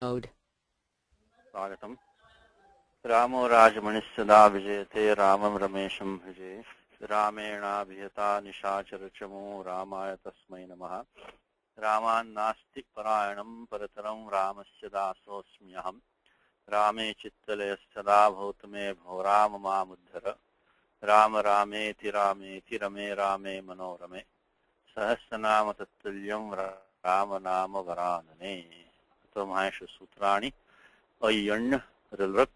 Mode. Swagatam. Ramo Rajamanisada Vijayate Ramam Ramesham Vijay. Ramena Vijata Nishacharachamo Ramaya Tasmai Namaha. Raman Nasti Parayanam Parataram Ramasya Dasosmyaham. Rame Chittale Sada Bhautame Bhaurama Mamuddhara. Rama Rame Tirame Tirame Rame Manorame. Sahasranama Tattalyam Rama Nama Varanane. Mahesh Sutrani. Ayan, Rilruk,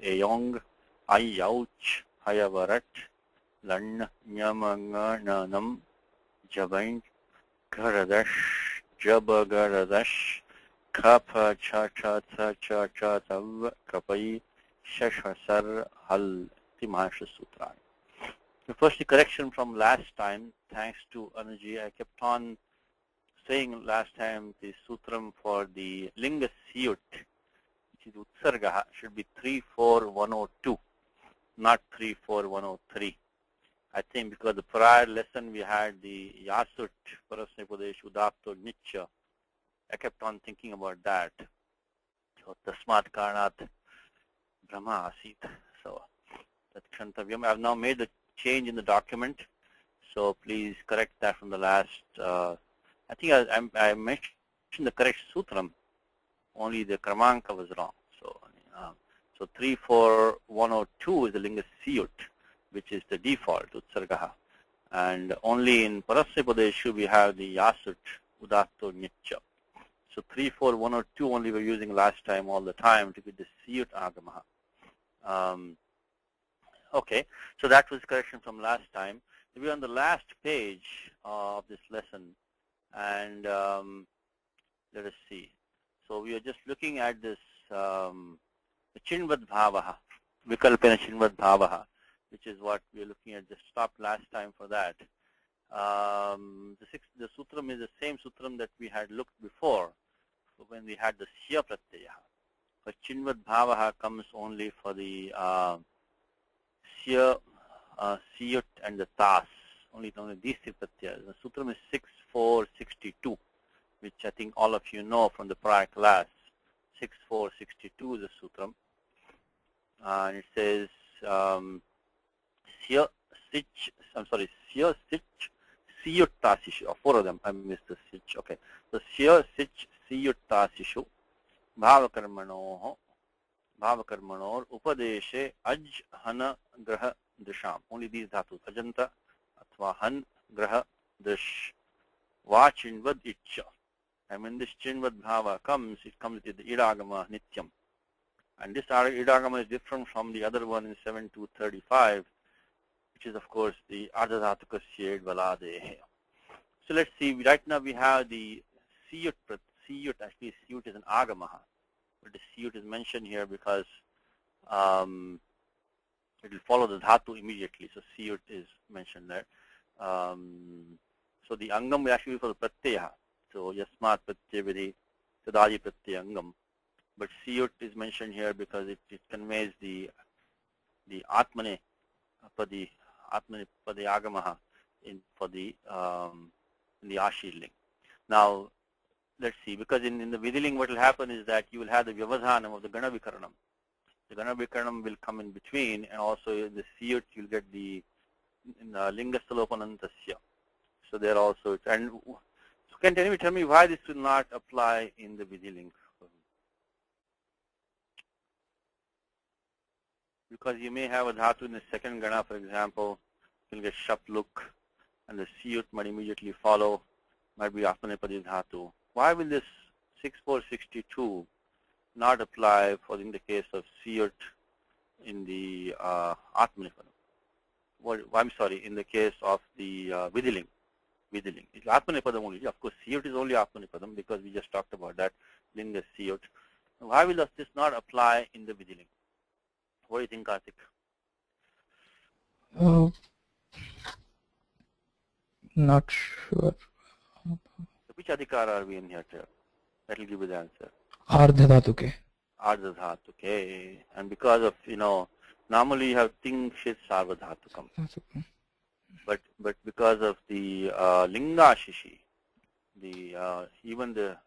Ayong, Ayouch, Hayavarat, Lan, Nyamangananam, Jabain, Garadash, Jabagaradash, Kapa cha cha cha cha cha tav, Kapai, Shashasar, Hal, Timahasha Sutra. First, the correction from last time, thanks to Anuji, I kept on saying last time the sutram for the Linga Siyut, which is Utsargaha, should be 34102, not 34103. I think because the prior lesson we had the Yasut, Parasnipadesh, Udapto, Nitya. I kept on thinking about that. So, Tasmat Karnat Brahma Asit. So, that Kshantavyam. I have now made the change in the document. So, please correct that from the last. I think I mentioned the correct sutram. Only the Kramanka was wrong. So 34102 is the Linga Siyut, which is the default, Utsargaha. And only in Parasnipadeshu we have the Yasut, Udatto, Nitya. So 34102 only we're using last time all the time to get the Siyut Agamaha. Okay, so that was correction from last time. We're on the last page of this lesson. And let us see. So we are just looking at this Chinvad Bhavaha, Vikalpena Chinvad Bhavaha, which is what we are looking at. Just stopped last time for that. The sutram is the same sutram that we had looked before when we had the Sya Pratyaya. But Chinvad Bhavaha comes only for the Sya, Siyut and the Tas. Only these three pratyayas. The sutram is 6462, which I think all of you know from the prior class. 6462 is the sutram. And it says, Sya, Sich, Sya, Sich, Siyut Tasishu. Oh, 4 of them. I missed the Sich. Okay. So, Sya, Sich, Siyut Tasishu. Bhavakarmanoho. Bhavakarmanor. Upadeshe, Aj, Hana, Graha, Disham. Only these dhatus. Ajanta, Athva, Han, Graha, Dish. Va Chinvad Itcha. And when this Chinvad Bhava comes, it comes with the Idagama Nityam. And this Idagama is different from the other one in 7235, which is of course the Ardhadhatuka Syed Valade. So let's see, right now we have the Siyut, actually Siyut is an Agamaha. But the Siyut is mentioned here because it will follow the Dhatu immediately. So Siyut is mentioned there. So the Angam will actually be for the Pratyaya. So Yasmat Pratyavidi, Tadaji Pratyangam. But Siyut is mentioned here because it conveys the Atmane Padi Agamaha for the in the Ashirling. Now let's see, because in the Vidiling what will happen is that you will have the Vyavadhanam of the Gana Vikaranam. The Gana Vikaranam will come in between, and also in the Siyut you'll get the Linga Stalopanantasya. So there also, and so can you tell me why this will not apply in the Vidiling? Because you may have a dhatu in the second gana, for example, you'll get shapluk, and the siyut might immediately follow, might be atmanepadi dhatu. Why will this 6462 not apply for in the case of siyut in the atmanepadam? I'm sorry, in the case of the Vidiling. It's atmanepadam only. Of course, siyut is only atmanepadam because we just talked about that, linga siyut. Why will this not apply in the Vidiling? What do you think, Karthik? Not sure. So which adhikar are we in here? That will give you the answer. Ardhadhatuke. Ardhadhatuke. And because of, normally you have ting, shit, sarvadhatukam. But because of the linga shishi, even the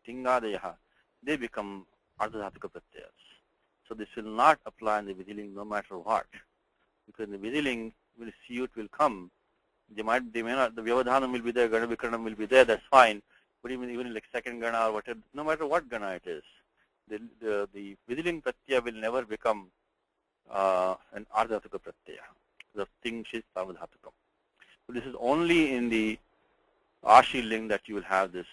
tingadeyaha, they become ardhadhatuka pratyayas. So this will not apply in the Vidhiling no matter what. Because in the Vidhiling, will see it will come. They may not, the Vyavadhanam will be there, Gana Vikranam will be there, that's fine. But even like second Gana or whatever, no matter what Gana it is, the Vidhiling pratyaya will never become an ardhadhatuka pratyaya. The thing is sarvadhatukam. So this is only in the Ashiling that you will have this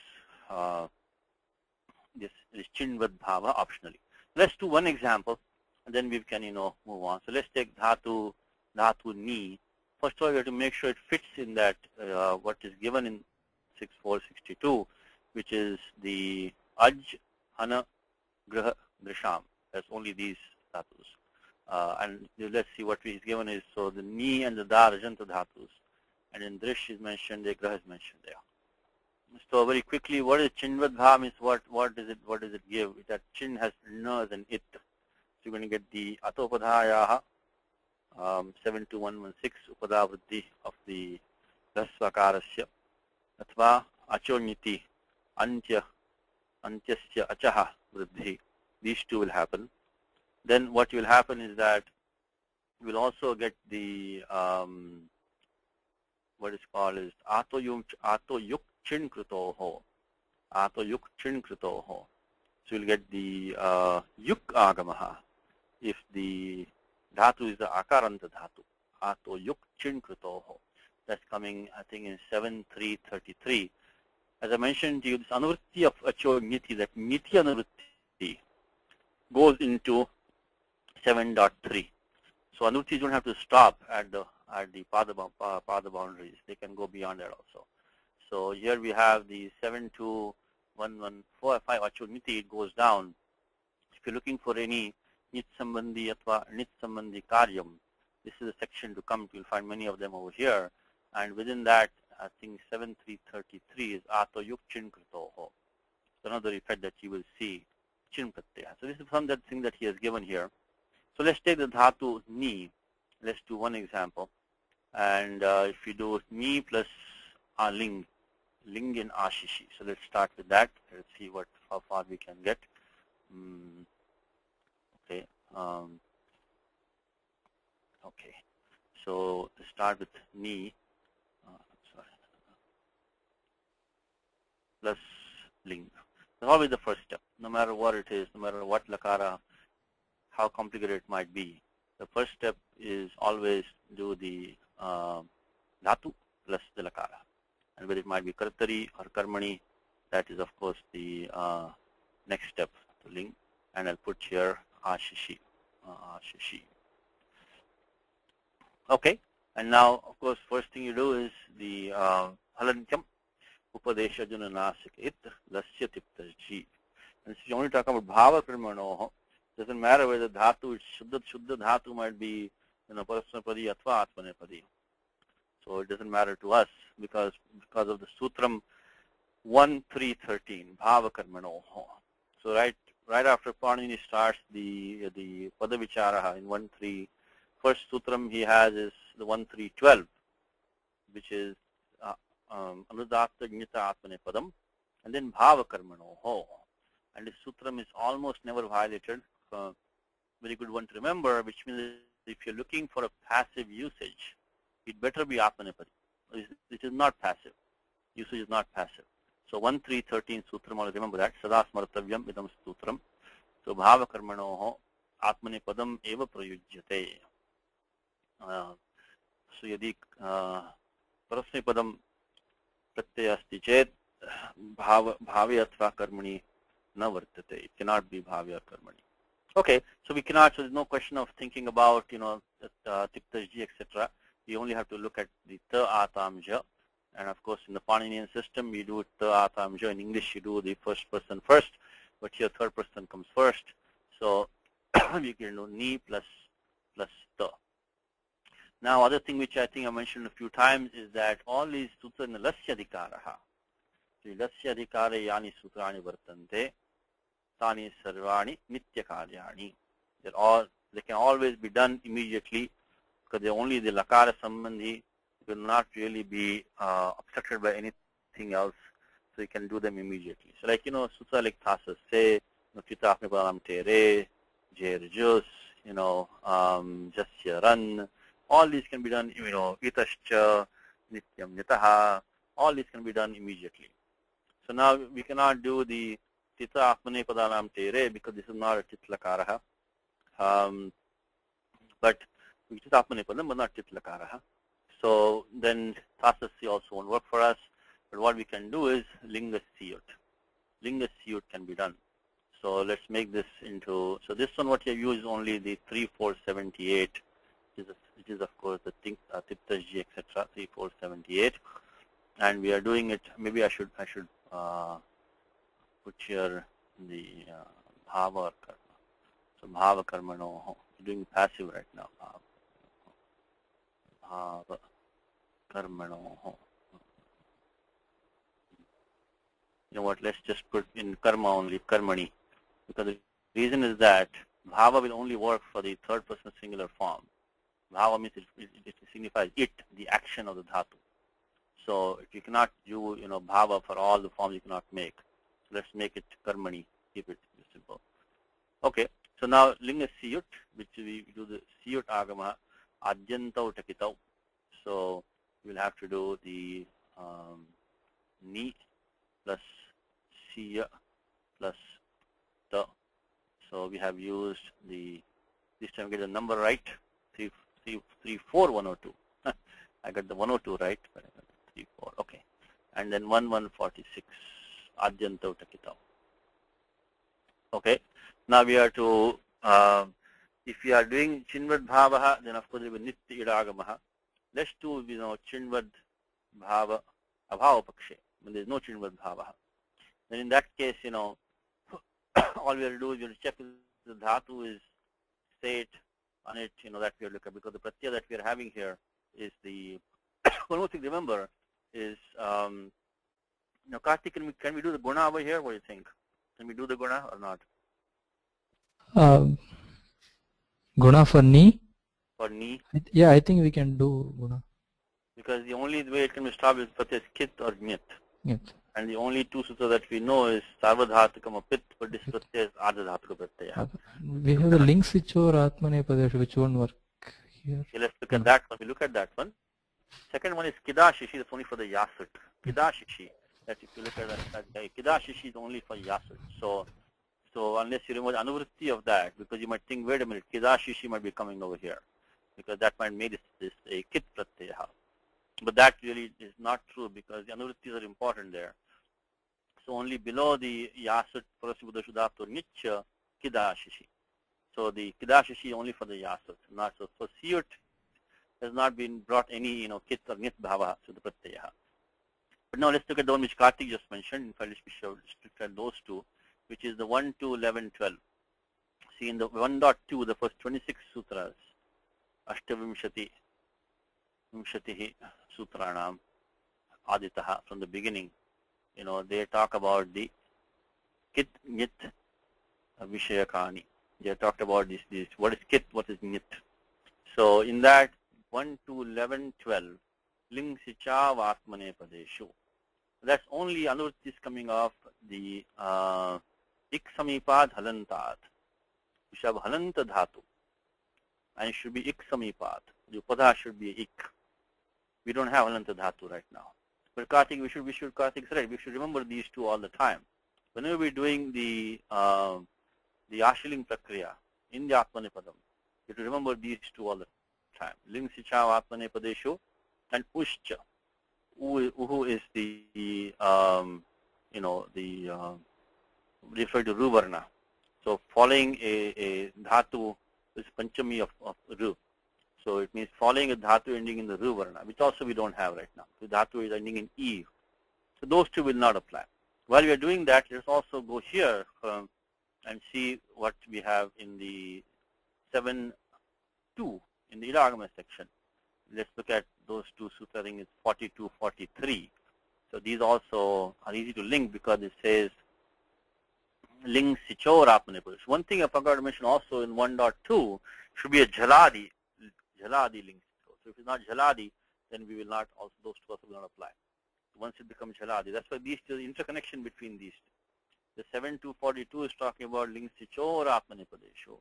this chinvad bhava optionally. Let's do one example, and then we can move on. So let's take dhatu ni. First of all, we have to make sure it fits in that what is given in 6462, which is the aj, hana, graha, drisham. That's only these dhatus. And let's see what is given is, so the ni and the da are ajanta dhatus. And in drish is mentioned, the graha is mentioned there. So very quickly, what is chinvad bhava means what does it give? That chin has na as an it. So you're going to get the atopadhayaha 72116 upadavritti of the rasvakarasya atva achonyiti antyasya achaha vriddhi. These two will happen. Then what will happen is that you will also get the what is called is atoyuk chin kritoho. Atoyuk chin kritoho. So you'll get the yuk agamaha if the dhatu is the akaranta dhatu. Atoyuk chin kritoho. That's coming, I think, in 7333. As I mentioned to you, this anuvritti of acho niti, that niti anuvritti, goes into 7.3. So anuvrittis don't have to stop at the pada boundaries. They can go beyond that also. So here we have the 72114 acho niti, it goes down. If you're looking for any nit sambandhi atva nit sambandhi karyam, this is a section to come. You'll find many of them over here. And within that, I think 7333 is ato yuk chin kritoho. Another effect that you will see, chin pratyaya. So this is from that thing that he has given here. So let's take the dhatu ni. Let's do one example. And if you do ni plus ling in ashishi. So let's start with that. Let's see how far we can get. Okay. Okay. So let's start with ni. Plus ling. That's always the first step. No matter what it is, no matter what lakara, how complicated it might be, the first step is always do the dhatu plus the lakara. And whether it might be kartari or karmani, that is of course the next step to ling. And I'll put here ashishi. Okay. And now, of course, first thing you do is the halantyam. Upadesha Jananasik it lasya tiptaji. And if you only talk about bhava karmanoho, doesn't matter whether dhatu, shuddha dhatu might be parasmapadi atva atmanepadi. So it doesn't matter to us because of the sutram 1.3.13, bhava karmanoho. So right after Panini starts the padavicharaha in 1.3, first sutram he has is the 1.3.12, which is Anudatta Gnita Atmane Padam, and then Bhava Karmanoho. And this sutram is almost never violated. Very good one to remember, which means if you're looking for a passive usage, it better be Atmanepadi. This is not passive. Usage is not passive. So 1.3.13 sutram, always remember that. Sada smartavyam idam sutram. So Bhava Karmanoho Atmanepadam eva prayujyate. So yadi Parasmepadam pratyaya asti chet bhavi atva karmani na vartate. It cannot be bhavi or karmani. Okay, so we cannot, so there's no question of thinking about, tiktajji, etc. You only have to look at the ta atamja. And of course, in the Paninian system, we do ta atamja. In English, you do the first person first, but here third person comes first. So we can do ni plus ta. Now, other thing which I think I mentioned a few times is that all these sutras in the lasya adhikaraha. So lasya adhikare yani sutrani vartante, tani sarvani nitya karyani. They can always be done immediately because they're only the lakara sambandhi. Will not really be obstructed by anything else, so you can do them immediately. So like, sutra like thasas, say Kita apne padanam tere, jer jus, jasya ran. All these can be done, itascha, nityam nitaha. All these can be done immediately. So now we cannot do the tita apne padanam tere because this is not a titlakaraha. But tita apne padam, but not titlakaraha. So then tasasya also won't work for us. But what we can do is linga siyut. Linga siyut can be done. So let's make this into, so this one what you use is only the 3478, which is of course the tiptaji, etc. 3478. And we are doing it, maybe I should put here the bhava or karma. So bhava karma no, we're doing passive right now. Bhava karma no. You know what, let's just put in karma only, karmani. Because the reason is that bhava will only work for the third person singular form. Bhava means it signifies it, the action of the dhatu. So if you cannot do, bhava for all the forms you cannot make. So let's make it karmani, keep it simple. Okay, so now linga siyut, which we do the siyut agama, adyantau takitau. So we'll have to do the ni plus siya plus ta. So we have used this time we get the number right, 34102. I got the 102 right, but I got the 34. Okay. And then 1146, adyantau takitau. Okay. Now we are to, if we are doing chinvad bhavaha, then of course it will be nitya idagamaha. Let's do, chinvad bhava, abhava pakshe, when there is no chinvad bhavaha. Then in that case, all we have to do is we have to check if the dhatu is state on it, that we are looking at, because the pratyaya that we are having here is the, one more thing to remember is, Karthik, can we do the guna over here? What do you think? Can we do the guna or not? Guna for ni? For ni? Yeah, I think we can do guna. Because the only way it can be stopped is pratyaya kit or nyat. Nyat. And the only two sutras that we know is sarvadhatukam apit, but this pratyaya is ardhadhatukam pratyaya. We have the link switch or atmane padesha, which won't work here. Okay, let's look at that one. We look at that one. Second one is kidashishi, that's only for the yasut. Kidashishi, that if you look at that kidashishi is only for yasut. So unless you remove the anuvritti of that, because you might think, wait a minute, kidashishi might be coming over here, because that might make this a kit pratyaya. But that really is not true, because the anuvrittis are important there. So only below the yasut, parasubhuda shuddhatu nichya, kidashishi. So the kidashishi only for the yasut, not so. So siyut has not been brought any, kit or nit bhava to the pratyaya. But now let's look at the one which Karthik just mentioned. In fact, we should look at those two, which is the 1, 2, 11, 12. See, in the 1.2, the first 26 sutras, Ashtavimshatihi Sutranam Aditaha, from the beginning, they talk about the kit, nit, vishayakani. They talked about this, what is kit, what is nit. So in that 1, 2, 11, 12, ling sicha vasmane padeshu. That's only anurtis coming off the ik samipad halantat. We should have halanta dhatu. And it should be ik samipad. The upada should be ik. We don't have halanta dhatu right now. But Karthik, Karthik is right. We should remember these two all the time. Whenever we're doing the Ashiling Prakriya in the Atmanepadam, you have to remember these two all the time. Ling Sicha Atmanepadeshu and Ushcha. Uhu is the refer to Ruvarna. So following a dhatu is Panchami of Ru. So it means following a dhatu ending in the Ruvarna, which also we don't have right now. The dhatu is ending in E. So those two will not apply. While we are doing that, let's also go here and see what we have in the 7.2 in the Idagama section. Let's look at those two sutras. I think it's 42, 43. So these also are easy to link because it says ling sichor apmanepurush. One thing I forgot to mention also in 1.2 should be a jaladi ling sichor. So if it's not jaladi, then we will not also, those two also will not apply. Once it becomes jaladi, that's why these two, the interconnection between these two. The 7242 is talking about ling sicho atmanipadesho.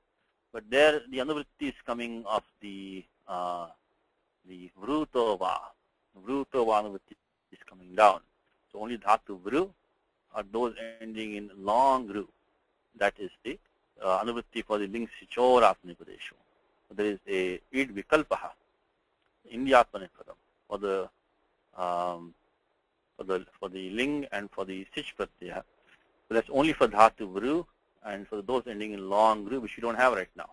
But there the anuvritti is coming of the vrutova. Vrutova anuvritti is coming down. So only dhatu vru or those ending in long ru. That is the anuvritti for the ling sicho atmanipadesho. So there is a id vikalpaha in the atmanipadam for the ling and for the sich pratyaya. So that's only for dhatu vru and for those ending in long ru, which we don't have right now.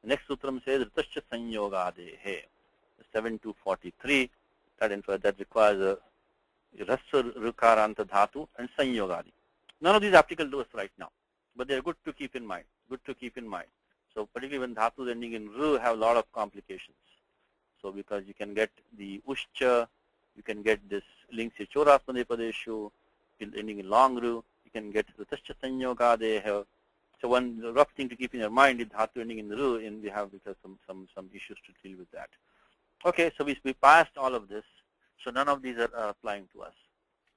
The next sutram says ritascha sanyogadehe. 7243. That requires a rasya rukaranta dhatu and sanyogadi. None of these applicable to us right now, but they are good to keep in mind. Good to keep in mind. So particularly when dhatus ending in ru have a lot of complications. So because you can get the ushcha, you can get this ling sichorasmane padeshu ending in long ru, you can get the tascha sanyogadehe. So one rough thing to keep in your mind is dhatu ending in ru, and we have because some issues to deal with that. Okay, so we passed all of this. So none of these are applying to us.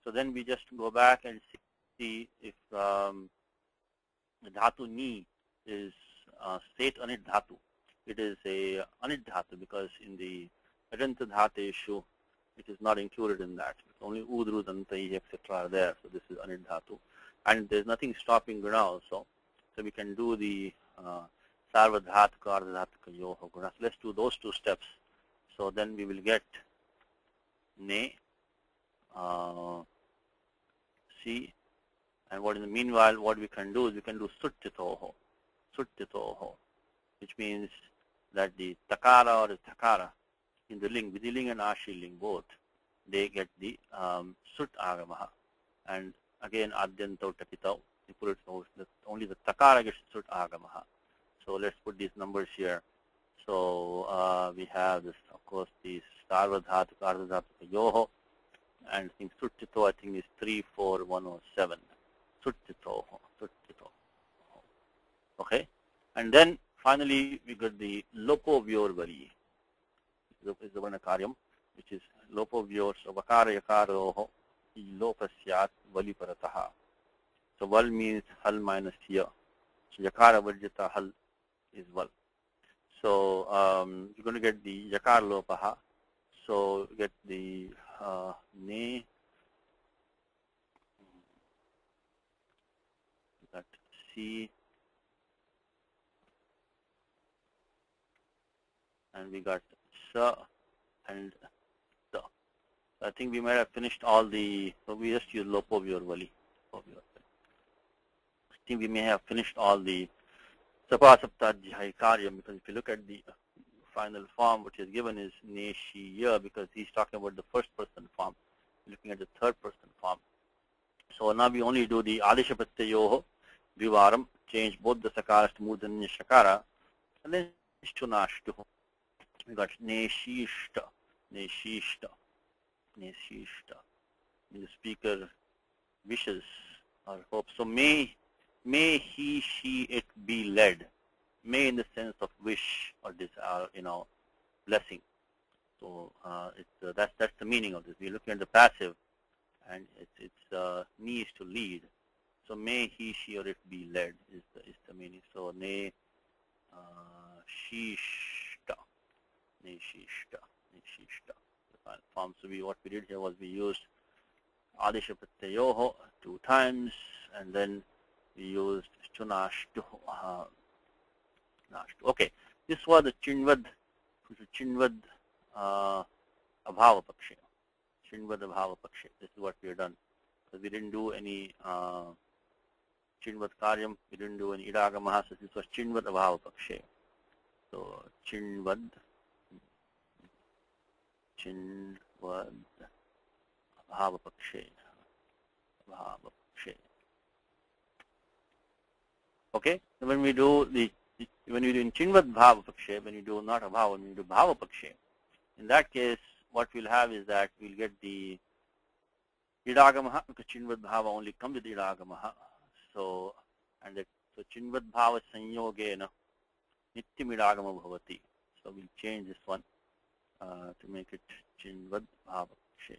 So then we just go back and see if the dhatu ni is state anit dhatu. It is a anit dhatu because in the adanta dhatu issue, it is not included in that. It's only udru, dantai, etc. are there. So this is anit dhatu. And there's nothing stopping guna also. So we can do the sarva dhatu, ardha dhatu, yoho guna. So let's do those two steps. So then we will get ne, see, and what in the meanwhile, what we can do is we can do suttitoho, which means that the takara or the takara in the ling, vidiling and ashiling both, they get the sut agamaha. And again, adyanto takitau, you put it only the takara gets sut agamaha. So let's put these numbers here. So we have this, of course, the sarva dhatu, ardha dhatu, yoho, and I think suttito, I think is 34107. Suttito. Okay, and then finally we got the lopo vyor vali. Is the one karyam, which is lopo vyor, so vakara yakaroho lopasyat vali parataha. So val means hal minus ya. So yakara varjita hal is val. So you're going to get the yakar lopaha. So you get the ne, that C, and we got sa and da. So I think we might have finished all the, so we just use lopo vyor vali. I think we may have finished all the sapasaptadhyay karyam, because if you look at the final form, which is given is neshiya, because he's talking about the first person form. Looking at the third person form. So now we only do the adisha pratyayoho vivaram, change both the sakaras to mudanya shakara, and then shtunashtu. We got neshishta. The speaker wishes or hopes. So may he, she, it be led. May in the sense of wish or desire, blessing. So that's the meaning of this. We're looking at the passive, and it's needs to lead. So may he, she, or it be led is the meaning. So ne shishta. The final form. So what we did here was we used adisha pratyayoho 2 times, and then we used chunashtu. Okay, this was the chinvad abhava pakshe. Chinvad abhava pakshe. This is what we have done. Because we didn't do any chinvad karyam, we didn't do any idagamaha, so this was chinvad abhava pakshe. So chinvad abhava pakshe. Okay, so when we do in chinvad bhava pakshe, when you do not abhava, when you do bhava pakshe, in that case, what we'll have is that we'll get the idagamaha, because chinvad bhava only comes with idagamaha. So chinvad bhava sanyogena nityam idagama bhavati. So we'll change this one to make it chinvad bhava pakshe.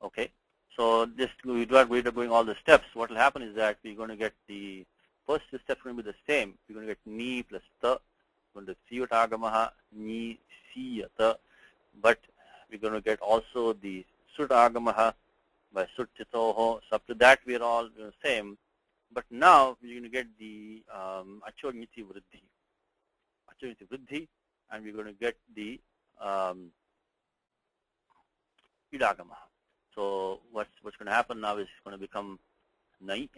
Okay. So just without going all the steps, what will happen is that we're going to get the first step going to be the same. We're going to get ni plus ta, we're going to siyut agamaha, ni siyata, but we're going to get also the sut agamaha by sut chitoho. So up to that we're all the same. But now we're going to get the achorniti vriddhi. Achorniti vriddhi, and we're going to get the idagamaha. So what's going to happen now is it's going to become nai.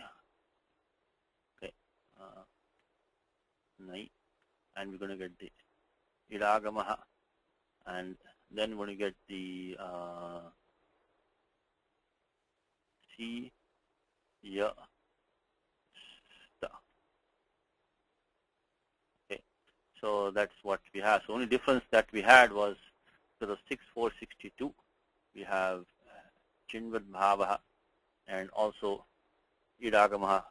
Okay, nai, and we're going to get the idagamaha, and then we're going to get the si ya sta. Okay, so that's what we have. So only difference that we had was because of 6462, we have Chinvad Bhavaha and also Idagamaha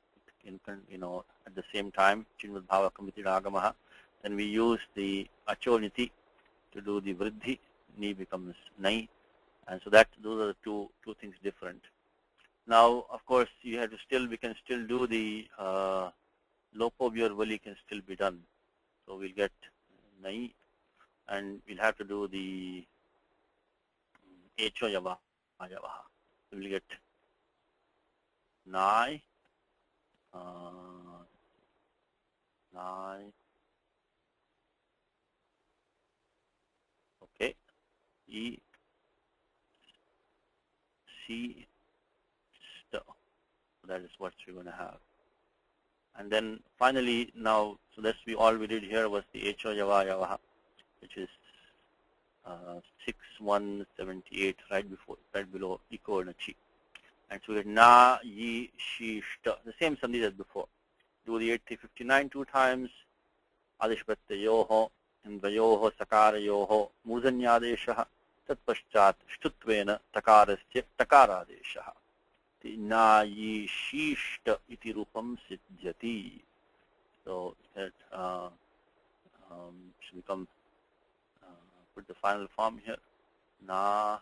at the same time, Chinvad Bhava comes with Idagamaha. Then we use the Achoniti to do the Vriddhi, Ni becomes Nai, and so those are the two things different. Now, of course, we can still do the Lopo Vali can still be done. So we'll get Nai, and we'll have to do the Echo Yavaha. So we'll get Nai, okay, E, C, st. So that is what we're going to have. And then finally now, so that's all we did here was the Echo Yavaha, which is 6178 right below Iko and Chi. And so we get Na, Yi, Shi, Shta, the same sandhi as before. Do the 8359 two times, Adish Pratyayoho, Indvayoho, Sakarayoho, Muzanyadeshaha, Tatpaschat, Shtutvena, Takarasya, Takaradeshaha. The Na, Yi, Shi, Shta, iti rupam siddhyati. So that should become, put the final form here. Na,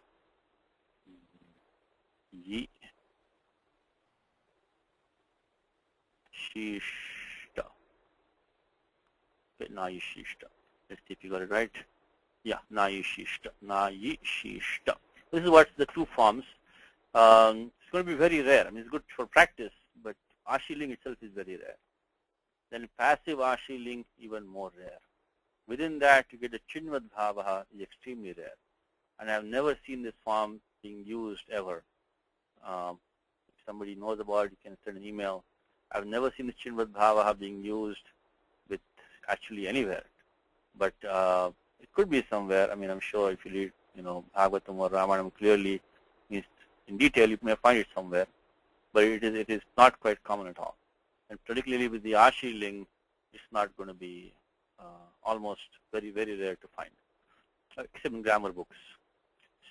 Yi, Shishta. Okay, Na, Yi, Shishta. Let's see if you got it right. Yeah, Na, Yi, Shishta. Na, Yi, Shishta. This is what's the two forms. It's going to be very rare. I mean, it's good for practice, but Ashiling itself is very rare. Then passive Ashiling, even more rare. Within that, you get the Chinvad Bhavaha is extremely rare. And I've never seen this form being used ever. If somebody knows about it, you can send an email. I've never seen the Chinvad Bhavaha being used with actually anywhere. But it could be somewhere. I mean, I'm sure if you read, Bhagavatam or Ramayana clearly, in detail, you may find it somewhere. But it is not quite common at all. And particularly with the Ashiling, it's not going to be almost very, very rare to find, except in grammar books.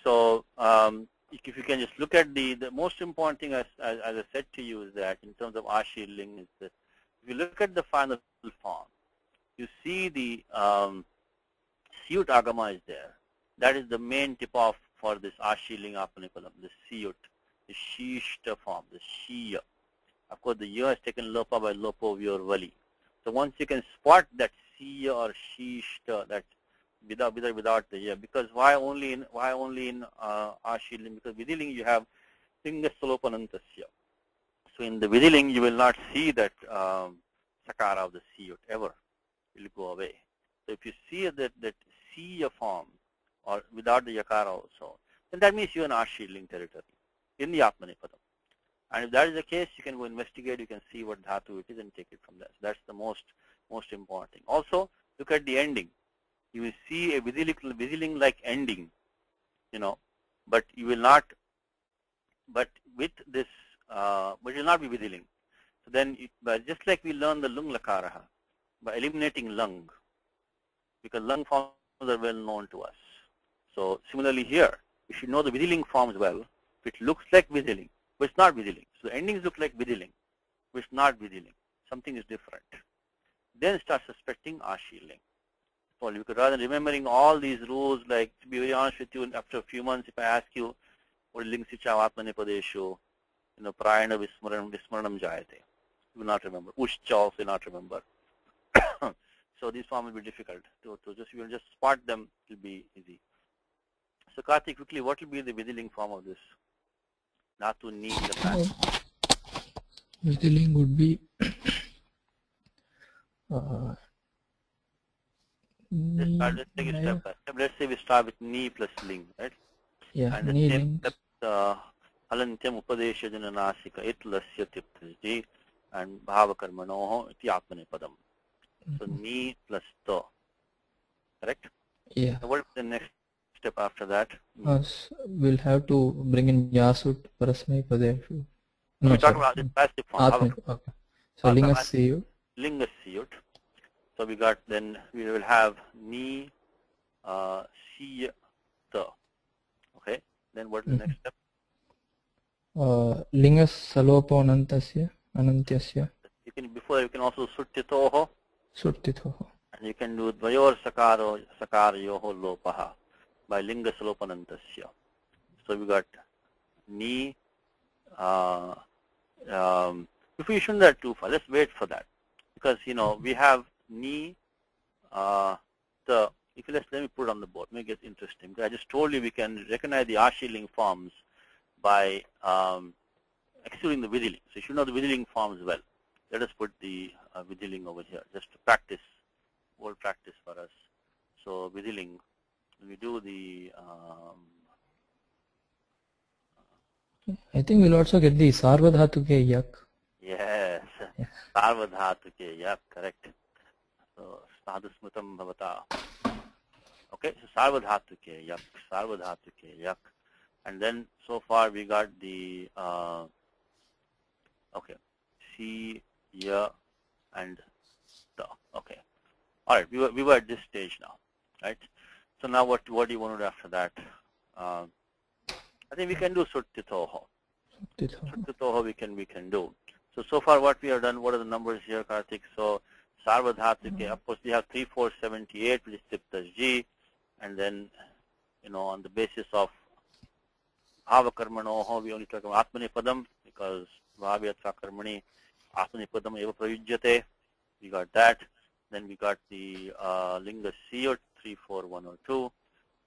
So if you can just look at the most important thing, as I said to you, is that in terms of Ashiling, is that if you look at the final form, you see the Siyut Agama is there. That is the main tip-off for this Ashiling Apanipalam, the Siyut, the Shishta form, the Shiya. Of course, the Ya is taken Lopa by Lopo Vali. So once you can spot that Siya or Shishta, that without the Ya, because why only in Ashiling? Because Vidiling you have Singasalopanantasya. So in the Vidiling you will not see that Sakara of the Siyut ever. It will go away. So if you see that Siya form or without the Yakara also, then that means you're in Ashiling territory in the Atmanipadam. And if that is the case, you can go investigate, you can see what dhatu it is and take it from there. So that's the most important thing. Also, look at the ending. You will see a Vidiling-like ending, but you will not, but with this, but it will not be Vidiling. So then, just like we learn the Lung Lakaraha, by eliminating Lung, because Lung forms are well known to us. So similarly here, you should know the Vidiling forms well. If it looks like Vidiling, but it's not Vidiling. So the endings look like Vidiling, but it's not Vidiling. Something is different. Then start suspecting Ashiling. Because rather than remembering all these rules, like to be very honest with you, after a few months, if I ask you, Or lingsicha atmanepadeshu, prayana vismaranam jayate. You will not remember. Ushcha also will not remember. So these forms will be difficult. You will just spot them, it will be easy. So Karthik, quickly, what will be the Vidiling form of this? Natu, ni in the past. Vidiling would be Let's take it step by step. Let's say we start with ni plus ling, right? Yeah, and the ni same ling. step, halantyam upadesha jananasika itlasya tiptaji and bhavakarmanoho iti atmanepadam. So ni plus ta, correct? Yeah. So what is the next step after that? We'll have to bring in yasut parasmai padeshu. No, we talk about this passive form. Okay. So lingasiyut. Lingasiyut. So we got, then we will have ni siya ta. Okay. Then what is the next step? Lingas salopo anantyasya. Before you can also suttitoho. Suttitoho. And you can do dvayor sakarayoho lopaha by linga salopanantasya. So we got ni. If we shouldn't have too far, let's wait for that, because we have ni the. Let me put it on the board. Make it interesting. I just told you we can recognize the Ashiling forms by excluding the Vidiling. So you should know the Vidiling forms well. Let us put the Vidiling over here just to practice, word practice for us. So Vidiling, when we do the I think we'll also get the sarvadhatuke yak. Yes, sarvadhatuke yak, correct. So sadhusmutam bhavata. Okay, so sarvadhatuke yak. And then so far we got the okay, si, ya, and ta. Okay, all right. We were at this stage now, right? So now what do you want to do after that? I think we can do suttitoho. Suttitoho we can do. So far what we have done, what are the numbers here, Karthik? So sarvadhatuke, of course we have 3, 4, 78, which is tiptasji, and then on the basis of bhavakarmanoho, we only talk about atmanepadam, because bhavyatra karmani atmanepadam eva prayujyate. We got that. Then we got the linga siyut 3, 4, 1 or 2.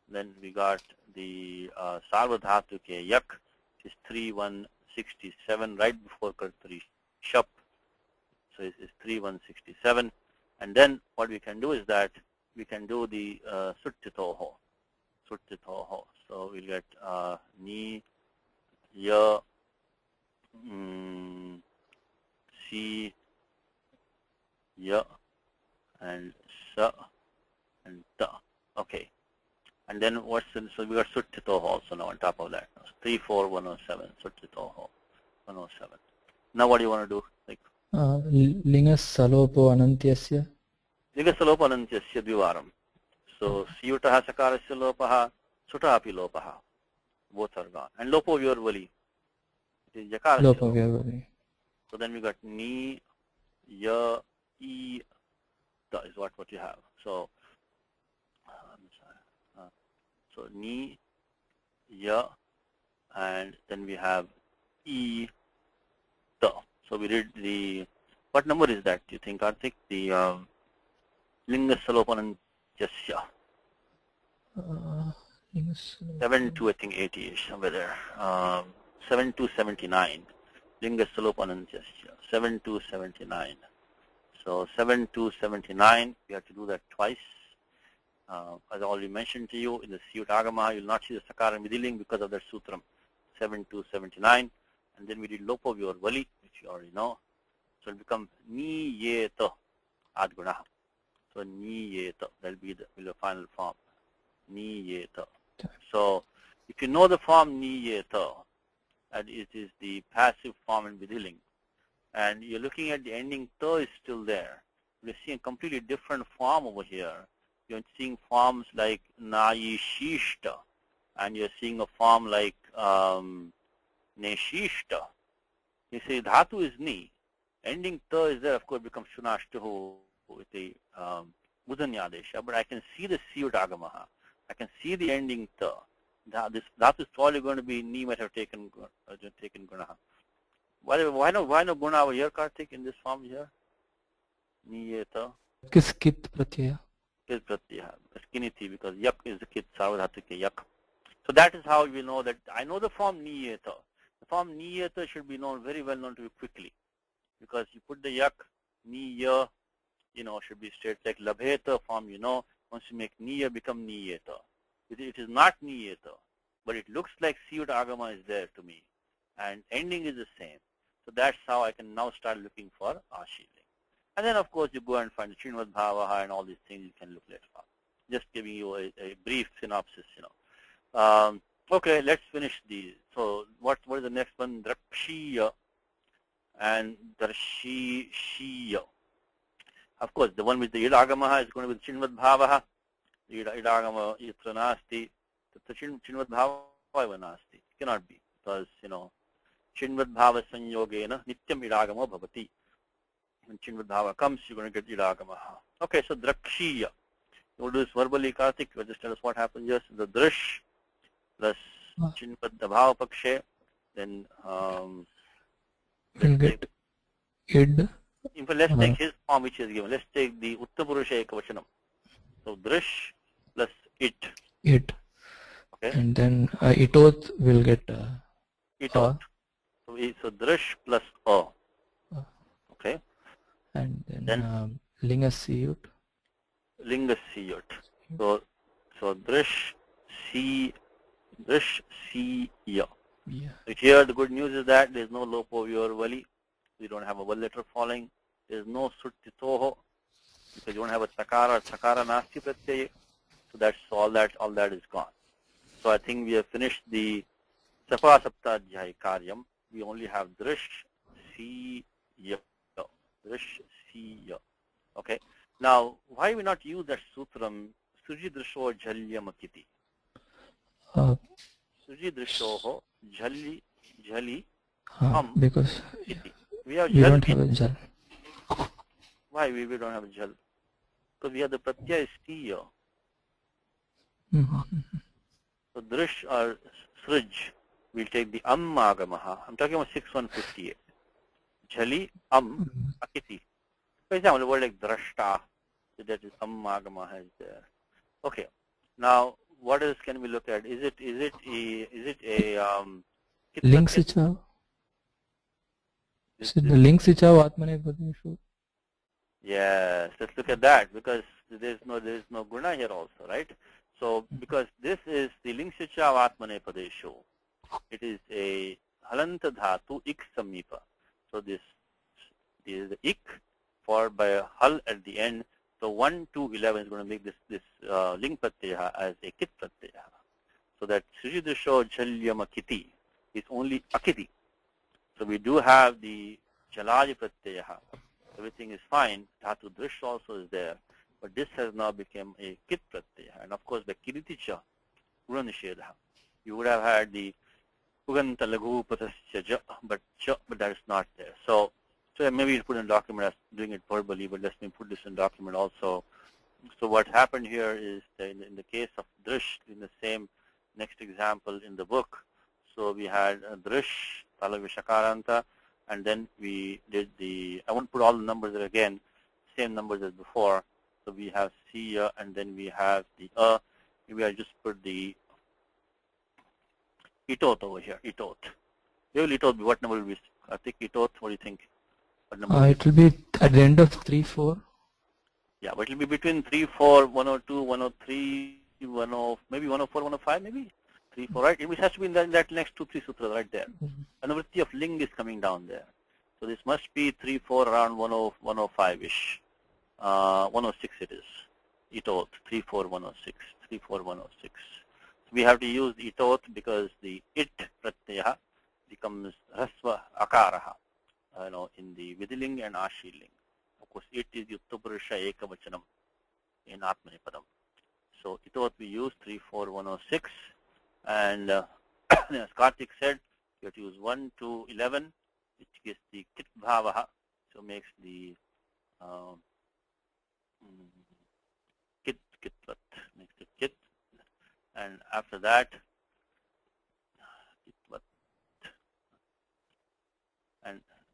Then we got the sarvadhatuke yak, which is 3, 1, 67, right before kartari shap. So it's 3, 1, 67. And then what we can do is that we can do the suttitoho. So we'll get ni, ya, si, ya, and sa, and ta. Okay. And then so we got suttitoho also now on top of that. 3, 4, 107, suttitoho, 107. Now what do you want to do? Like lingas salopo anantyasya. Lingas salopo anantyasya dvivaram. So siyutaha sakarasya lopaha, sutta api lopaha. Both are gone. And lopo vyurvali. It is yakarasya lopo vyurvali. So then we got ni, ya, e, ta is what you have. So so ni, ya, and then we have e, ta. So we read the, what number is that, do you think, Karthik? The linga salopanantyasya. 7 to I think 80-ish, somewhere there. 7 to 79. Linga salopanantyasya. 7 to 79. So 7 to 79, we have to do that twice. As I already mentioned to you, in the Siyut Agama, you will not see the Sakara and Vidiling because of that sutram, 7 to 79. And then we did Lopo Vyurvali, which you already know. So it will become Ni Ye Ta Adguna. So Ni Ye Ta, that will be the final form. Ni Ye Ta. So if you know the form Ni Ye Ta, and it is the passive form in Vidiling, and you're looking at the ending Ta is still there, we're seeing a completely different form over here. You're seeing forms like Nayi Shishta, and you're seeing a form like Neshishta. You see, Dhatu is Ni. Ending Ta is there, of course, becomes Shunashtahu with the Udanyadesha, but I can see the Siyut Agamaha. I can see the ending Ta. This dhatu is probably going to be ni might have taken guna. Why no guna over here, Karthik, in this form here? Niyeta. Kis kit pratyaya? Kit pratyaya. Skiniti, because yak is the kit, sarvadhatike yak. So that is how we know that. I know the form niyeta. The form niyeta should be known, very well known to you quickly. Because you put the yak, niya, should be straight, like labheta form, once you make niya, become niyeta. It is not niyeta, but it looks like siyut agama is there to me. And ending is the same. So that's how I can now start looking for ashili. And then, of course, you go and find the Srinvad Bhavaha and all these things you can look later on. Just giving you a brief synopsis, Okay, let's finish these. So what is the next one? Drakshiya and Darshishiya. Of course, the one with the Idagamaha is going to be the Srinvad Bhavaha. Idagama yatra nasti. The Srinvad Bhava nasti. It cannot be, because, Srinvad Bhava sanyogena nityam idagama bhavati. When Srinvad Bhava comes, you're going to get idagama. Okay, so Drakshiya. We'll do this verbally, Karthik. You'll just tell us what happens. Yes, the Drish plus Srinvad Bhava pakshe. Then We'll get id. Let's take his form which is given. Let's take the Uttapurusha Ekavachanam. So Drish plus it. It. Okay. And then itoth will get Itoth. So Drish plus a. Okay. And then lingasiyut. Lingasiyut. So Drish si ya. Yeah. Here the good news is that there is no lopo your vali. We don't have a vali letter falling. There is no suttitoho, because you don't have a sakara nasti pratyaya. So that's all that is gone. So I think we have finished the Safa Saptadhyay Karyam. We only have Drish si ya. Drish si ya. Okay. Now, why we not use that sutram Suji Drisho Jhalya Makiti? Suji Drishoho Jhali because Iti. We have we Jhal. don't have a jal. Why we don't have a Jhal? Because we have the Pratyaya Stiya. So Drish or Srij, we'll take the Agamaha. I'm talking about 6158. Jhali Akiti. For example, a word like Drashta, so that is Agamaha is there. Okay. Now, what else can we look at? Is it a Link sichav? Is it the link sichav atmanepadeshu? Yes, let's look at that, because there is no guna here also, right? So because this is the link sichav atmanepadeshu, it is a halanta dhatu ik samipa. So this is the ik followed by a hal at the end. So 1, 2, 11 is going to make this link pratyaya as a kit pratyaya. So that Srijidrisho Jhalyamakiti is only akiti. So we do have the Jalaji pratyaya. Everything is fine. Dhatu Drish also is there. But this has now become a kit pratyaya. And of course, by kiriticha, Uranishedha, you would have had the Uganta Laghu Patasya ja, but that is not there. So maybe you put in document as doing it verbally, but let me put this in document also. So what happened here is that in the case of Drish, in the same next example in the book, so we had Drish, Talavishakaranta, and then we did I won't put all the numbers there again, same numbers as before. So we have Siya, and then we have the maybe I just put the Itoth over here, Itoth. Where will Itoth be? What number will be? I think Itoth, what do you think? It will be at the end of 3, 4. Yeah, but it will be between 3, 4, 102, 103, 10, maybe 104, 105, maybe 3, 4, right? It has to be in that next 2, 3 sutras right there. Anuvritti of ling is coming down there. So this must be 3, 4, around 105-ish. 106 it is. Itoth, 3, 4, 106, 3, 4, 106. So we have to use Itoth because the it pratyaya becomes rasva akaraha. In the Vidiling and Ashiling. Of course, it is Yuttapurusha Ekavachanam in Atmanipadam. So, Itoth we use 3, 4, 106. And as Karthik said, you have to use 1, 2, 11, which is the Kit Bhavaha. So, makes the Kit, makes the Kit. And after that,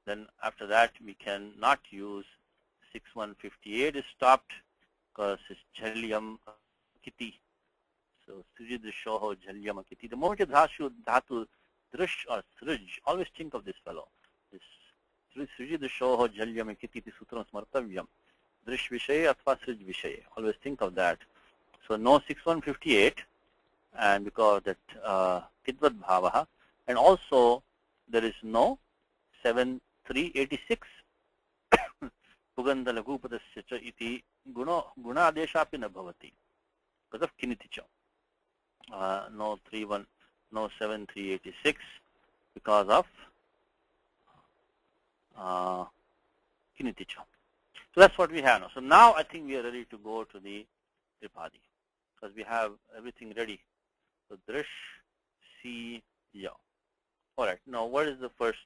then after that we can not use 6158 is stopped because it's Jhalyam Kiti. So Srijidrishoho Jhalyam Kiti. The moment you dhatu drish or srij, always think of this fellow. This Srijidrishoho Jhalyam Kiti Sutram Smartavyam. Drish Vishaye Athva Srij Vishaye. Always think of that. So no 6158, and because that Kidvat Bhavaha, and also there is no 7386. Puganda Lagupadasya cha iti gunadeshapi na bhavati because of kiniticha. No 7386 because of kiniticha. So that's what we have now. So now I think we are ready to go to the Tripadi because we have everything ready. So Drish, Si, Ya. Alright, now what is the first?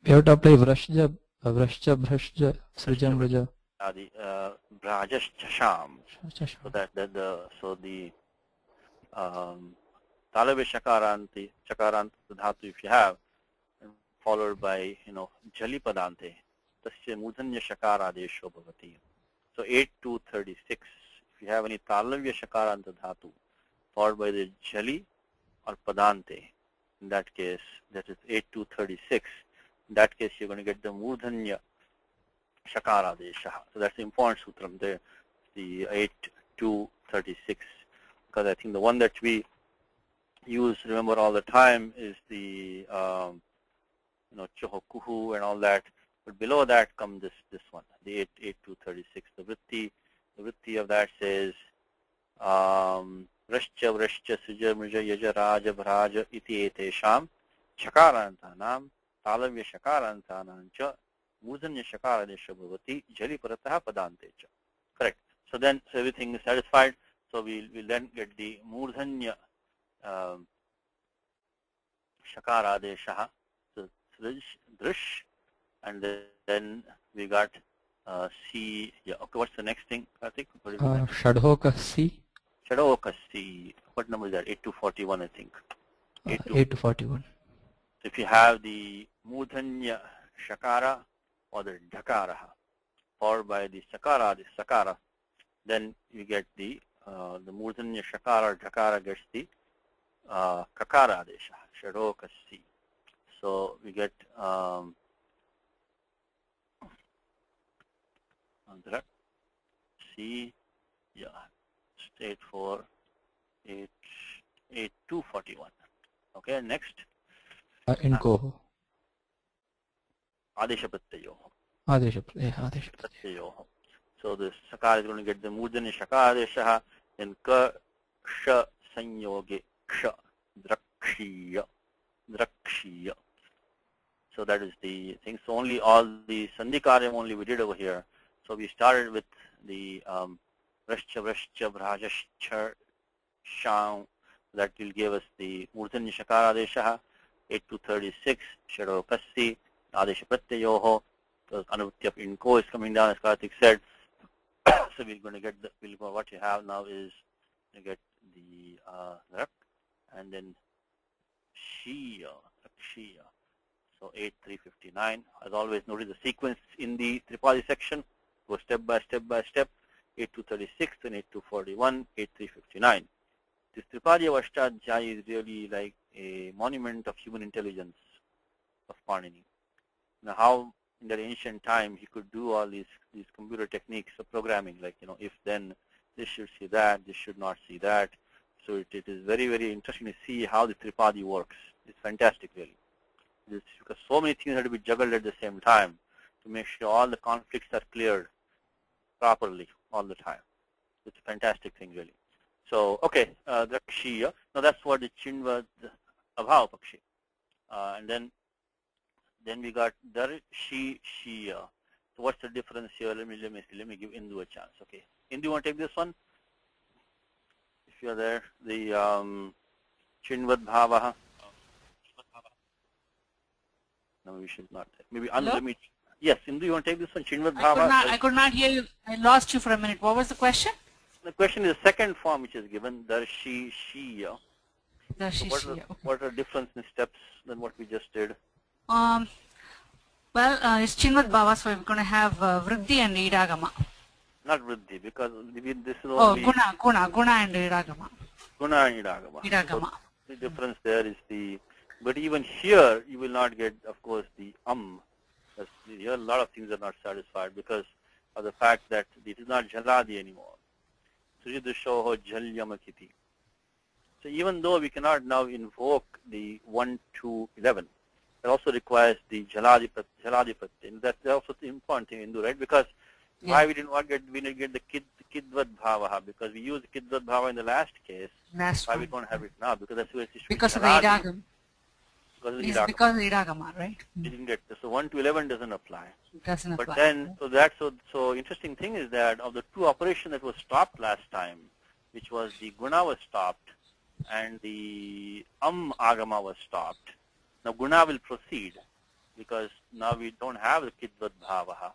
We have to apply Vrashja, Bhrashja, Srijam, Raja. The Brajash Chasham. So so the Talabe Shakaranta dhatu if you have, followed by Jali Padante, Tasya Mudhanya Shakara Desho Bhavati. So 8236. If you have any Talavya Shakaranta dhatu, followed by the Jali or Padante, in that case, that is 8236. In that case, you're going to get the Mudhanya Shakara Desha. So that's the important sutram there, the 8236. Because I think the one that we use, remember all the time, is the Chohokuhu and all that. But below that comes this one, the 8236. The vritti of that says Vrashcha Vrashcha Suja Mrija Yaja Raja Vraja iti etesham Shakarantanam Talavya Shakarantanam cha Mudhanya Shakara Desha Bhavati Jali Parataha Padante cha. Correct. So then everything is satisfied. So we'll then get the Mudhanya Shakara Desha. So Drish, and then we got C. Yeah. Okay. What's the next thing? Karthik? Shadhoka C. Shadhoka C. What number is that? 8241, I think. 8241. So if you have the Mudhanya Shakara or the Dhakara, followed by the Sakara, then you get the Mudhanya Shakara or Dhakara gets the Kakara Adesha, Shadhoka C. So we get C, yeah, state for 8241. Okay, next. Inko. Adesha Pratyayoho. Adesha Pratyayoho. So the Sakara is going to get the Mudhanya Shakara Adesha, then Ka, Ksha, Sanyoge, Ksha, Drakshiya. So that is the thing. So only all the Sandhikaryam only we did over here. So we started with the Vrashcha Bhrajashcha Sham. That will give us the Mudhanya Shakara Adesha, 8236, Shadokasi, Adesha Pratyayoho. So Anuvati of Inko is coming down, as Karthik said. So we're going to get what you have now is you get the Rak and then Shia. So 8359. As always, notice the sequence in the Tripadi section. Go step by step. 8236 and 8241, 8359. This Tripadi Avashtadhyaya is really like a monument of human intelligence of Panini. Now, how in that ancient time he could do all these computer techniques of programming, like if then this should see that, this should not see that. So it is very, very interesting to see how the Tripadi works. It's fantastic, really. Because so many things have to be juggled at the same time to make sure all the conflicts are cleared properly all the time. It's a fantastic thing, really. So, okay, Drakshiya. Now that's what the Chinva Abhav Pakshi. And then we got Darshiya. So what's the difference here? Let me give Indu a chance. Okay, Indu, you want to take this one? If you're there, the Chinvad Bhavaha. No, we should not. Maybe unlimited. Yes, Indu, you want to take this one? Chinvad Bhava. I could not hear you. I lost you for a minute. What was the question? The question is the second form which is given, Darshishiya. Darshishiya. So what are the difference in steps than what we just did? Well, it's Chinvat Bhava, so we're going to have Vriddhi and Idagama. Not Vriddhi, because this is Oh, only Guna and Idagama. Guna and Idagama. Idagama. So the difference there is but even here you will not get, of course, the because here a lot of things are not satisfied because of the fact that it is not Jaladi anymore. Sujidushoho Jalyamakiti. So even though we cannot now invoke the 1 to 11, it also requires the Jaladi Pratyay. That's also the important thing in Hindu, right? Because why we didn't get the Kidvat Bhavaha? Because we used Kidvat Bhava in the last case. Why we don't have it now? Because that's where it should because be of the Idagam. Because of the Idagama, Idagama, right? We didn't get this. So 1 to 11 doesn't apply. It doesn't apply. But then, so interesting thing is that of the two operations that was stopped last time, which was the Guna was stopped and the Agama was stopped. Now Guna will proceed because now we don't have the Kidvat Bhavaha.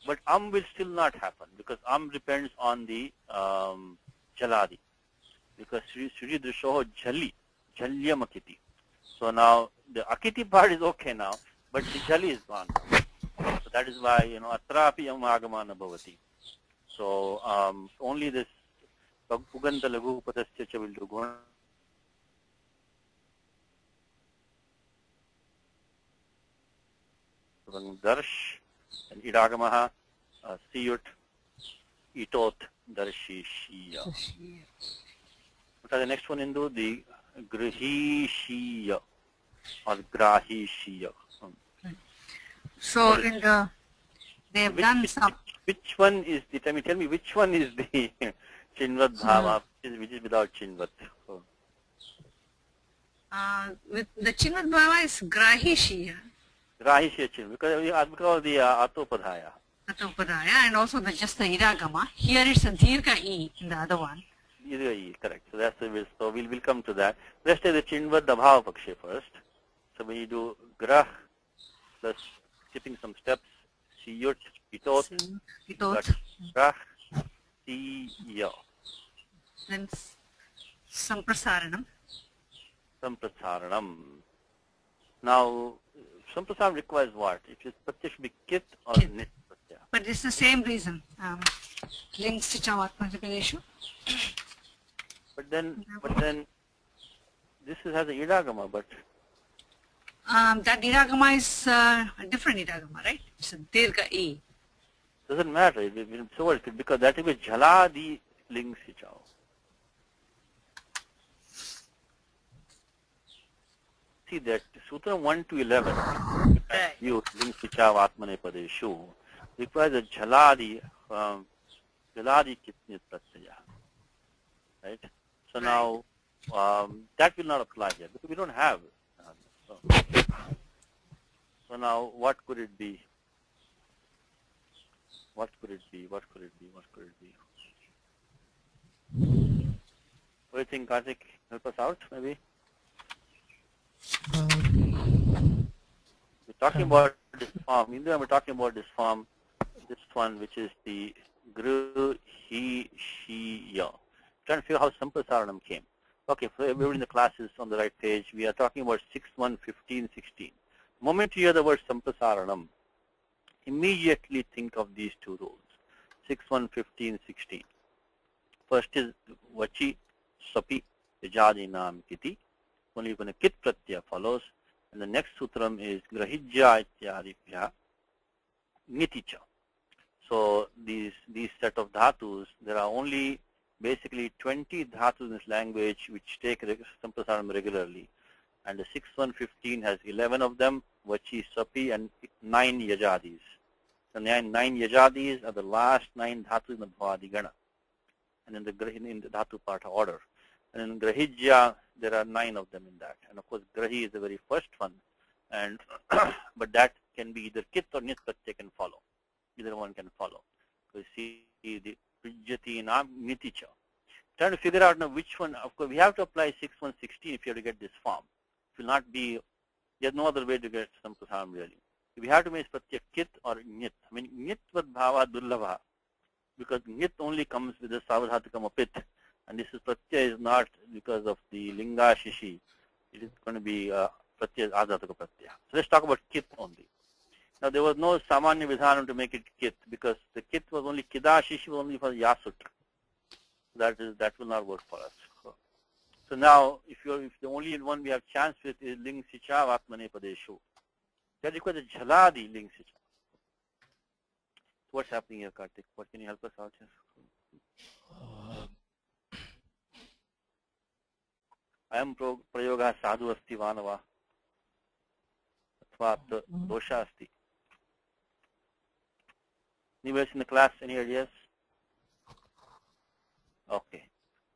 But will still not happen because depends on the Jaladi. Because Suri Drishoho Jalyamakiti. So now the Akiti part is okay now, but the Jali is gone now. So that is why, Atrapi Agamana Bhavati. So only this Uganta Lagu Patascha will do Guna. Darsh and Idagamaha, Siyut, Itot, Darshi, Shiya. What are the next one in the Grahi Shiya or Grahi Shiya. So in the, they have done some. Which one is the, tell me which one is the Chinvat Bhava, which is without Chinvat? With the Chinvat Bhava is Grahi Shiya. Grahi Shiya Chinvat, because of the Atopadhaya. Atopadhaya, and also just the Idagama. Here it's a Dirgha E in the other one. Correct. So that's the so we'll come to that. Let's take the Chinvat Dabhava Pakshe first. So when you do Grah plus skipping some steps, Siyut, Itot, Grah, Siya. Then Samprasaranam. Samprasaranam. Now, Samprasaranam requires what? It should be Kit or Nit. But it's the same reason. Links to Chavatmajapadeshu. But then this has an Idagama, but that Idagama is a different Idagama, right? It's a Dirgha E. Doesn't matter. So what? Because that will be Jaladi Ling Sichao. See that Sutra 1 to 11, you Ling Sichav Atmane Padeshu, requires a Jaladi Kitnit Pratyaya. Right? So now that will not apply here because we don't have it. So now what could it be? What could it be? What do you think, Karthik? Help us out, maybe? We're talking about this form. We're talking about this form, this one, which is the Gru, He, She, Ya. Trying to figure out how Samprasaranam came. Okay, so everybody in the class is on the right page. We are talking about 6, 1, 15, 16. The moment you hear the word Samprasaranam, immediately think of these two rules, 6, 1, 15, 16. First is Vachi, Sapi, Yajadinam, Kiti. Only when a Kit Pratyaya follows. And the next sutram is Grahijya Ityadibhya Niticha. So these set of dhatus, there are only basically 20 dhatus in this language which take Samprasaranam regularly. And the 6-1-15 has 11 of them, Vachi, Sapi, and 9 Yajadis. The 9 Yajadis are the last 9 dhatus in the Bhavadi Gana. And in the dhatu part order. And in Grahijya, there are 9 of them in that. And of course, Grahi is the very first one. And but that can be either Kit or Nit Pratyaya can follow. Either one can follow. So you see the Prijyati Nam Niticha. Trying to figure out now which one. Of course, we have to apply 6-1-16 if you have to get this form. It will not be, there's no other way to get Samprasaranam really. We have to make Pratyaya Kit or Nit. I mean, Nit Vat Bhava Dullabha. Because Nit only comes with the Savadhatukam Apit. And this is Pratyaya is not because of the Linga Shishi. It is going to be Pratyaya Adhatuka Pratyaya. So let's talk about Kit only. Now there was no Samanya Vidhanam to make it Kit, because the Kit was only Kida, Shishi was only for Yasut. That will not work for us. So now, if the only one we have chance with is Ling Sicha Vatmane Padeshu, that requires a Jhaladi Ling Sicha. What's happening here, Kartik? What can you help us out here? Ayam prayoga sadhu asti vanava. Athva dosha asti. Anybody else in the class? Any ideas? Okay.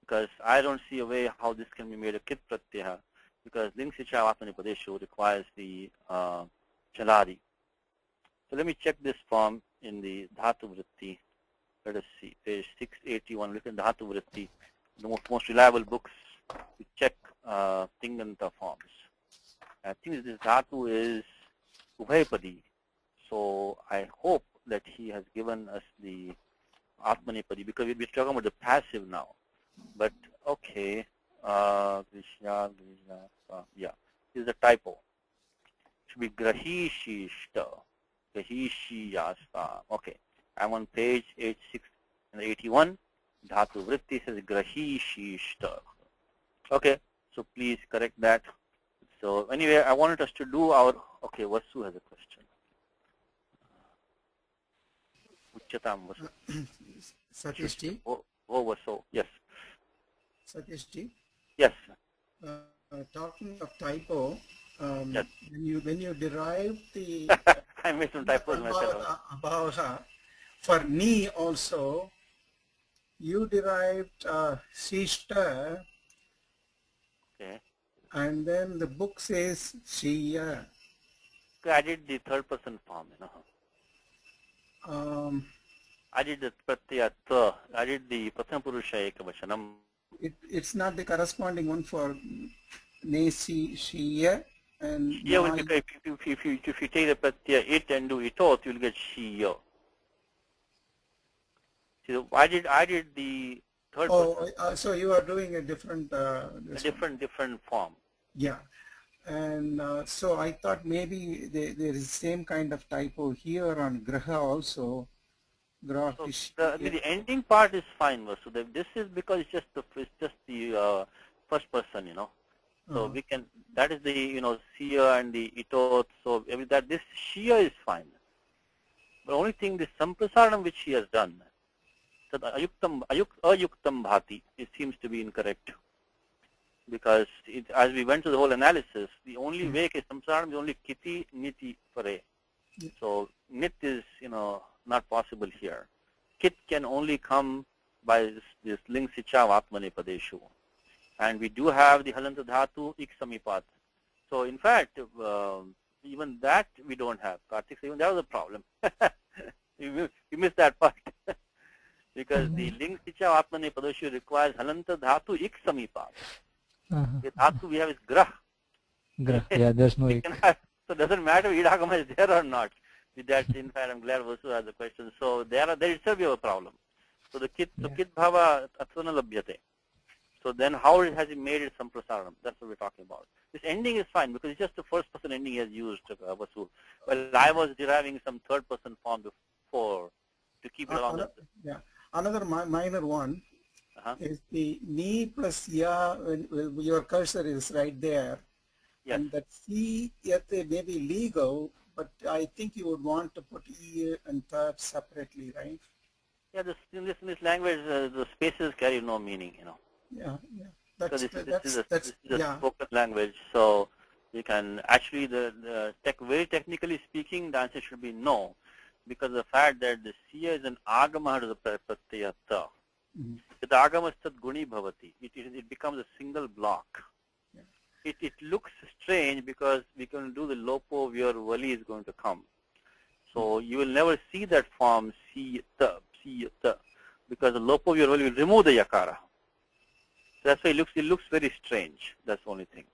Because I don't see a way how this can be made a Kit Pratyaha, because Ling Sicha Vatmane Padeshu requires the Chaladi. So let me check this form in the Dhatu Vritti. Let us see, page 681, look at Dhatu Vritti, the most reliable books to check Tinganta forms. I think this Dhatu is Ubhayapadi, so I hope that he has given us the Atmanepadi, because we'll be talking about the passive now. But okay, Krishna, yeah, this is a typo. It should be Grahishishta, Grahishiyasta. Okay, I'm on page 8681. Dhatu Vritti says Grahishishta. Okay, so please correct that. So anyway, I wanted us to do our, okay, Vasu has a question. Uchatam Vasu. Satishji. Oh, Vasu, yes. Satishji. Yes. Talking of typo, Yes. when you derive the I made some typos myself. about for me also, you derived Shishta, Okay. and then the book says Shriya. I did the third person form, you know. I did the Pratyata. I did the Pratham Purusha Ekavachanam. It's not the corresponding one for Nesi Shriya and Shriya will become, if you take the Pratyaya it and do itot, you'll get Shriya. So I did the third person. So you are doing a different different form. Yeah, and so I thought maybe there is the same kind of typo here on Graha also. So the ending part is fine, so this is because it's just the first person, you know. So we can, that is the, you know, Siya and the Itot. So this Shia is fine. But only thing, the Samprasaranam which he has done, so the Ayuktam Bhati, it seems to be incorrect. Because as we went through the whole analysis, the only way is Samprasaranam is only Kiti, Niti, Pare. So Nit is, you know, not possible here. Kit can only come by this Ling Sicha Vatmane Padeshu. And we do have the Halanta Dhatu Ik Samipat. So in fact, even that we don't have. Kartik, even that was a problem. You missed that part. Because the Ling Sicha Vatmane Padeshu requires Halanta Dhatu Ik Samipat. The Dhatu we have is Grah. Grah, yeah, there's no Ik. So it doesn't matter if Idagama is there or not. With that, in fact, I'm glad Vasu has a question. So there itself we have a problem. So the Kit, so Kit Bhava Atvana Labhyate. So then how has he made it Samprasaranam? That's what we're talking about. This ending is fine because it's just the first person ending he has used, Vasu. Well, I was deriving some third person form before to keep it along. Yeah. Another minor one is the Ni plus Ya, when your cursor is right there. Yes. And that C yate may be legal, but I think you would want to put E and third separately, right? Yeah, in this language, the spaces carry no meaning, you know. Yeah, yeah. This is a spoken language, so you can actually, very technically speaking, the answer should be no, because the fact that the Siya is an agama to the pratyata. If the agama is tad guni bhavati, it becomes a single block. It looks strange because we can do the lopo where vali is going to come. So you will never see that form siyata, because the lopo where vali will remove the yakara. So that's why it looks very strange. That's the only thing.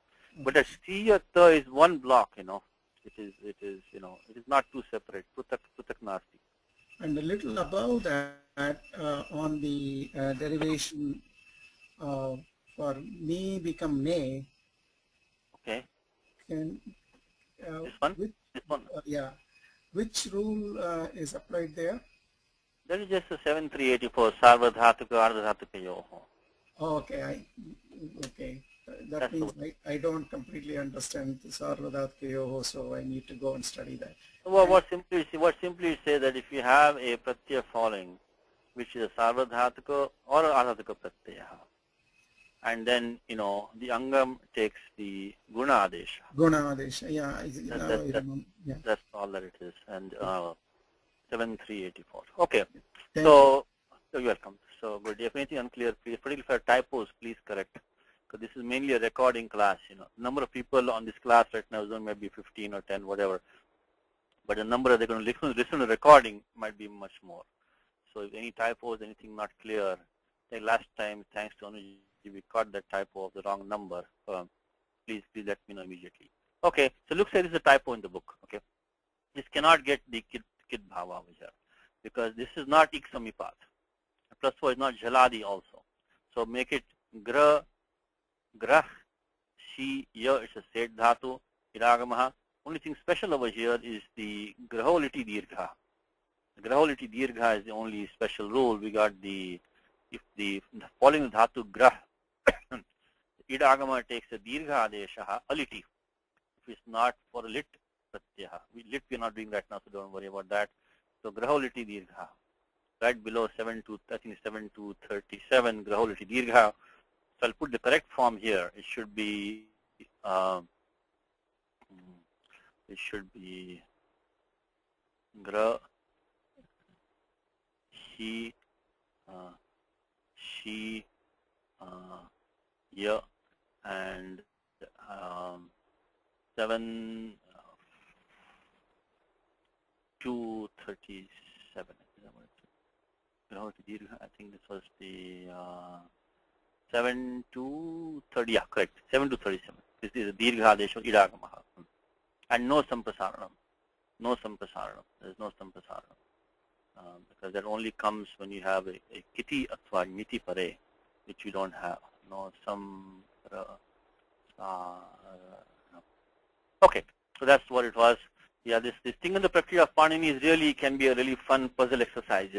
But a siyata is one block, you know. It is not two separate. Putak nasti. And a little above that, on the derivation for me become ne. Okay. Can this one? yeah. which rule is applied there? That is just a 7384, Sarvadhatuka Ardhatuka Yoho. Oh, okay, okay. That That's means I don't completely understand the Sarvadhatkayoho, so I need to go and study that. Well, what simply say that if you have a pratyaya following, which is a Sarvadhatuka or Ardhatuka pratyaya, and then, the Angam takes the Guna Adesha. Guna Adesha, yeah. Now I remember. Yeah. That's all that it is. And 7384. Okay. Thank So you're welcome. So, but if anything unclear, please, particularly for typos, please correct. Because this is mainly a recording class, Number of people on this class right now is only maybe 15 or 10, whatever. But the number they're going to listen to recording might be much more. So if any typos, anything not clear, like last time, thanks to Anuji, we caught that typo of the wrong number. Please let me know immediately. Okay, so looks like there's a typo in the book. Okay, this cannot get the kid bhava over here because this is not iksamipat. Plus 4 is not jaladi also. So make it grah, shi, ya. It's a set dhatu, iragamaha. Only thing special over here is the graholiti dirgha. The graholiti dirgha is the only special rule. We got if the following dhatu grah, idagama takes a dirgha adesha aliti. If it's not for a lit pratyaha. Lit we are not doing right now, so don't worry about that. So graholiti dirgha. Right below 7 to, I think 7 to 37, graholiti dirgha. So I'll put the correct form here. It should be gra, he, she, ya, and 7 to 37. I think this was the 7 to 30. Yeah, correct. 7 to 37. This is the dirgha adesha idagamaha. And no samprasaranam. No samprasaranam. There is no samprasaranam. Because that only comes when you have a kiti athva niti pare, which you don't have. No Okay, so that's what it was. Yeah, this thing in the prakriya of Panini is really can be a really fun puzzle exercise,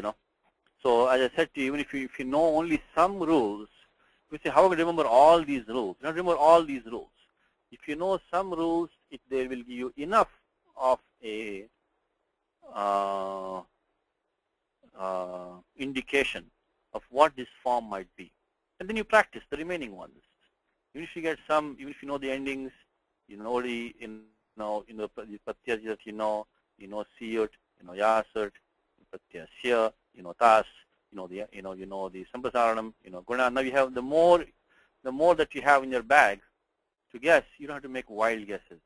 So as I said to you, even if you know only some rules, you say, how do I remember all these rules? You don't remember all these rules. If you know some rules, they will give you enough of a indication of what this form might be. And then you practice the remaining ones. Even if you get some, even if you know the endings, you know the pratyas that you know siyut, yasut, pratyasya, tas, the samprasaranam, guna. Now you have the more that you have in your bag to guess, you don't have to make wild guesses,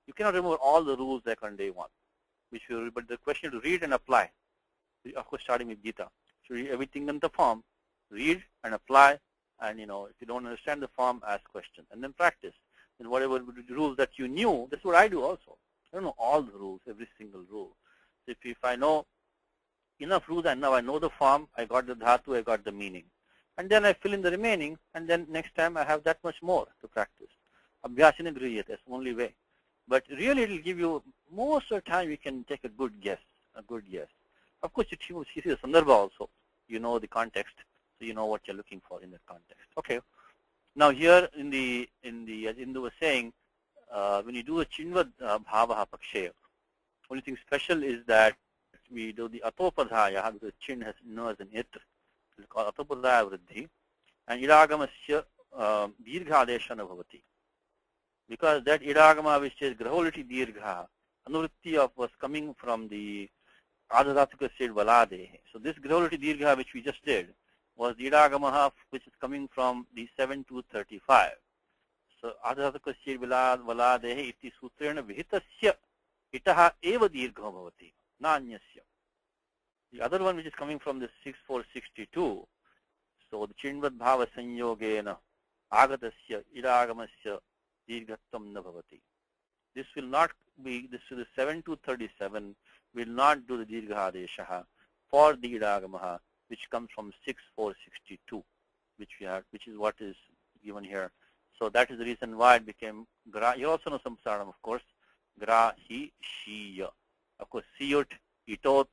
You cannot remember all the rules like on day one, but the question is to read and apply. Of course, starting with Gita. So read everything in the form, read and apply, and if you don't understand the form, ask questions, and then practice. And whatever rules that you knew, that's what I do also. I don't know all the rules, every single rule. So if I know enough rules and now I know the form, I got the dhatu, I got the meaning. And then I fill in the remaining, and then next time I have that much more to practice. Abhyasina grihiyate, that's the only way. But really it will give you, most of the time you can take a good guess. Of course, you see the sandarbha also. You know the context, so you know what you're looking for in that context. Okay. Now here as Indu was saying, when you do a chinvad bhavaha pakshe, only thing special is that we do the atopadhaya, because chin has no as an it. It's called atopadhaya vriddhi. And idagamasya dirgha adeshana bhavati. Because that idagama which is graholiti dirgha, anuvritti was coming from the adhadhatuka state valade. So this graholiti dirgha which we just did was the idagama which is coming from the 7 to 35. So adhadhatuka state valade iti sutrena vihitasya itaha eva dirgha bhavati, na anyasya. The other one which is coming from the 6462, so the chinvad bhava sanyogena agatasya idagamasya dirghattam na bhavati. This will not be, this is the 7 to 37 will not do the dirgha adesha for the idagamaha, which comes from 6462, which is what is given here. So that is the reason why it became gra. You also know samsaranam, of course. Gra, he, she, ya. Of course, siyut, itot,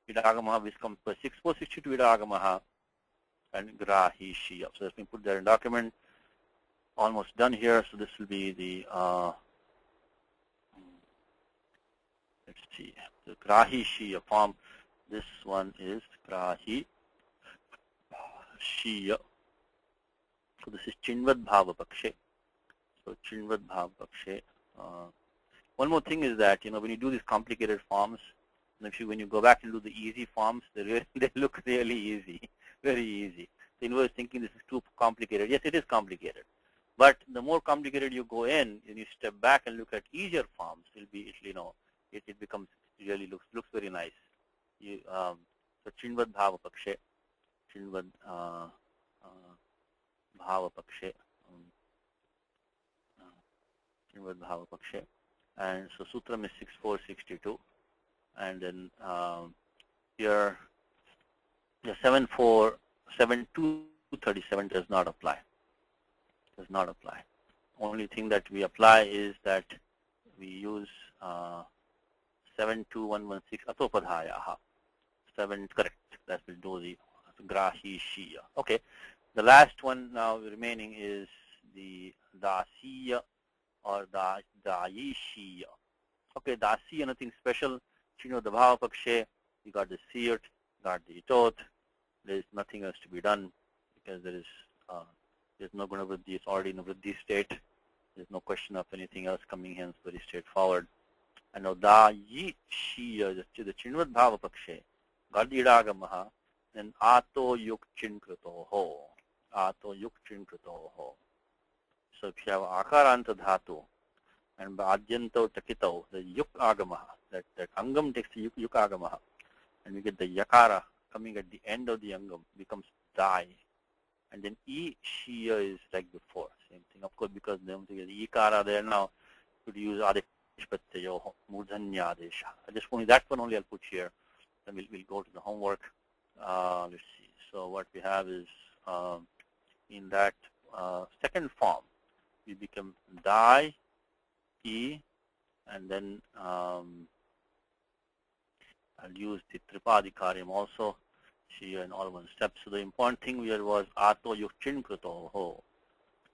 idagamaha becomes 6462 idagamaha, and grahi shiya. So let me put that in document. Almost done here. So this will be the, let's see, the grahi shiya form. This one is grahi shiya. So this is chinvad bhava pakshe. So chinvad bhava pakshe. One more thing is that, when you do these complicated forms, when you go back and do the easy forms, they look really easy, very easy. The inverse is thinking this is too complicated. Yes, it is complicated. But the more complicated you go in, and you step back and look at easier forms, it becomes, really looks very nice. So chinvad bhava pakshe, chinvad bhava pakshe, chinvad bhava pakshe. And so sutram is 6462, and then here the 7237 does not apply. Does not apply. Only thing that we apply is that we use 72116 atopadhaya. 7 correct. That will do the grahi shiya. Okay. The last one now remaining is the dasiya or dayishiya. Okay, dasiya, nothing special. The bhava pakshe, you got the siyut, got the itot. There is nothing else to be done because there's no guna vriddhi. It's already in a vriddhi state. There's no question of anything else coming in. It's very straightforward. And now dayishiya, the chinvad bhava pakshe, got the idagamaha, then ato yuk chinkritoho. Ato yuk chinkritoho. So if you have akaranta dhatu and bhadyanto takito, the yuk agamaha, that angam takes the yuk agamaha, and we get the yakara coming at the end of the angam, becomes dai. And then e shiya is like before, same thing. Of course, because the ikara there now, could use adesh pratyayo, murdhanya adesha. Only that one only I'll put here. Then we'll go to the homework. Let's see. So what we have is in that second form, we become dai, e, and then I'll use the tripadikaryam also, shiya in all one step. So the important thing here was ato yuk chin krito ho.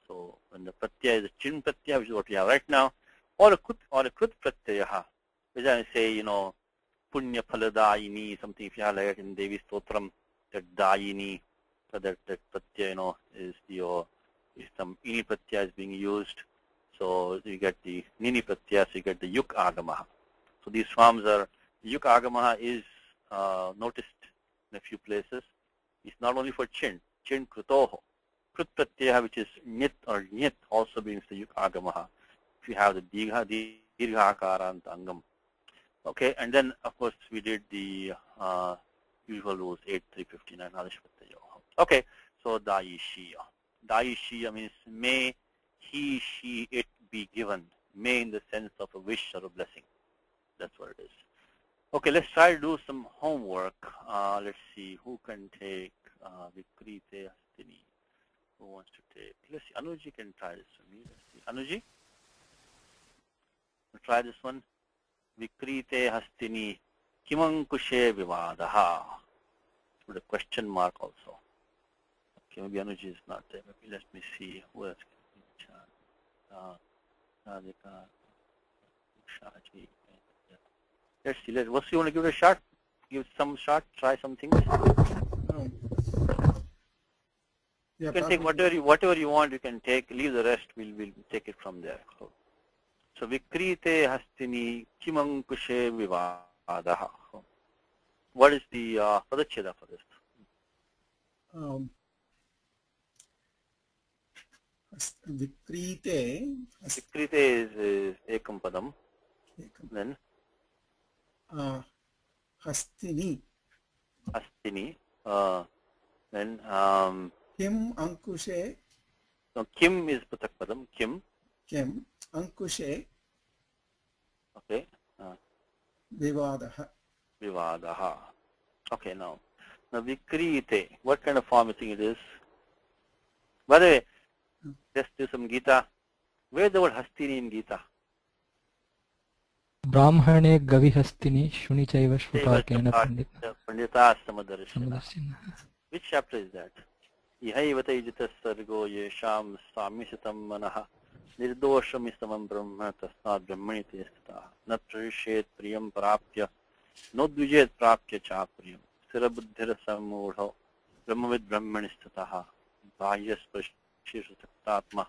So when the pratyaya is a chin pratyaya, which is what we have right now, or a krut pratyaya, which I say, punya phaladayini, something if you have like in Devi Stotram, that dayini, so that pratyaya, is some ini pratyaya is being used. So you get the nini pratyaya, so you get the yuk agamaha. So these forms are, yuk agamaha is noticed in a few places. It's not only for chin krutoho. Krut pratyaya, which is nit or nyit, also brings the yuk agamaha. If you have the dirgha akaranta angam. Okay, and then of course we did the usual rules 8, 359 adesh pratyaya. Okay, so dayishiya. Dayishiya means may he, she, it be given. May in the sense of a wish or a blessing. That's what it is. Okay, let's try to do some homework. Let's see who can take Vikrite Hastini. Who wants to take? Let's see. Anuji can try this for me. Let's see. Anuji, we'll try this one. Vikrite Hastini Kimankushe Vivadaha. With a question mark also. Okay, maybe Anuji is not there. Maybe let me see who else can Let's see. What's you want to give it a shot? Give some shot. Try some things. Yeah, you can take whatever you want. You can take. Leave the rest. We'll take it from there. So Vikrite Hastini Kimankushe Vivadaha. What is the padacheda for this? Vikrite is ekam padam. Then Hastini. Then Kim Ankushe. no, Kim is patak padam. Kim Ankushe. Okay. Vivadaha. Okay, now Vikrite. What kind of form you think it is? By the way, let's do some Gita. Where's the word Hastini in Gita? Brahmane Gavihastini Shuni Chaiva Shvapakena Pandita Samadarshina. Samadarshina. Which chapter is that? Ihaivata ijita sargo yesham samishitam manaha nirdoshamistamam brahma tasnad brahmani testata na pravishet priyam prapya nodvijet prapya cha priyam sirabuddhira samudho brahmavid brahmanistataha bhahyas prashirsatatma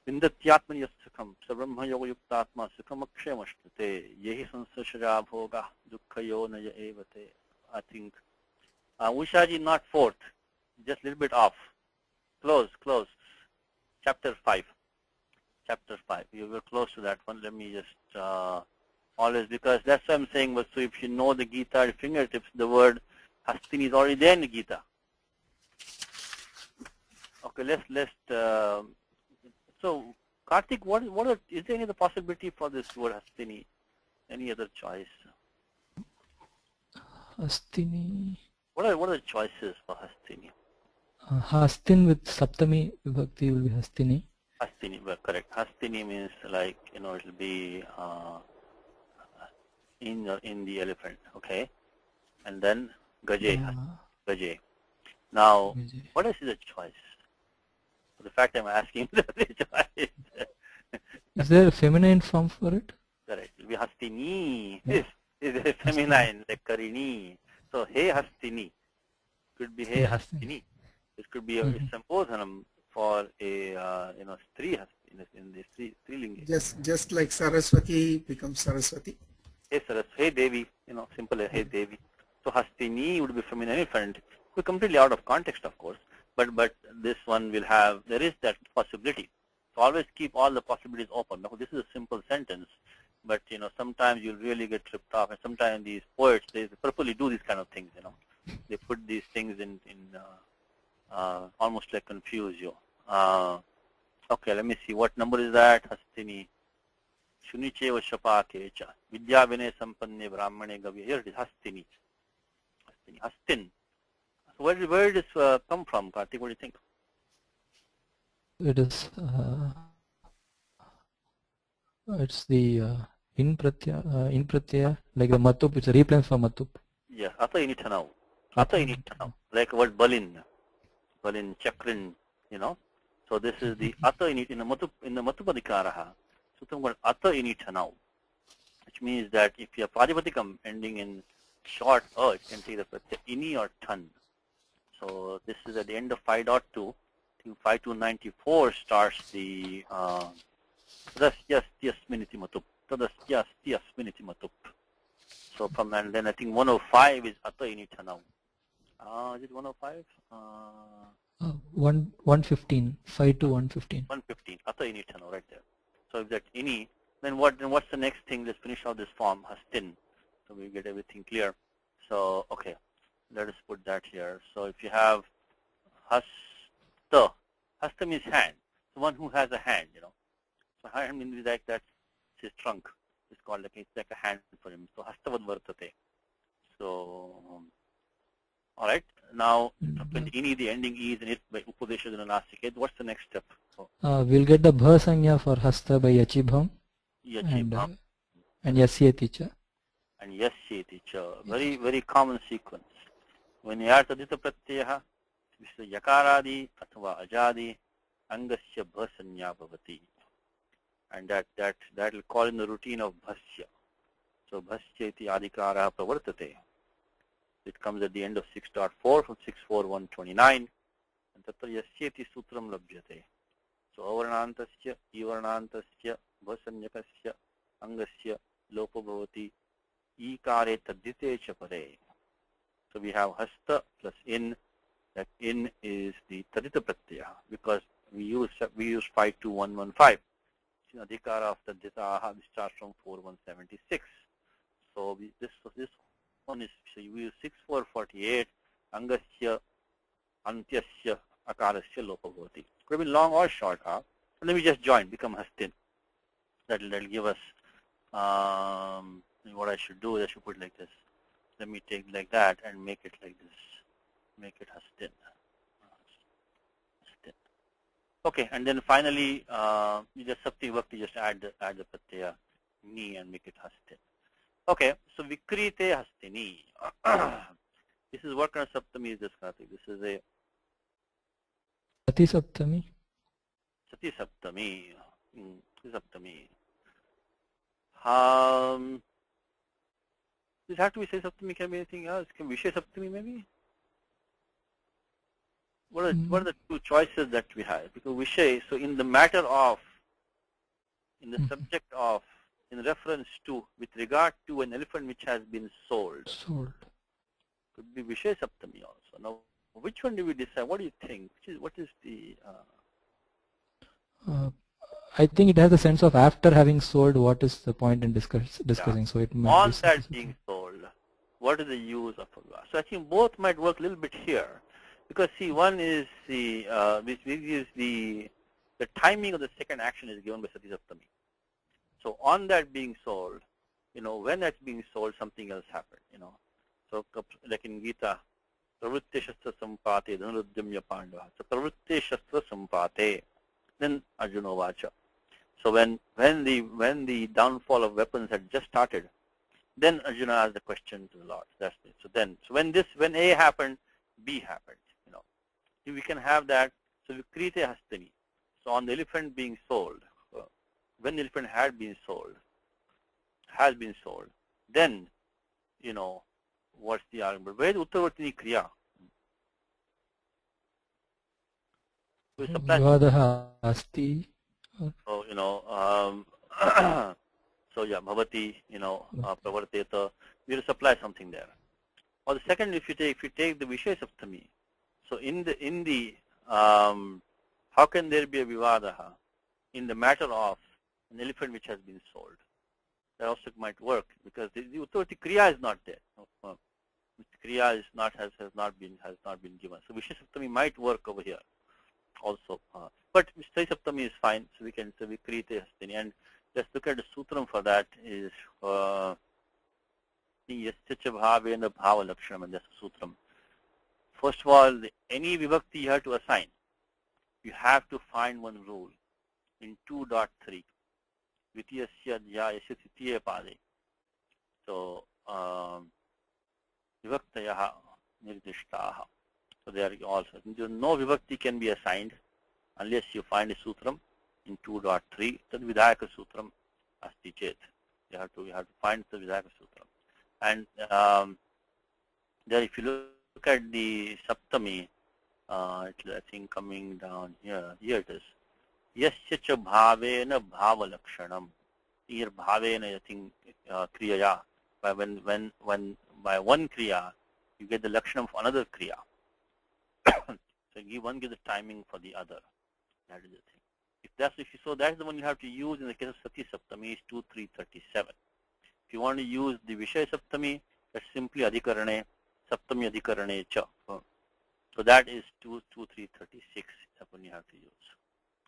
vindatyatmani yasukam sabrahma yoga yuktatma sukam akshamashtute yehi sansashara bhoga dukkhayo naya evate. I think Ushaji, not fourth, just a little bit off. Close. Chapter 5. You were close to that one. Let me just always, because that's what I'm saying. But so if you know the Gita at fingertips, the word Hastini is already there in the Gita. Okay, let's. So Karthik, is there any other possibility for this word Hastini? Any other choice? Hastini. What are the choices for Hastini? Hastin with Saptami Vibhakti will be Hastini. Hastini, well, correct. Hastini means like, it'll be in the elephant, okay? And then Gaje. Now, Gaje. what else is a choice? The fact I'm asking the choice. Is there a feminine form for it? Correct. It will be Hastini. Yeah. Is a feminine, like Karini. So, Hey Hastini could be Hey Hastini. It could be a sambodhanam for a Stri Hastini in the Strilinga. Just like Saraswati becomes Saraswati. Hey Saraswati, Hey Devi, simple Hey Devi. So Hastini would be feminine elephant. We're completely out of context, of course. But this one will have, there is that possibility. So always keep all the possibilities open. Now, this is a simple sentence, but sometimes you'll really get tripped off, and sometimes these poets, they purposely do these kind of things. They put these things in almost like confuse you. Okay, let me see. What number is that? Hastini. Shunicheva Shapakecha. Vidya Vinay Sampanne Brahmane Gavya. Here it is, Hastini. Hastin. So where did this come from, Karthik? What do you think? It is. It's the in pratyaya, like the matup. It's a replacement for matup. Yes, Ata Inithanau. Like what Balin, Chakrin, So this is the Ata in the Matupadikaraha. So what Ata Inithanau, which means that if you have Padipatikam ending in short it can take the pratyaya ini or tan. So this is at the end of 5.2. I think 5.294 starts the Tadasyasminiti Matup. Tadasyasminiti Matup. So from and then I think 105 is Ata Inithanau. Is it 105? 115. 5 to 115. 115. Ata Inithanau right there. So if that's ini, then what's the next thing? Let's finish out this form, Hastin. So we get everything clear. So okay, let us put that here. So if you have Hasta means hand. The one who has a hand, So hand means like that's his trunk. It's called it's like a hand for him. So Hastavad Vartate. So all right. Now when ini the ending is in it by Upadesha Nanasiket, what's the next step? We'll get the bha sanya for hasta by yachibham. Yachibham. And yasyeti cha. And yasyeti cha. Very, very common sequence. When you add tadita pratyaha, yakaradi athva ajadi angasya bha sanya bhavati. And that will call in the routine of bhasya. So bhasya iti adhikara pravartate. It comes at the end of 6.4 from 6.4.129. And tatra yasyeti sutram labhyate. So avarnantasya, ivarnantasya, bhasanyakasya, angasya, lopa bhavati, ikare tadite cha pare. So we have hasta plus in. That in is the tadita pratyaya because we use 52115. Adhikara of tadita starts from 4176. So this one is, so we use 6448 angasya antyasya akarasya lopa bhavati. Could have been long or short. So let me just join, become hastin. That'll give us what I should do is I should put it like this. Let me take like that and make it like this. Make it hastin. Okay, and then finally you just sabti vakti just add the pratyaya ni and make it hastin. Okay, so vikrite hastini. This is what kind of saptami is this, Karthik? This is a Sati Saptami. sati saptami. Saptami. Does it have to be say saptami? Can be anything else? Can Vishay saptami maybe? What are the two choices that we have? Because Vishay, so in the matter of, in the subject of, in reference to, with regard to an elephant which has been sold. Sold. Could be Vishay saptami also. Now, which one do we decide? What do you think? What is the... I think it has a sense of after having sold, what is the point in discussing. So it might on be that being sold, what is the use of a vivada? So I think both might work a little bit here, because see, one is the which is the timing of the second action is given by Sati Saptami. So on that being sold, when that's being sold, something else happened. So like in Gita, Pravritte Shastra Sampate, Dhanuruddhamya Pandava. So Pravritte Shastra Sampate, then Arjuna Vacha. So when the downfall of weapons had just started, then Arjuna asked the question to the Lord. That's it. So when A happened, B happened. We can have that. So Vikrite Hastini. So on the elephant being sold, when the elephant has been sold, then what's the argument? Where is Uttavartini Kriya? Vivadaha asti. So so yeah, bhavati, pravarteta, we will supply something there. Or the second, if you take the Vishay Saptami, so in the how can there be a vivadaha in the matter of an elephant which has been sold? That also might work, because the Uttavarti Kriya is not there. Kriya is not has not been given. So Vishay Saptami might work over here also. But Vishay Saptami is fine, so we can say Vikrite Hastini. And let's look at the sutram for that is Yasya Bhavena Bhava Lakshanam, and that's the sutram. First of all, any vibhakti you have to assign, you have to find one rule in 2.3. Vitiyasya Dhyayasya Titiya Pade. So Vibhaktayaha Nirdishtaha. So there also, no vibhakti can be assigned unless you find a sutram in 2.3. Tad Vidhayaka Sutram Asti Chet. You have to find the Vidhayaka Sutram. And there, if you look at the Saptami, I think coming down here it is. Yasya cha bhavena bhava lakshanam. Here bhavena, I think, kriyaya. By when by one kriya, you get the lakshanam for another kriya. So one gives the timing for the other. That is the thing. So that's the one you have to use in the case of Sati Saptami is 2.3.37. If you want to use the Vishay Saptami, that's simply Adhikarane, Saptami Adhikarane Cha. So that is 2.3.36. That's one you have to use.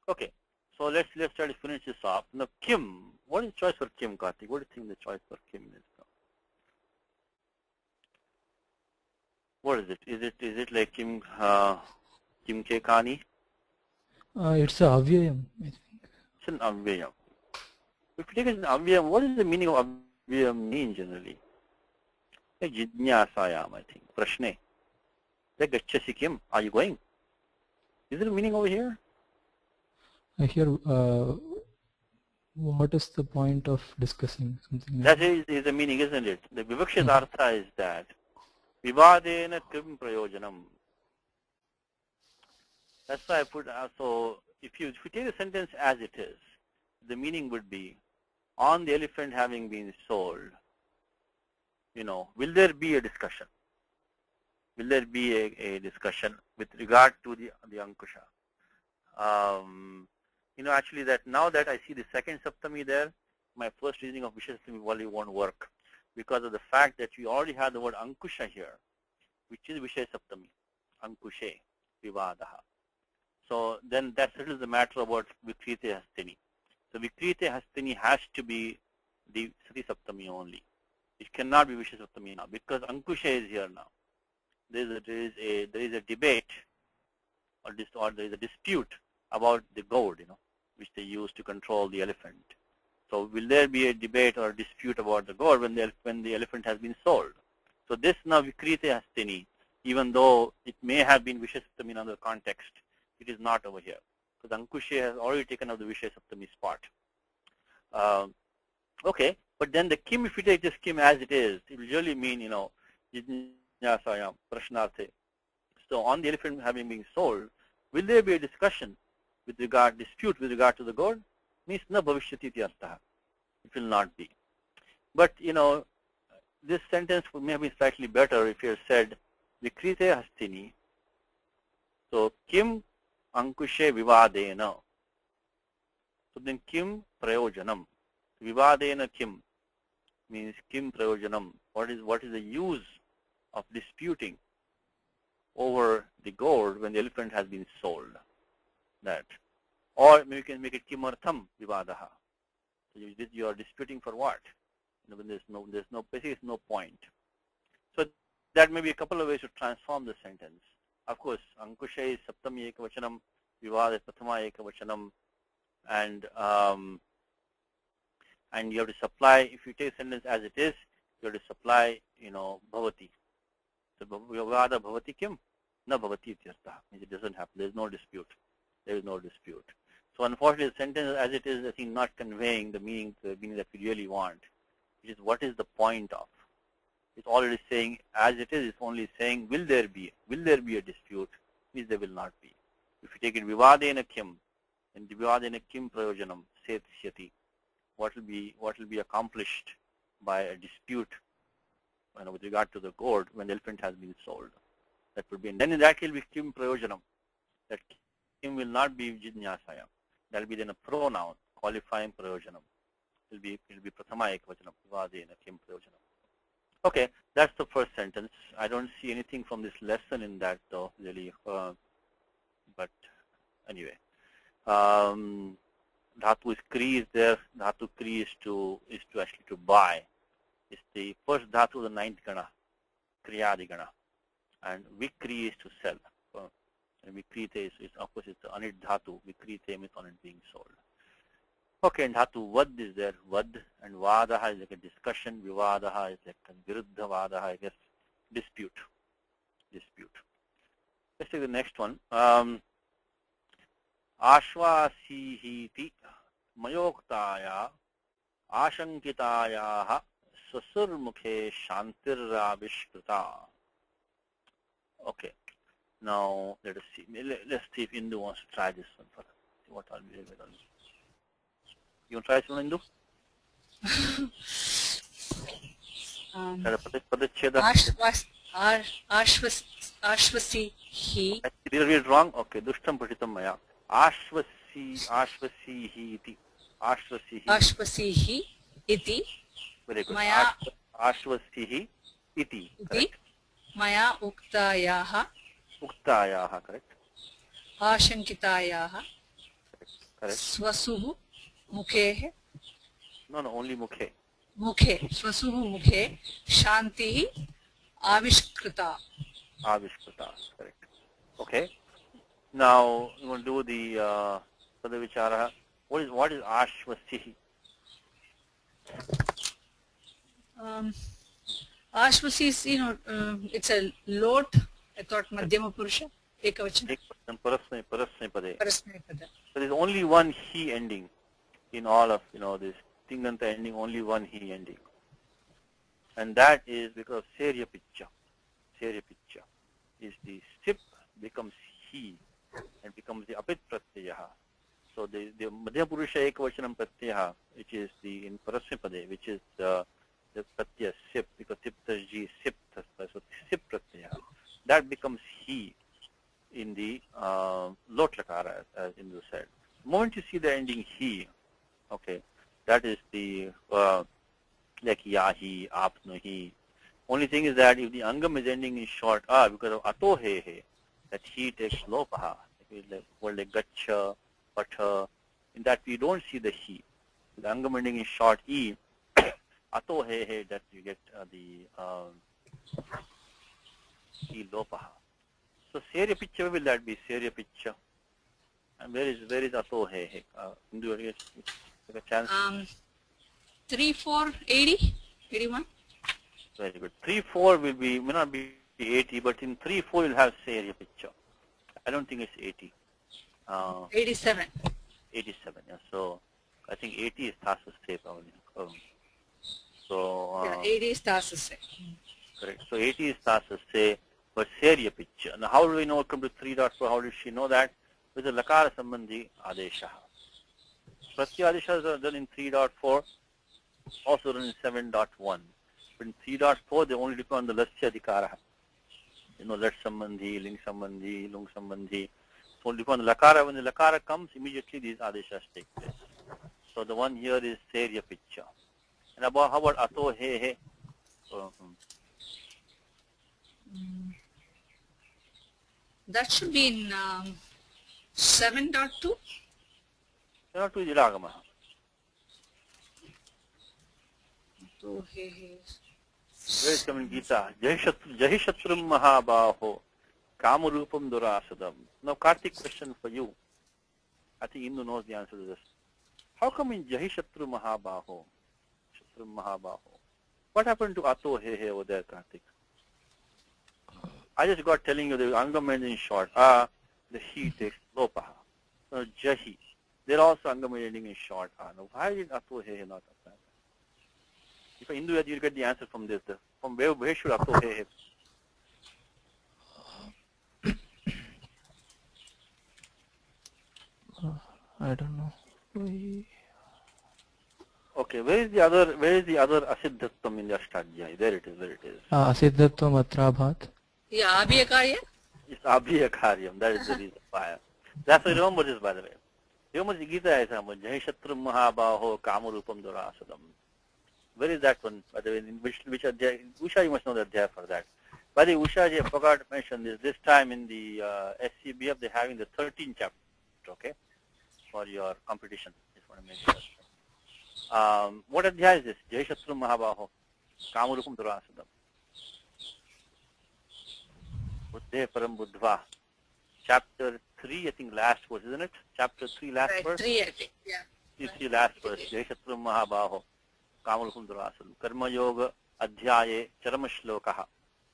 Okay. So let's try to finish this off. Now Kim, what is the choice for Kim, Karthik? What do you think the choice for Kim is? What is it? Is it like Kim Ke Kani? It's a avyayam, I think. It's an avyayam. If you take it as an avyayam, what is the meaning of avyayam mean generally? Like Jidnyasayam, I think. Prashne. Like Gachasi Kim, are you going? Is there a meaning over here? I hear, what is the point of discussing something That like is the meaning, isn't it? The Vivaksha Artha is that Vivadena Kim Prayojanam. That's why I put, so if you take the sentence as it is, the meaning would be, on the elephant having been sold, will there be a discussion? Will there be a discussion with regard to the Ankusha? Actually that now that I see the second Saptami there, my first reasoning of Vishay Saptami probably won't work, because of the fact that we already have the word Ankusha here, which is Vishay Saptami, Ankushe, Vivadaha. So then that settles the matter about Vikrite Hastini. So Vikrite Hastini has to be the Sati Saptami only. It cannot be Vishay Saptami now, because Ankusha is here now. There is a debate, or there is a dispute about the goad, which they use to control the elephant. So will there be a debate or a dispute about the gourd when the elephant has been sold? So this now vikrite hastini, even though it may have been Vishya Saptami in another context, it is not over here. Because Ankushe has already taken up the Vishya Saptami spot. Okay, but then the kim, if you take this kim as it is, it will really mean, jidnyasayam, prashnarthe. So on the elephant having been sold, will there be a discussion dispute with regard to the gourd? Means na bhavishyati iti artha. It will not be. But, this sentence may have been slightly better if you had said, vikrite hastini. So, kim ankushe vivadena. So then kim prayojanam. Vivadena kim means kim prayojanam. What is the use of disputing over the gourd when the elephant has been sold? That. Or maybe you can make it kimartham vivadaha. So you are disputing for what? When there's no point. So that may be a couple of ways to transform the sentence. Of course, ankusha is saptami ekavachanam, vivada is prathama ekavachanam, and you have to supply, if you take a sentence as it is, you have to supply, bhavati. So vivada bhavati kim? Na bhavati ityartha. It doesn't happen. There is no dispute. There is no dispute. So unfortunately, the sentence as it is, I think, not conveying the meaning that we really want, which is what is the point of. It's already saying as it is. It's only saying will there be a dispute? Means there will not be. If you take it vivadena kim, and vivadena kim prayojanam setsyati, what will be accomplished by a dispute, with regard to the gourd when the elephant has been sold? That would be, and then in that case will be kim prayojanam. That kim will not be jidnyasayam. That will be then a pronoun qualifying prayojanam. It will be prathama ekvachanam, vivadena kim prayojanam. Okay, that's the first sentence. I don't see anything from this lesson in that though, really. But anyway, dhatu is kri is there. Dhatu kri is to actually to buy. It's the first dhatu, the ninth gana, kriyadi gana, and vikri is to sell. And vikrite is of course it's the anit dhatu. Vikrite means on it being sold. Okay, and dhatu vad is there. Vad and vadaha is like a discussion. Vivadaha is like a viruddha vadaha, I guess. Dispute. Let's take the next one. Ashvasihiti mayoktaya ashankitaya sasurmukhe shantirabhishkrita. Okay. Now let us see. Let's see if Indu wants to try this one for us. What are we able to do? You want to try this one, Indu? Ashvasi he. Did I read it wrong? Okay. Dushtam pashitam maya. Ashvasihi iti. Ashvasihi iti. Very good. Maya Ashvasihi iti. Correct. Maya uktayaha. Uktayaha, correct. Ashankitayaha. Correct. Swasuhu mukhe. No, only mukhe. Mukhe. Swasuhu mukhe. Shanti avishkrita. Avishkrita, correct. Okay. Now we will do the Padavichara. What is Ashvasihi? Ashvasi is, it's a lot. I thought Madhyama Purusha, Ekavachan. Parasmay Pade. Parasmay Pada. So there is only one he ending in all of, this Tinganta ending, only one he ending. And that is because of Serya Picha. Serya Picha is the sip becomes he and becomes the apit pratyaha. So the Madhyama Purusha Ekavachanam pratyaha, which is the in Parasmay Pade, which is the pratyaya sip, because tiptaji sip, so sip pratyaha. That becomes he in the lot lakara, as Indu said. The moment you see the ending he, okay, that is the like yahi, apnuhi. Only thing is that if the angam is ending in short because of ato he, that he takes lopaha. Like gacha, patha. In that we don't see the he. The angam ending in short e, ato he, that you get the e lopaha. So Serya Picha, where will that be? Serya Picha. And where is ato he? Do you get a chance? 3, 4, 80, 81. Very good. 3, 4 may not be 80, but in 3, 4 you'll have say area picture. I don't think it's 80. 87. 87, yeah. So I think 80 is Thassa's say probably. So Yeah, 80 is Thassa's. correct. So 80 is Thassa's say, but area picture. Now how do we know it come to 3.4? How did she know that? With the Lakara Sambandhi Adesha. Pratyadeshas are done in 3.4, also done in 7.1. But in 3.4 they only depend on the Lasya Adhikara. Lat Sambandhi, Ling Sambandhi, Lung Sambandhi. So only depend on the Lakara. When the Lakara comes, immediately these Adeshas take place. So the one here is Serya picture. And how about Ato He He? That should be in 7.2. 7.2 is Iragama. So he Where is coming Gita? Jahishatrum Mahabaho, Kamarupam Durasadam. Now Karthik, question for you. I think Indu knows the answer to this. How come in Jahishatru Mahabaho? Shatrum Mahabaho. What happened to Ato He He over there, Karthik? I just got telling you the Angam ends in short. The he takes Lopaha. So Jahi. They're also Angam ending in short. Now, why did Ato He He not apply? If in Hindu, you'll get the answer from this. From where should Ato He He? I don't know. Okay, where is the other Asiddhatvam in the Ashtadhyayi? There it is. Asiddhatvam atrabhat. Yeah, Abhiyakarya. It's Abhiyakaryam. That is the reason why. That's why remember this, by the way. Remember the Gita is Jahishatrum Mahabaho Kamarupam Durasadam. Where is that one? By the way, in which Adhyaya? Usha, you must know the Adhyaya for that. By the way, Usha, I forgot to mention this. This time in the SCBF, they're having the 13th chapter, okay, for your competition. Just want to make sure. What Adhyaya is this? Jahishatrum Mahabaho Kamarupam Durasadam. Buddhe Param Buddhva. Chapter 3, I think last verse, isn't it? Chapter 3, last Right, verse? 3, I think. Yeah. 3, last verse. Jahishatrum Mahabaho Kamarupam Durasadam. Karma Yoga Adhyaye Charama Shlokaha.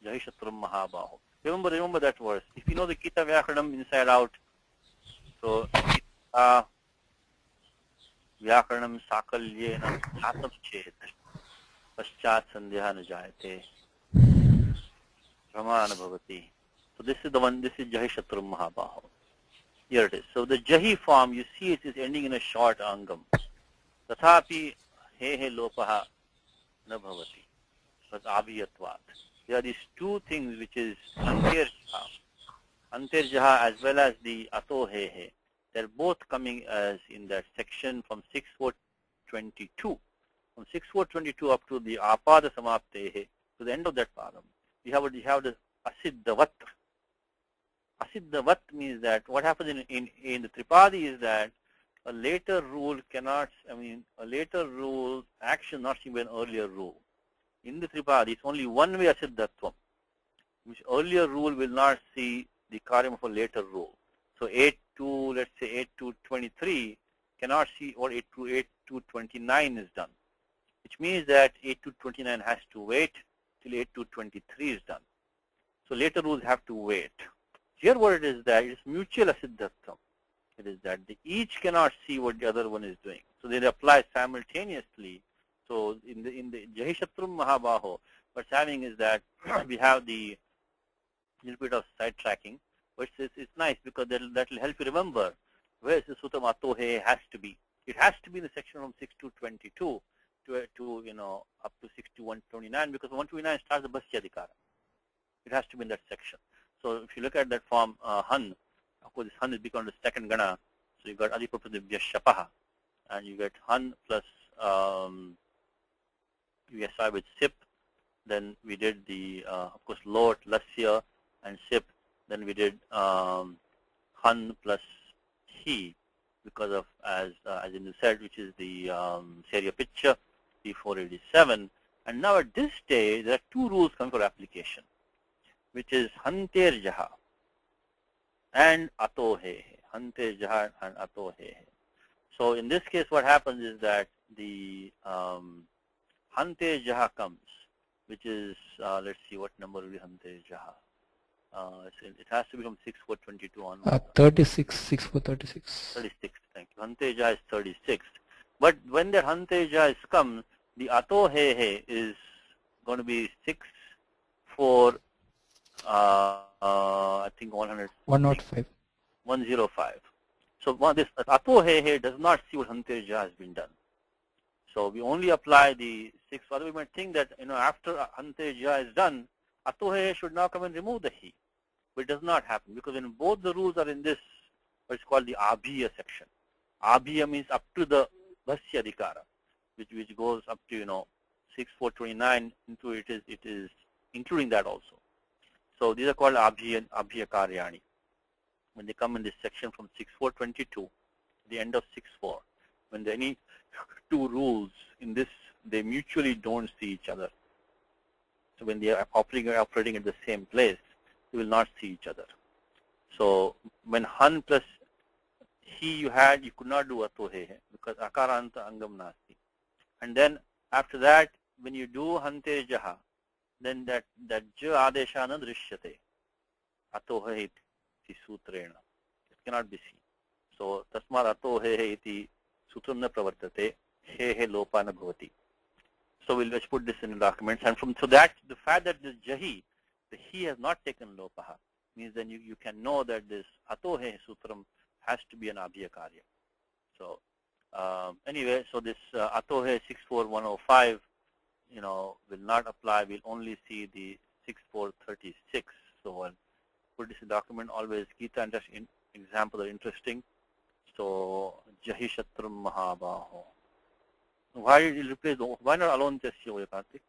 Jahishatrum Mahabaho. Remember that verse. If you know the Gita Vyakaranam inside out, so Vyakaranam Sakalyena Satam Chet Paschat Sandhya Najayate Brahmana Bhavati. So this is the one, this is Jahishatrum Mahabaho. Here it is. So the Jahi form, you see it is ending in a short Angam. Tathapi He He Lopaha Na Bhavati. But Abhiyatvat. There are these two things which is Anterjaha as well as the Ato He He. They're both coming as in that section from 6.4.22. From 6.4.22 up to the Apada Samaptehe, to the end of that param. You have the Asiddhavat. Asiddhavat means that what happens in the Tripadi is that a later rule a later rule action not seen by an earlier rule. In the Tripadi, it's only one way Asiddhatvam, which earlier rule will not see the karyam of a later rule. So 8.2, let's say 8.2.23 cannot see what 8.2.29 is done, which means that 8.2.29 has to wait till 8.2.23 is done. So later rules have to wait. Here what it is that it is mutual asiddhatham. It is that each cannot see what the other one is doing. So they apply simultaneously. So in the Jahishatrum Mahabaho, what's happening is that we have the little bit of sidetracking, but it's nice because that will help you remember where the Sutam Ato He has to be. It has to be in the section from 6.2.22 to up to 6.1.29 because 129 starts the Bhasya Adhikara. It has to be in that section. So if you look at that form Han, of course this Han is become the second Gana. So you got Adipapradibhya Shapaha, and you get Han plus you start with Sip. Then we did the of course Lot, Lasya, and Sip. Then we did Han plus He because of as you said, which is the Serya picture, P487. And now at this stage there are two rules coming for application, which is Hanter Jaha and Ato He. Hanter Jaha and Ato He. So in this case what happens is that the Hante Jaha comes, which is, let's see, what number will be Hante Jaha? It has to be from 6422 onwards. 36, 6436. 36, thank you. Hante Jaha is 36. But when that Hante Jaha is come, the Ato He He is going to be 64, I think 105. 105. So this Ato He He does not see what Hante Jaha has been done. So we only apply the 6. Other we might think that, after Hante Jaha is done, Ato He He should now come and remove the He. But it does not happen, because when both the rules are in this, what is called the Abhiya section. Abhiya means up to the Bhasya Adhikara, which goes up to 6429 into it is including that also. So these are called Abhiya Karyani. When they come in this section from 6422, the end of 64, when there are any two rules in this, they mutually don't see each other. So when they are operating at the same place, they will not see each other. So when Han plus He you could not do Ato He He, because Akaranta Angam Nasti. And then after that, when you do Hante Jaha, then that Ja Adeshana Drishyate, Ato He He iti Sutrena. It cannot be seen. So Tasmad Ato He He iti Sutram na Pravartate, He He Lopa na Bhavati. So let's put this in the documents. And so that the fact that this Jahi, the He has not taken Lopaha, means then you can know that this Ato He Sutram has to be an Abhiya Karya. So anyway, so this Ato He 64105, will not apply. We'll only see the 6436. So I'll put this in document always. Gita and just example are interesting. So Jahi Shatram Mahabaho. Why did you replace why not alone Jasya Kartik?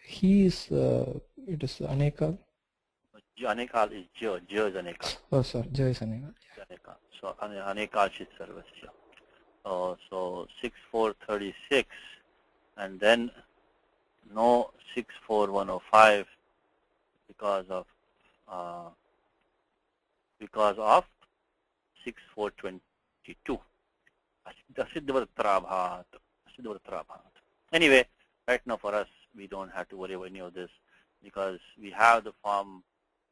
He is, it is Anekal. Anekal is Ja. Ja is Anekal. Oh, sorry, Ja is Anekal. Anekal. So Anekal Shit Sarvasya. So 6436, and then no 64105 because of 6422. Anyway, right now for us, we don't have to worry about any of this, because we have the form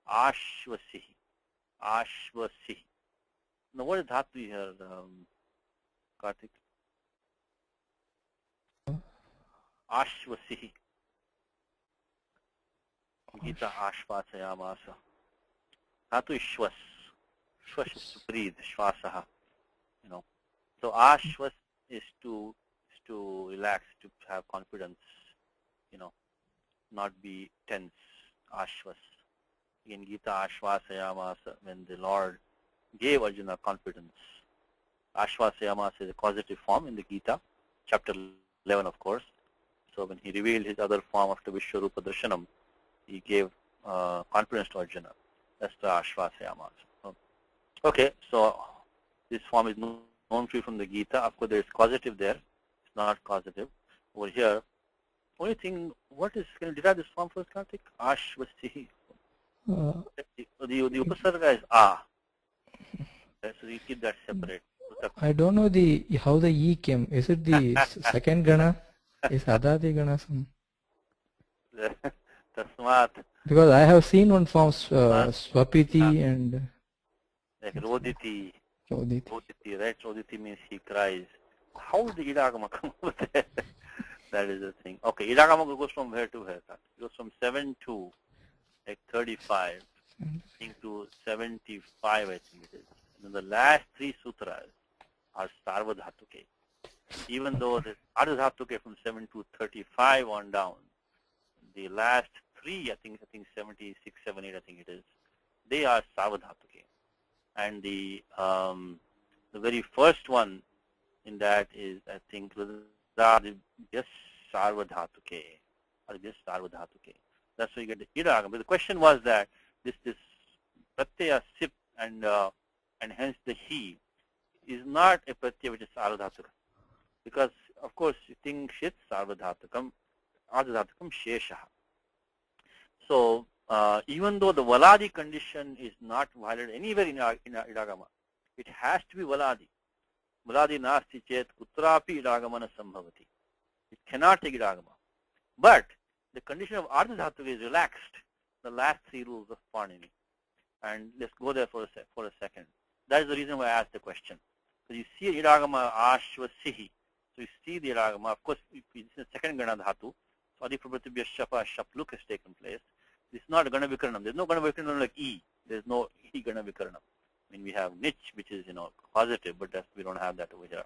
Ashvasihi. Ashvasihi. Now what is dhatu here, Kartik? Ashvasihi. Gita Ashvasayamasa. Dhatu is Shwas. Shwas is to breathe, Shvasaha. So Ashvas is to relax, to have confidence, not be tense. Ashvas. In Gita Ashvasayamasa, when the Lord gave Arjuna confidence. Ashvasayamasa is a causative form in the Gita, chapter 11, of course. So when he revealed his other form after Vishwarupa Darshanam, he gave confidence to Arjuna. That's the Ashvasayamasa. Okay, so this form is known to you from the Gita. Of course, there is causative there. It's not causative. Over here, only thing, what is, can you derive this form first, Kartik? Ashvasihi. The Upasarga is A. So you keep that separate. I don't know how the E came. Is it the second Gana? Is Adadi Gana some? Tasmat. Because I have seen one form Swapiti and like Roditi. Choditi. Roditi, right? Roditi means he cries. How did the Idagama come over there? That is the thing. Okay, Idagama goes from where to where? It goes from 7 to like 35 into 75, I think it is. And then the last three sutras are Sarvadhatuke. Even though the Ardhatuke from 7 to 35 on down, the last three, I think 76, 7, 8, I think it is, they are Sarvadhatuke. And the very first one in that is, I think, just Sarvadhatuke, or just Sarvadhatuke. That's why you get the Idagama. But the question was that this Pratyaya Sip and hence the He is not a Pratyaya which is Sarvadhatuka. Because, of course, you think Shit Sarvadhatukam, Ardhadhatukam Sheshaha. So, even though the Valadi condition is not violated anywhere in Idagama, it has to be Valadi. Valadi nasti chet kutrapi idagama na sambhavati. It cannot take idagama. But the condition of Ardha Dhatu is relaxed. The last three rules of Panini. And let's go there for a second. That is the reason why I asked the question. So you see idagama ashvasihi. So you see the idagama. Of course, if it's the second gana dhatu, so adiprabhatibhya shapa shapluk has taken place. This is not gana vikaranam. There's no gana vikaranam like e. There's no e gana vikaranam. I mean, we have nich, which is positive, but we don't have that over here.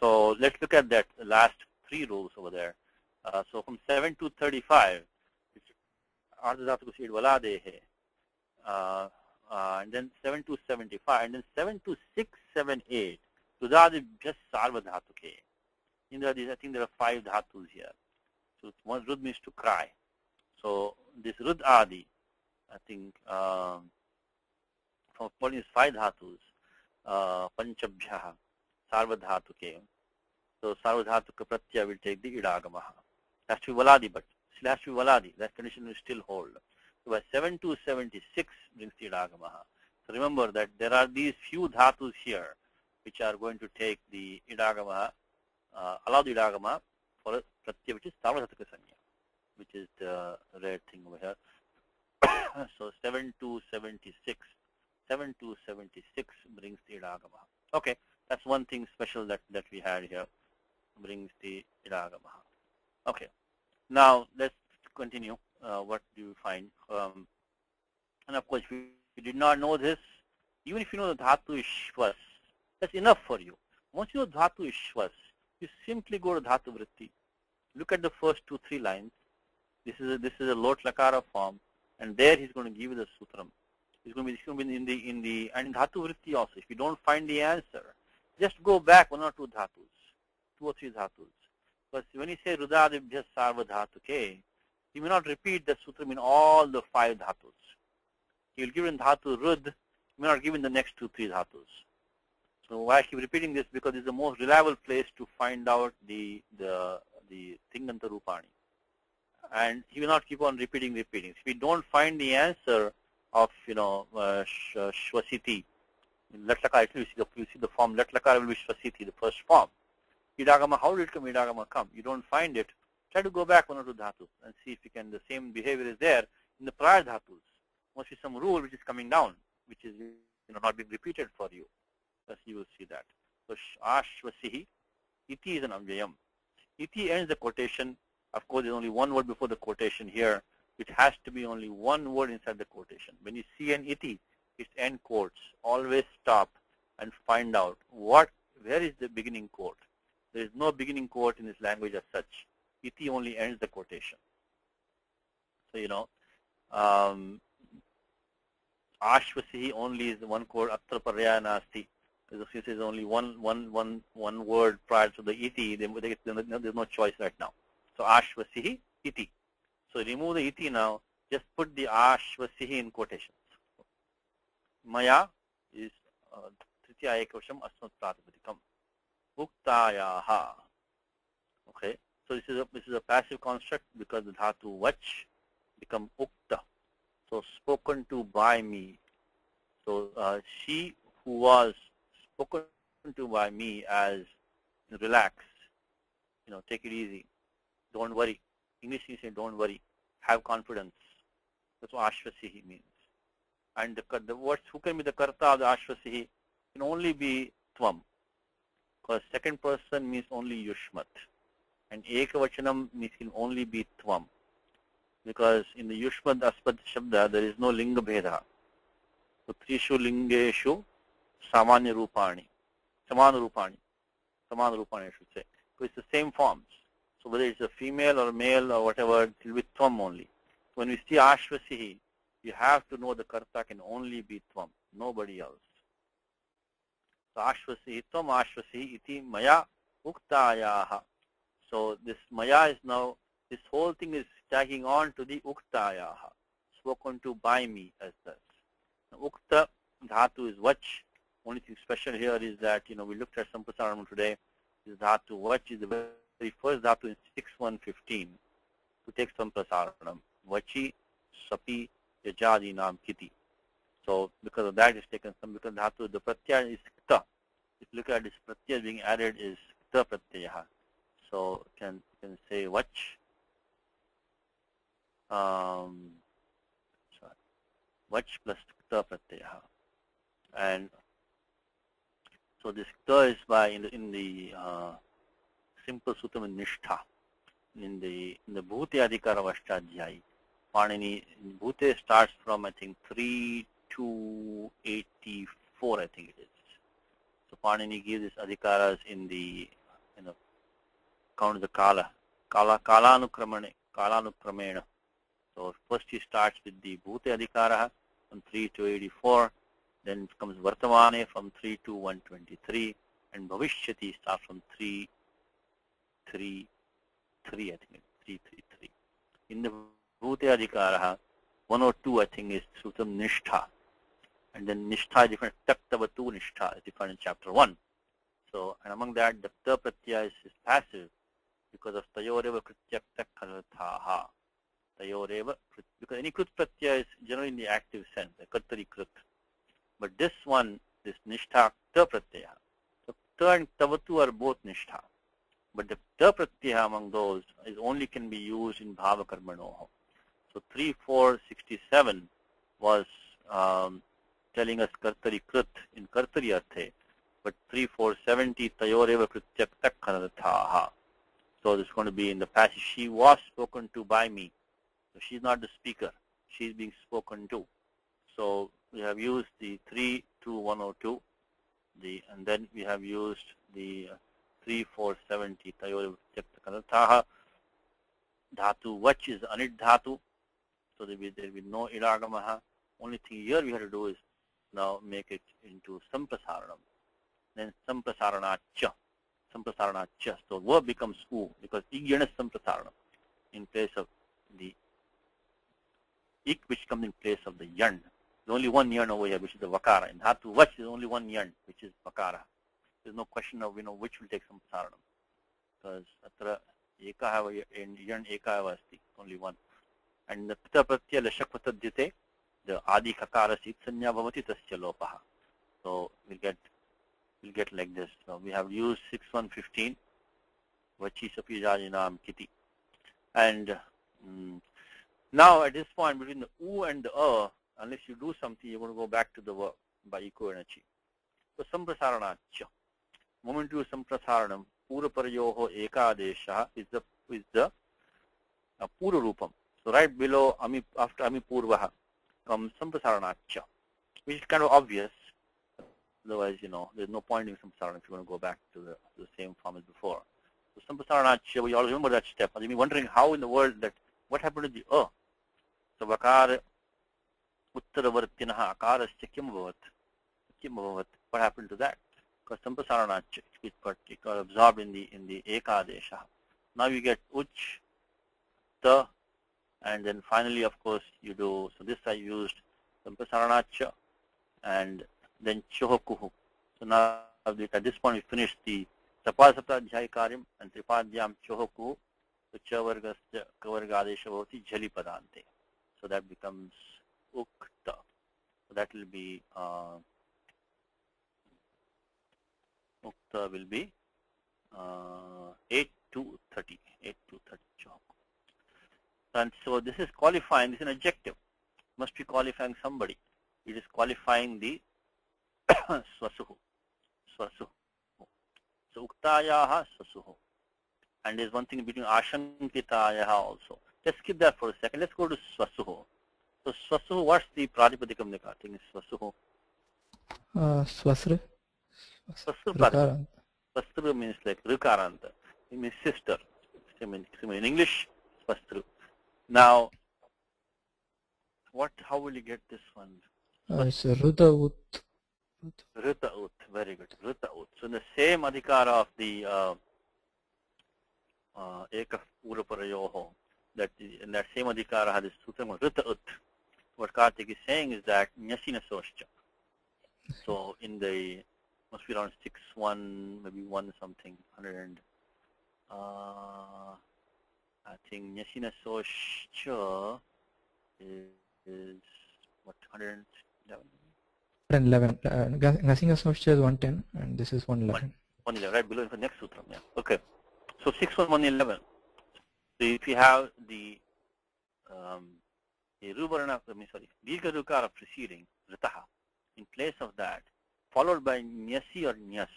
So let's look at that last three rules over there. So from 7 to 35, which Ardha Dhatu ko seed valadehe. And then 7 to 75, and then 7 to 6, 7, 8. Rudadi just sarva dhatuke. I think there are 5 dhatus here. So one rud means to cry. So this rud adi, I think, from what is 5 dhatus, panchabhyaha, sarva dhatuke. So sarva dhatuka pratyaya will take the idagamaha. Has to be valadi, but still has to be valadi. That condition will still hold. So by 7 to 76 brings the idagamaha. So remember that there are these few dhatus here which are going to take the idagamaha, allow the idagama for a pratyaya, which is sarvadhataka sanya, which is the rare thing over here. So 7 to 76. 7 to 76 brings the idagamaha. Okay, that's one thing special that we had here. Brings the idagamaha. Okay, now let's continue. What do you find? And of course, if you did not know this, even if you know the dhatu is shvas, that's enough for you. Once you know dhatu is shvas, you simply go to dhatu vritti. Look at the first 2-3 lines. This is a lot lakara form, and there he's going to give you the sutram. It's going to be in the and in dhatu vritti also. If you don't find the answer, just go back 1 or 2 dhatus, 2 or 3 dhatus. Because when you say rudadibhya sarva dhatuke, he may not repeat the sutram in all the 5 dhatus. He will give in dhatu rud, he may not give in the next 2-3 dhatus. So why I keep repeating this? Because it's the most reliable place to find out the Tinganta Rupani. And he will not keep on repeating. If we don't find the answer of, Shvasiti, Latlakar, you see the form Latlakar will be Shvasiti, the first form. Idagama, how did Idagama come? You don't find it. Try to go back 1 or 2 dhatus and see if you can, the same behavior is there in the prior dhatus. Must be some rule which is coming down, which is not being repeated for you. Thus you will see that. So ashvasihi, iti is an amjayam. Iti ends the quotation. Of course, there's only one word before the quotation here, which has to be only one word inside the quotation. When you see an iti, it's end quotes. Always stop and find out where is the beginning quote. There is no beginning quote in this language as such. Iti only ends the quotation. So, ashvasihi only is one quote, atra paryaya nasti. This is only one word prior to the iti, there's no choice right now. So ashvasihi, iti. So remove the iti now, just put the ashvasihi in quotations. Maya is tritiya ekavasham asmat pratipadikam. Uktayaha. Okay. So this is a passive construct because the dhatu vach become ukta. So spoken to by me. So she who was spoken to by me as relax, take it easy, don't worry. English you say don't worry, have confidence. That's what ashvasihi means. And the words who can be the karta of the ashvasihi can only be tvam. Because second person means only yushmat. And ekavachanam means can only be tvam. Because in the yushmat aspad shabda there is no linga bheda. So trishu lingeshu samanya rupani. Samana rupani I should say. So it's the same forms. So whether it's a female or male or whatever, it will be tvam only. When we see ashvasihi, you have to know the karta can only be tvam, nobody else. So ashvasihi, tvam ashvasihi iti maya uktayaha. So this maya is now, this whole thing is tagging on to the uktayaha, spoken to by me as such. Now, ukta dhatu is vach. Only thing special here is that, we looked at Sampasaranam today. This dhatu vach is the very first dhatu in 6.1.15 to take Sampasaranam. Vachi, sapi, yajadi, nam, kiti. So because of that it's taken some, because dhatu, the pratyaya is kta. if you look at this pratyaya being added is kta pratyaya. So can say vach. Sorry, vach plus kta pratyaya. And so this kta is by in the simple sutram in nishtha. In the bhute adhikara vashtadhyayi. Panini bhute starts from I think 3 to 84 I think it is. So Panini gives his adhikaras in the count the kalanukramena. So first he starts with the bhute adhikara from 3 to 84, then comes vartamane from 3 to 123, and bhavishyati starts from 3 I think 333. In the bhute adhikara 102 I think is sutam nishtha, and then nishtha is different. Taktavatu nishtha is different in chapter 1. So, and among that, the ta pratyaya is passive because of tayoreva krityakta khalathaha. Tayoreva, because any krut pratyaya is generally in the active sense, the kartari krut. But this one, this nishtha ta pratyaya. So, ta and tavatu are both nishtha. But the ta pratyaya among those is only can be used in bhava karmanoho. So 3467 was telling us kartari krut in kartari arthe, but 3470 tayoreva krityakta khalathaha. So this is going to be in the passage. She was spoken to by me. So she's not the speaker. She's being spoken to. So we have used the 3 to 102, and then we have used the 3470 tayoreva krityakta khalathaha. Dhatu vach is anit dhatu. So there will be no idagamaha. Only thing here we have to do is now make it into samprasaranam. Then samprasaranacha. Samprasaranacha. So verb becomes u because igyana samprasaranam in place of the ik, which comes in place of the yan. There's only one yan over here, which is the vakara. In dhatu vach is only one yan, which is vakara. There's no question of which will take samprasaranam, because atra eka and yan eka asti, only one. And the pita pratyaya lashakvatadhyate, the adi kakara sit sanya bhavati tasya lopaha. So we'll get like this. So we have used 6115 vachi sapijajinam kiti. And now at this point between the u and the unless you do something, you're going to go back to the verb by eco energy. So samprasaranacha. Moment you samprasaranam puraparyoho ekadesha is the pura rupam. So right below after ami purvaha comes samprasaranacha, which is kind of obvious. Otherwise, there's no point in samprasarana if you want to go back to the same form as before. So samprasaranacha, we all remember that step. You'll be wondering how in the world what happened to the So vakara uttaravartinaha akarasya kim bhavat. What happened to that? Because samprasaranacha is got absorbed in the ekadesha. Now you get uch, ta, and then finally, of course, you do. So this I used samprasaranacha, and then chohokuhu. So now at this point we finished the sapasaptadhyay karyam and tripadyam chohokuhu. So chavargasya kavargadesha bhavati jali padante. So that becomes ukta. So that will be ukta will be 8 to 30 chohokuhu. And so this is qualifying. This is an adjective. Must be qualifying somebody. It is qualifying the swasuhu. So uktayaha swasuhu. And there's one thing between ashankitayaha also. Let's skip that for a second. Let's go to swasuhu. So swasuhu, what's the pradipadikam nika? I think it's swasuhu. Swasra. Swasra means like rikaranta. It means sister. In English, swastru. Now, how will you get this one? It's Rudaut. Ritaut, very good. Ritaut. So in the same adhikara of the Eka Puraparayoho, that in that same adhikara has this sutram Ritaut. What Karthik is saying is that Nyasina Soscha. So in the must be around 6-1, maybe 1 something, 100 and I think Nyasina Soscha is what 111. 111. Ngasinga Samshya is 110 and this is 111. 111, right below the next sutram. Yeah. Okay. So 61111. So if you have the Ruvarana, Dirgha Rukara preceding Ritaha, in place of that, followed by Nyasi or Nyas,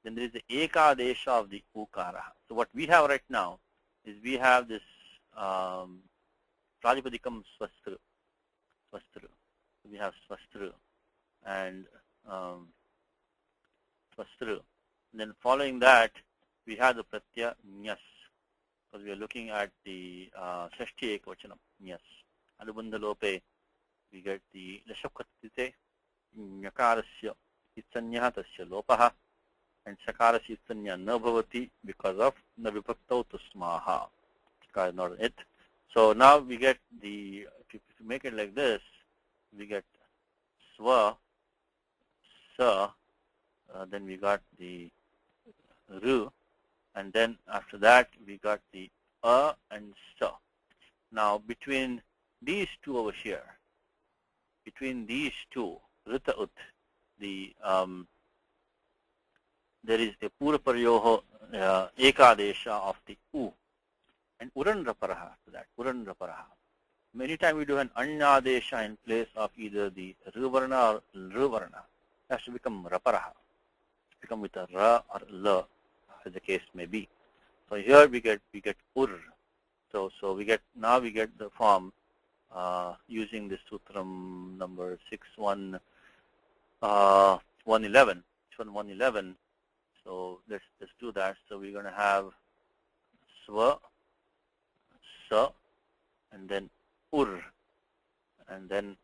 then there is the Ekadesha of the Ukara. So what we have right now is we have this Prajapadikam Swastru. So we have Swastru and Swastru. And then following that, we have the Pratyaya Nyas, because we are looking at the Shashti Ekvachanam Nyas. Anubandha Lope, we get the Lashapkatite Nyakarasya Itsanya Tasya Lopaha and Sakarasya Itsanya Nabhavati because of Navipakto Tusmaha. Is not it. So now we get the, if you make it like this, we get Swa, Sa, then we got the Ru, and then after that we got the A and Sa. Now between these two over here, between these two, Rita Ut, the there is a Puraparyoho Ekadesha of the U and Uran Raparaha to that, Uran Raparaha. Many times we do an Anyadesha in place of either the Ruvarna or Ruvarna. It has to become Raparaha. Become with a Ra or La, as the case may be. So here we get Ur. So we get the form using the sutram number 61111. So let's do that. So we're going to have Swa, Sa, and then Ur, and then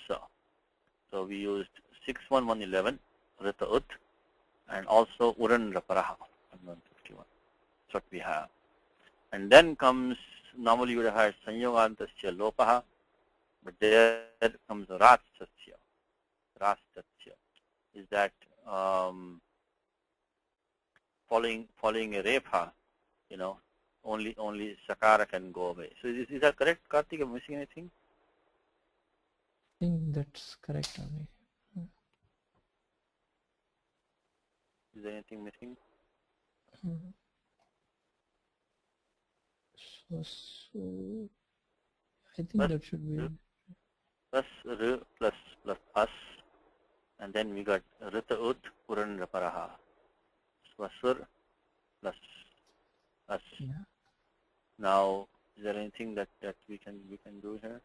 Sa. So we used 61111, Rita Ut, and also Uran Raparaha, 151. That's what we have. And then comes, normally you would have had Sanyogantasya Lopaha, but there comes Ratsasya. Ratsasya is that following a Repha, only Sakara can go away. So is that correct, Karthik? Am I missing anything? I think that's correct, Ami. Is there anything missing? So I think that should be plus R plus us, and then we got Rita Ut Puran Raparaha. Swasur plus us. yeah. Now, is there anything that we can do here?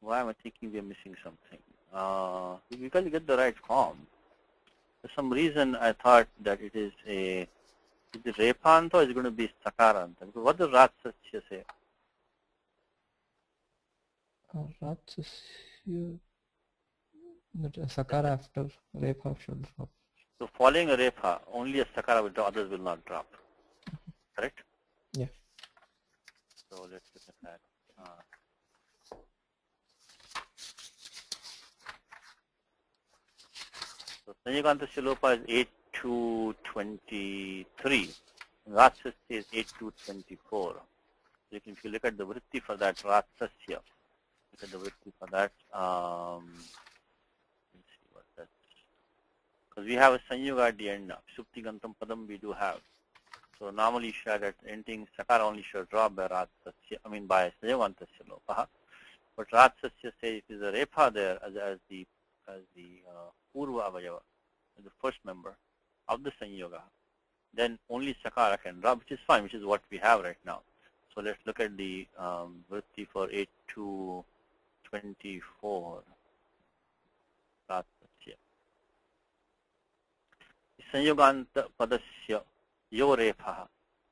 Why am I thinking we are missing something? Because you get the right form. For some reason, I thought that it is a Repanta or is it going to be Sakaranta? Because what does Ratsasya say? Ratsasya, that Sakara after Repha should drop. So following a Repha, only a Sakara will drop, others will not drop. Correct? Yeah. So let's look at that. So Sanyogantasya Lopa is 8223. Ratsasya is 8224. So if you look at the vritti for that Ratsasya, look at the vritti for that. Let's see what that's. Because we have a Sanyoga at the end now. Supti Gantam Padam we do have. So normally you should at ending Sakara only should drop by Ratsasya, by Sanyogantasya Lopa. But Ratsasya says it is a Repha there as the Purva Avayava, the first member of the Sanyoga, then only Sakara can drop, which is fine, which is what we have right now. So let's look at the vritti for 8224. Ratsasya. Sanyoganta Padasya Yo Repha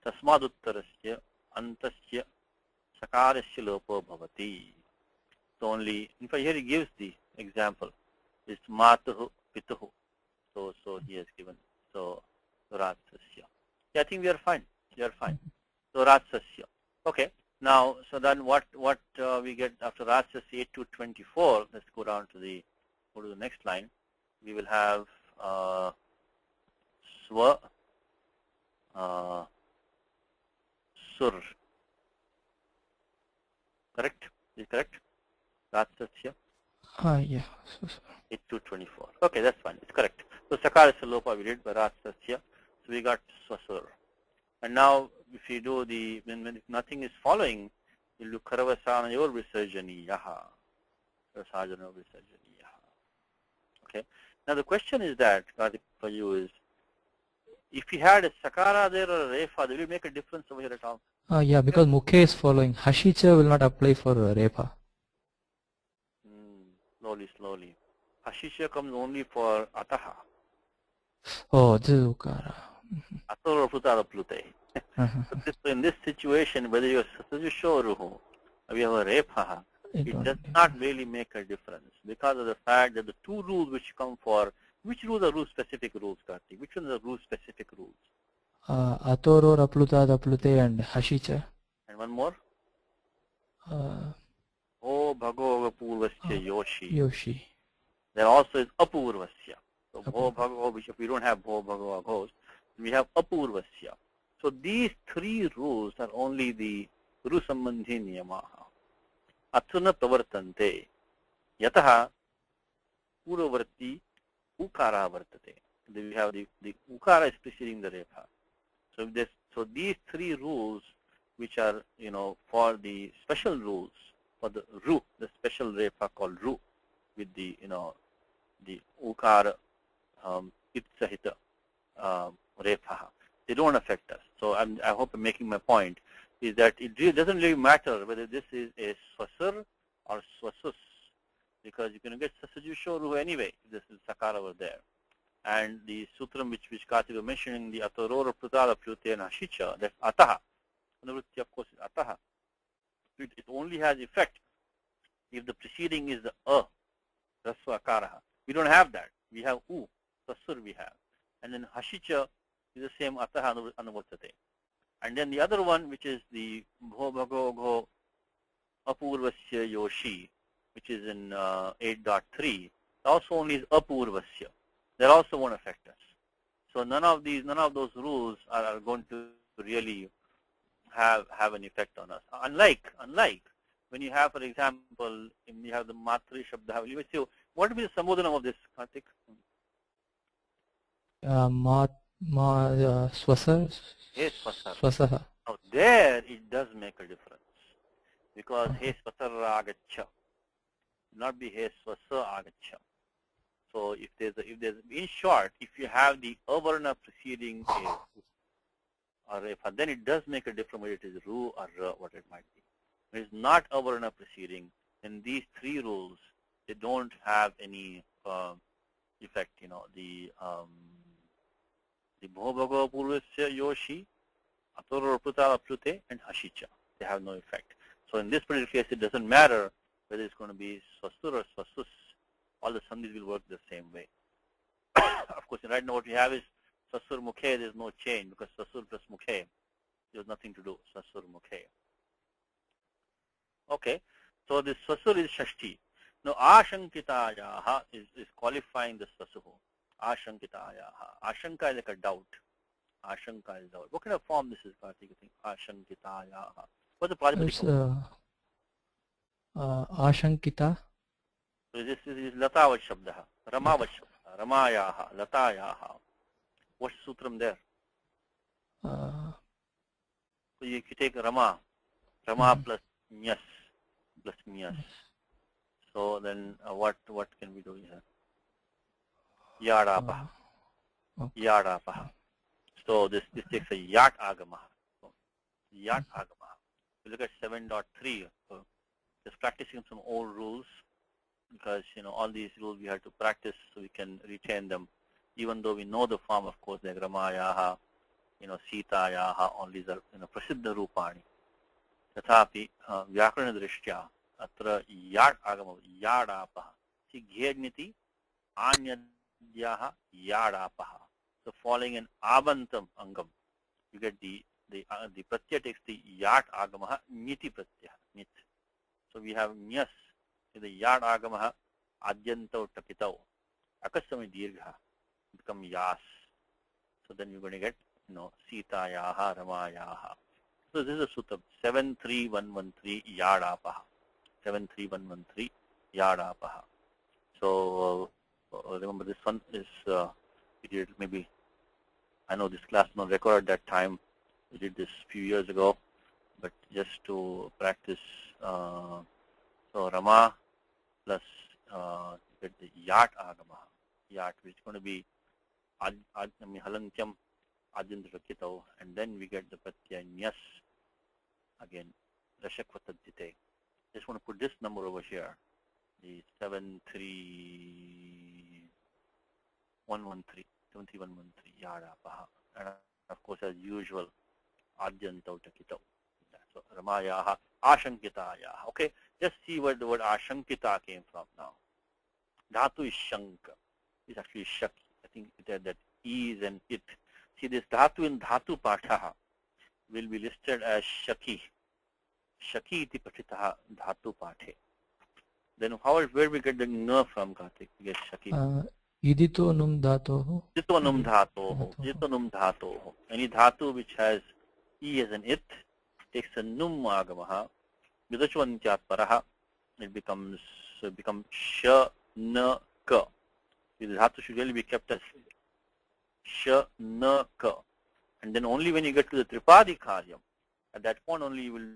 Tasmaduttarasya Antasya Sakarasya Lopo Bhavati. So only, in fact, here he gives the example. It's Matuhu Pituhu. So he has given. So Ratsasya. Yeah, I think we are fine. We are fine. So Ratsasya. Okay. Now, so then what we get after Ratsasya 8224? Let's go to the next line. We will have Swa Sur. Correct? Is it correct? Ratsasya? Yeah. So. It's 224. Okay, that's fine. It's correct. So Sakara Lopa we did by Ratsasya. So we got Swasur. And now if you do the, when nothing is following, you do Karavasana Yor Visarjaniyaha. Karavasana Yor Visarjaniyaha. Okay. Now the question is that, Karthik, for you is, if you had a Sakara there or a Refa, will it make a difference over here at all? Yeah, because Mukhe is following. Hashicha will not apply for Repa. Slowly. Hashisha comes only for Ataha. Oh, this is Ukara. Ator Putara Plute. So in this situation, whether you're Sasajusho or Ruhu, we have a Repa, it does not really make a difference because of the fact that the two rules which come for, which rules are rule-specific rules, Karthik? Which ones are rule-specific rules? Atoro, Rapluta, Daplute, and Hashicha. And one more? Uh, O Bhago Purvasya Yoshi. Yoshi. There also is Apurvasya. So Bho Bhago, which if we don't have Bho Bhago Agos, we have Apurvasya. So these three rules are only the Guru Sambandhi Niyamaha. Athuna Pravartante. Yataha Purvarti Ukara Vartate. We have the Ukara is preceding the Repa. So these three rules which are, for the special rules, for the Ru, the special Repa called Ru, with the, the Ukara Itsahita Repa, they don't affect us. So I hope I'm making my point, is that it really doesn't really matter whether this is a Swasur or Swasus, because you can get Sasajusho Ru anyway, if this is Sakara over there. And the sutram which Karthik was mentioning, the Atorora Prutala Pyute and Hashicha, that's Ataha. Anuvritti, of course, is Ataha. It only has effect if the preceding is the Rasva Akaraha. We don't have that. We have U, Sasur we have. And then Hashicha is the same Ataha Anuvartate. And then the other one, which is the Bho Bhago Gho Apurvasya Yoshi, which is in 8.3, also only is Apurvasya. That also won't affect us. So none of those rules are going to really have an effect on us. Unlike when you have, for example, when you have the Matri Shabda, you will say, what will be the Sambodhanam of this, Karthik? Swasar. Hey Swasar. Swasaha. Now there it does make a difference. Because Hey Swasar Agacha, not be Hey Swasa Agacha. So if there's in short, if you have the avarna preceding a refa, then it does make a difference whether it is ru or ra, what it might be. When it's not avarna preceding, then these three rules, they don't have any effect. The Bho Purvasya Yoshi, Atoro Prutala Plute, and Hashicha, they have no effect. So in this particular case, it doesn't matter whether it's going to be Swasur or Swasus. All the sandhis will work the same way. Of course, right now what we have is Sasur Mukhe, there's no change because Sasur plus Mukhe, there's nothing to do. Sasur Mukhe. Okay, so this Sasur is Shashti. Now Ashankitayaha is qualifying this Sasuhu. Ashankitayaha. Ashanka is like a doubt. Ashanka is doubt. What kind of form this is, Karthik, you think? Ashankitayaha. What's the Pradipati? Ashankita. So this is Latavat Shabdaha, Ramavat Shabdaha, Ramayaha, Latayaha. What's the sutram there? So you take Rama plus Nyas, plus Nyas. So then what can we do here? Yadapaha. Yadapaha. So this takes a Yat Agamaha. So, Yat Agamaha. We look at 7.3. Just practicing some old rules. Because all these rules we have to practice so we can retain them, even though we know the form, of course, like Ramayaha, Sitayaha, all these are prasiddha rupani. Tathapi vyakarana drishtya atra yad agama yadapaha. See ghegniti anyadyaha yadapaha. So following an abantam angam, you get the pratyaya takes the yad agamaha niti pratyaya nit. So we have nyas. The yad agamaha adyanto tapitao akasami dirgha become yas. So then you're going to get Sitayaha Ramayaha. So this is a sutta, 73113 Yadapaha. 73113 Yadapaha. So remember this one is, we did maybe, I know this class not recorded at that time, we did this a few years ago, but just to practice, so Rama plus get the Yat Agama, Yat, which is going to be Halantyam Adindra Kitau, and then we get the Pratyaya Nyas again, Rashakvatadjite. Just want to put this number over here, the 73113 Yadapaha, and of course as usual Adyantau Takitau. So Ramayaha Ashankitayaha. Okay, just see where the word Ashankita came from now. Dhatu is Shanka. It's actually Shaki. I think that E is and it. See, this Dhatu in Dhatu Pathaha will be listed as Shaki. Shaki iti Pachitaha Dhatu Pathe. Then where we get the N from, Karthik? We get Shaki. Idito num dhatoho. Jito num dhatoho. Jito num dhatoho. Any dhatu which has E as an it takes a num agamaha. Vidachvantyat paraha. It becomes sh, n, ka. The dhatu should really be kept as sh, n, ka. And then only when you get to the tripadi karyam, at that point only you will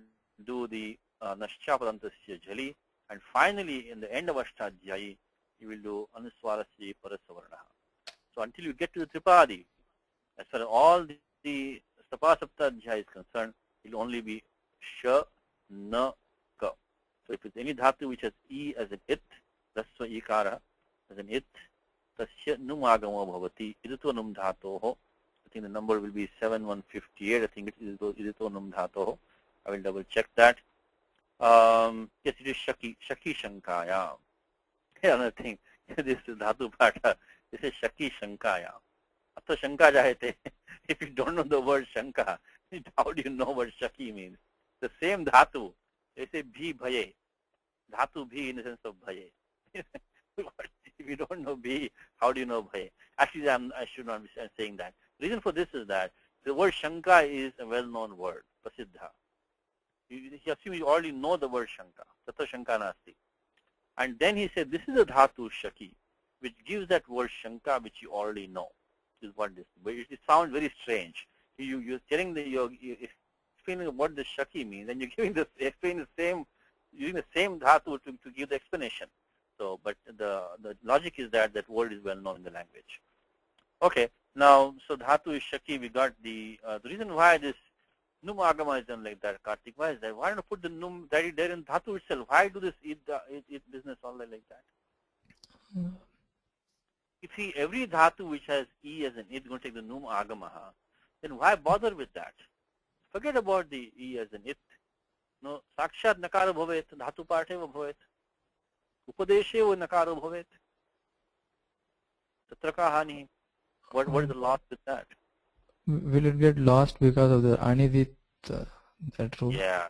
do the naschapadantasya jali, and finally in the end of ashtadhyayi you will do anuswarasya parasavarnaha. So until you get to the tripadi, as far as all the sapasaptadhyaya is concerned, it will only be sh, n, ka. So if it's any dhatu which has e as an it, rasva ikara as an it, tasya num agamo bhavati idito num dhatoho. I think the number will be 7158. I think it is idito num dhatoho. I will double check that. Yes, it is Shaki Shankaya. Another thing, this is Dhatu Pata. This is Shaki Shankaya. Atta Shanka jahete. If you don't know the word Shanka, how do you know what Shaki means? The same Dhatu. They say Bhi Bhaye. Dhatu Bhi in the sense of Bhaye. If you don't know Bhi, how do you know Bhaye? Actually, I should not be saying that. The reason for this is that the word Shanka is a well-known word, Prasiddha. You assume you already know the word Shanka. Tata Shanka Nasti. And then he said, this is a Dhatu Shaki, which gives that word Shanka, which you already know. Is what this. But it sounds very strange. You're telling you're explaining what the Shaki means, and you're giving using the same Dhatu to give the explanation. So, but the logic is that word is well known in the language. Okay. Now, so Dhatu is Shaki. We got the reason why this Num Agama is done like that, Karthik. Why is that? Why not put the Num there in Dhatu itself? Why do this eat business all like that? If every Dhatu which has E as an it is going to take the Num Agamaha, then why bother with that? Forget about the E as an it. No, Sakshat Nakara Bhavet, Dhatu Parteva Bhavet, Upadeshevo Nakara Bhavet, Tatraka Hani. What is the loss with that? Will it get lost because of the anidit, that rule? Yeah,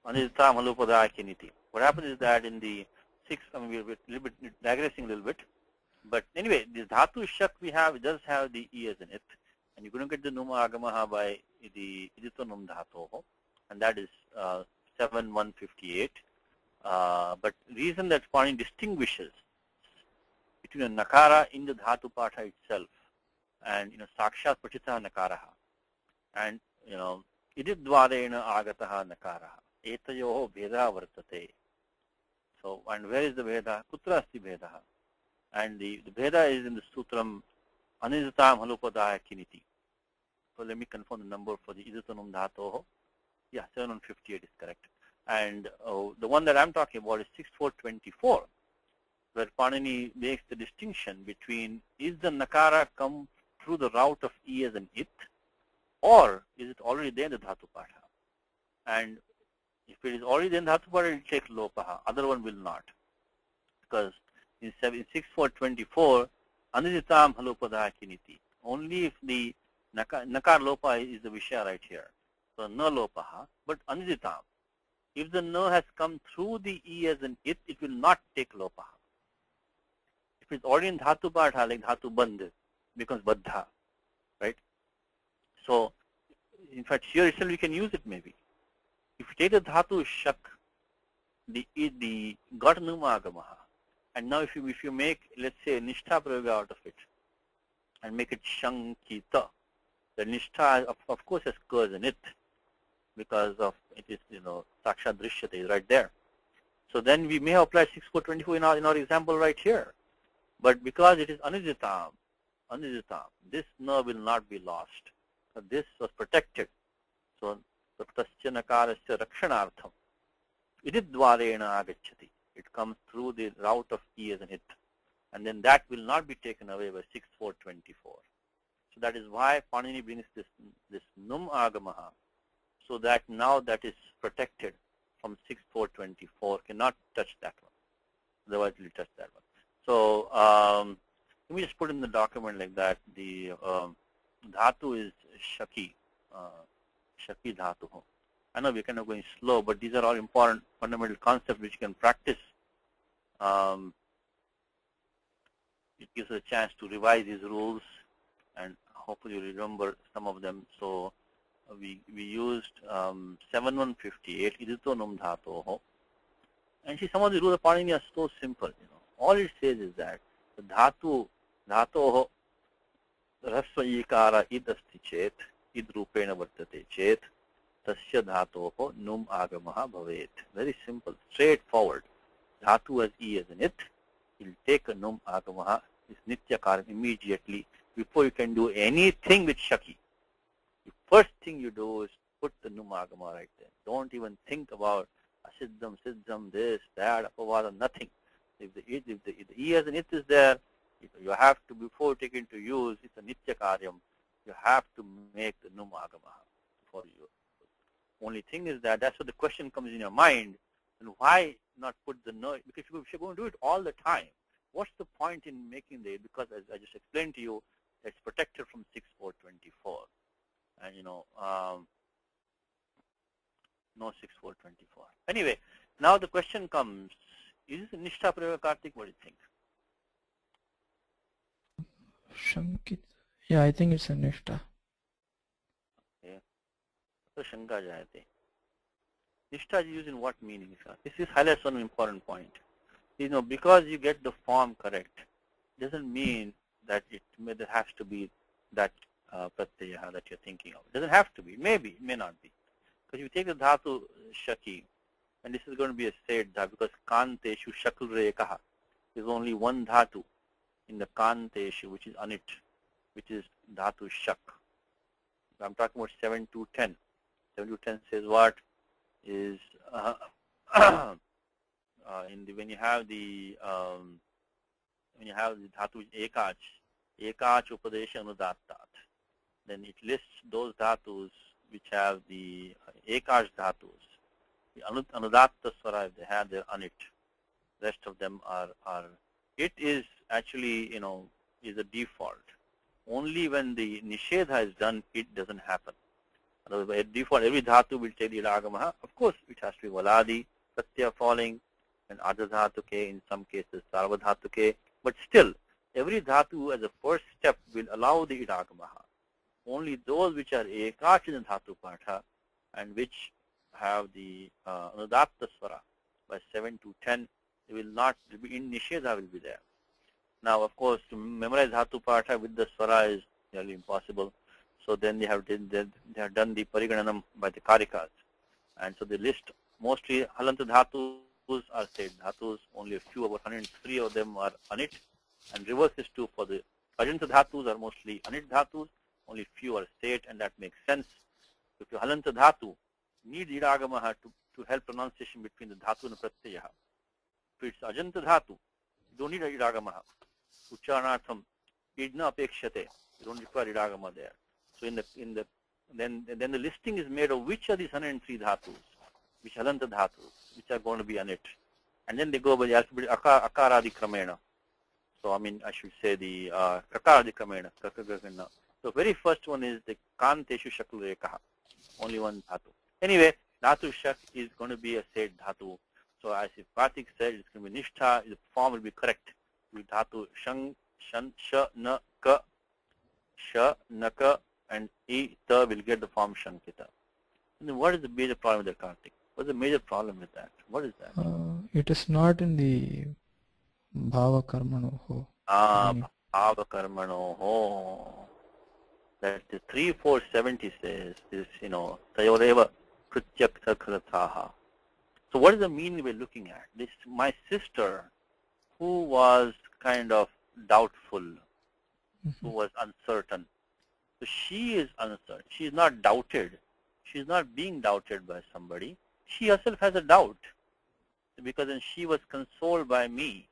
Anidita Malupada Kiniti. What happens is that in the sixth, we're a little bit digressing a little bit. But anyway, this Dhatu Shak we have, it does have the E as in it. And you're going to get the Numa Agamaha by the Idito Num Dhatoho. And that is 7158. But reason that Pani distinguishes between a Nakara in the Dhatu Patha itself and Sakshat Pachita Nakaraha and Ididvarena Agataha Nakaraha Etayoho Veda Vartate. So, and where is the Veda? Kutra asti Vedaha? And the Veda is in the Sutram Anidatam Halupadaya Kiniti. So let me confirm the number for the Idatanum Dhatoho. Yeah, 7158 is correct. And the one that I'm talking about is 6424, where Panini makes the distinction between is the Nakara come through the route of E as an it, or is it already there in the Dhatu Patha? And if it is already there in the Dhatu Patha, it will take Lopaha, other one will not. Because in 6424, Aniditam Halopadha Kiniti. Only if the Nakar Lopa is the Vishya right here. So no Lopaha, but Aniditam. If the no has come through the E as an it, it will not take Lopaha. If it's already in Dhatu Patha, like Dhatu Bandh, becomes Baddha, right? So, in fact, here itself we can use it maybe. take the dhatu shak, the got numagamaha. And now if you make, let's say, nishtha prayoga out of it and make it shankita, the nishtha of course has kurs in it because of it is, sakshat drishyate is right there. So then we may apply 6424 in our example right here. But because it is aniditam, this na will not be lost. So this was protected. So tasya nakarasya rakshanartham ididvarena agacchati. It comes through the route of E as an it. And then that will not be taken away by 6424. So that is why Panini brings this num agamaha, so that now that is protected from 6424, cannot touch that one. Otherwise it will touch that one. So let me just put in the document like that. The dhatu is shaki, shaki dhatu. I know we're kind of going slow, but these are all important fundamental concepts which you can practice. It gives us a chance to revise these rules, and hopefully you remember some of them. So we used 7158 idito num dhatoho, and see, some of the rules of Panini are so simple. All it says is that the dhatoho rasva ikara id asti chet id rupena vartate chet tasya dhatoho num agamaha bhavet. Very simple, straightforward. Dhatu has E as in it. You'll take a num agamaha, is nitya karan immediately before you can do anything with shaki. The first thing you do is put the num agama right there. Don't even think about asiddham, siddham, this, that, apavada, nothing. If the E as an it is there, you have to, before you take it into use, it's a nitya karyam, you have to make the num agama for you. Only thing is that's what the question comes in your mind, and why not put the no? Because if you're going to do it all the time, what's the point in making the, because as I just explained to you, it's protected from 6424. And no 6424. Anyway, now the question comes, is this a nishtha prayoga, Karthik? What do you think? Shankit. Yeah, I think it's a nishtha. Okay. So shanka jayate. Nishtha is used in what meaning, sir? This highlights one important point. Because you get the form correct, doesn't mean that there has to be that pratyaya that you're thinking of. It doesn't have to be. Maybe, it may not be. Because if you take the dhatu shaki, and this is going to be a said dhatu, because kanteshu shakl rekaha, there's only one dhatu in the kanteshu, which is anit, which is dhatu shak. I'm talking about 7 to 10. 7 to 10 says what? Is when you have the dhatu ekach upadesha anudattat, then it lists those dhatus which have the ekach dhatus. The anudatta swara, if they have, they're anit. Rest of them are. It is actually, is a default. Only when the nishedha is done, it doesn't happen. By default, every dhatu will take the idagamaha. Of course, it has to be valadi, pratyaya falling, and adha dhatuke, in some cases sarva dhatuke. But still, every dhatu as a first step will allow the idagamaha. Only those which are ekach in the dhatu patha and which have the anudatta swara by 7 to 10, they will not, in nishedha will be there. Now, of course, to memorize dhatu patha with the swara is nearly impossible. So then they have done the parigananam by the karikas. And so they list mostly halanta dhatus are said dhatus, only a few, about 103 of them are anit. And reverse is true for the ajanta dhatus are mostly anit dhatus, only few are said, and that makes sense. If your halanta dhatu needs idagamaha to help pronunciation between the dhatu and the pratyaya. If it's ajanta dhatu, you don't need idagamaha. Ucharanatham idna apekshate, you don't require idagama there. So then the listing is made of which are these 103 dhatus, which halanta dhatus, which are going to be anit. And then they go by the alphabet akaradi kramena. So I should say the kakaradi kramena. So very first one is the kanteshu shaklu rekaha, only one dhatu. Anyway, dhatu shak is going to be a said dhatu. So as if Karthik said, it's going to be nishtha, the form will be correct. With dhatu shang, shan, sha, na, ka, and e, ta will get the form shankita. And then what is the major problem with the Karthik? What's the major problem with that? What is that? It is not in the bhava karmanoho. Bhava karmanoho. That the 3-4-70 says is, tayoreva krityakta krathaha. So what is the meaning we're looking at? This, my sister, who was kind of doubtful, who was uncertain. So she is uncertain. She is not doubted. She is not being doubted by somebody. She herself has a doubt, because then she was consoled by me,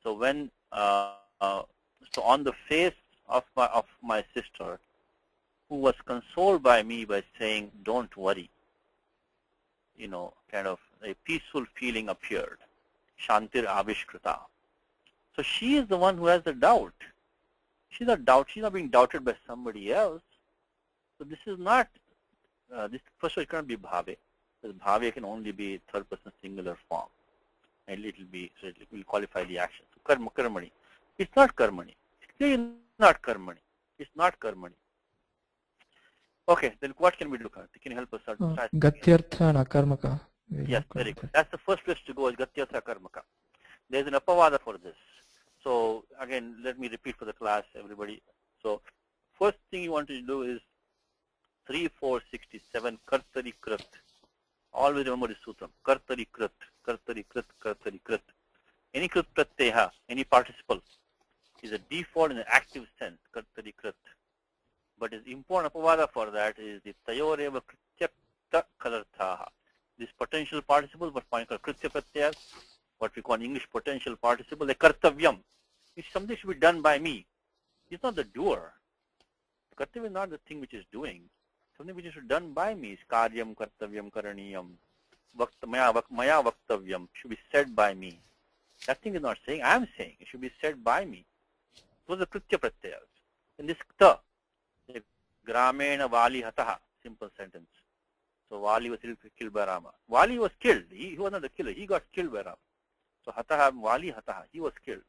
So when so on the face of my sister, who was consoled by me by saying, "Don't worry," kind of a peaceful feeling appeared. Shantir avishkrita. So she is the one who has the doubt. She's not being doubted by somebody else. So this is not, this first of all, it cannot be bhave. Because bhave can only be third person singular form. And it will qualify the action. So karmani. It's not karmani. It's clearly not karmani. It's not karmani. Okay, then what can we look at? Can you help us out? Gatyartha and akarmaka. Yes, very good. That's the first place to go, is gatyartha karmaka. There's an apavada for this. So again, let me repeat for the class, everybody. So first thing you want to do is 3-4-67 kartari krit. Always remember this sutram. Kartari krit, kartari krit, kartari krit. Any krit pratyaha, any participle, is a default in the active sense, kartari krit. But is important apavada for that is the tayoreva krityakta kalarthaha. This potential participle, what we call kritya pratyas, what we call in English potential participle, the kartavyam. It's something should be done by me. It's not the doer. Kartavya is not the thing which is doing. Something which is done by me is karyam, kartavyam, karaniyam. Maya vaktavyam should be said by me. That thing is not saying, I am saying. It should be said by me. Those are kritya pratyas. In this kta, gramena vali hataha, simple sentence. So Vali was killed by Rama. Vali was killed. He was not the killer. He got killed by Rama. So hataha, Vali hataha, he was killed.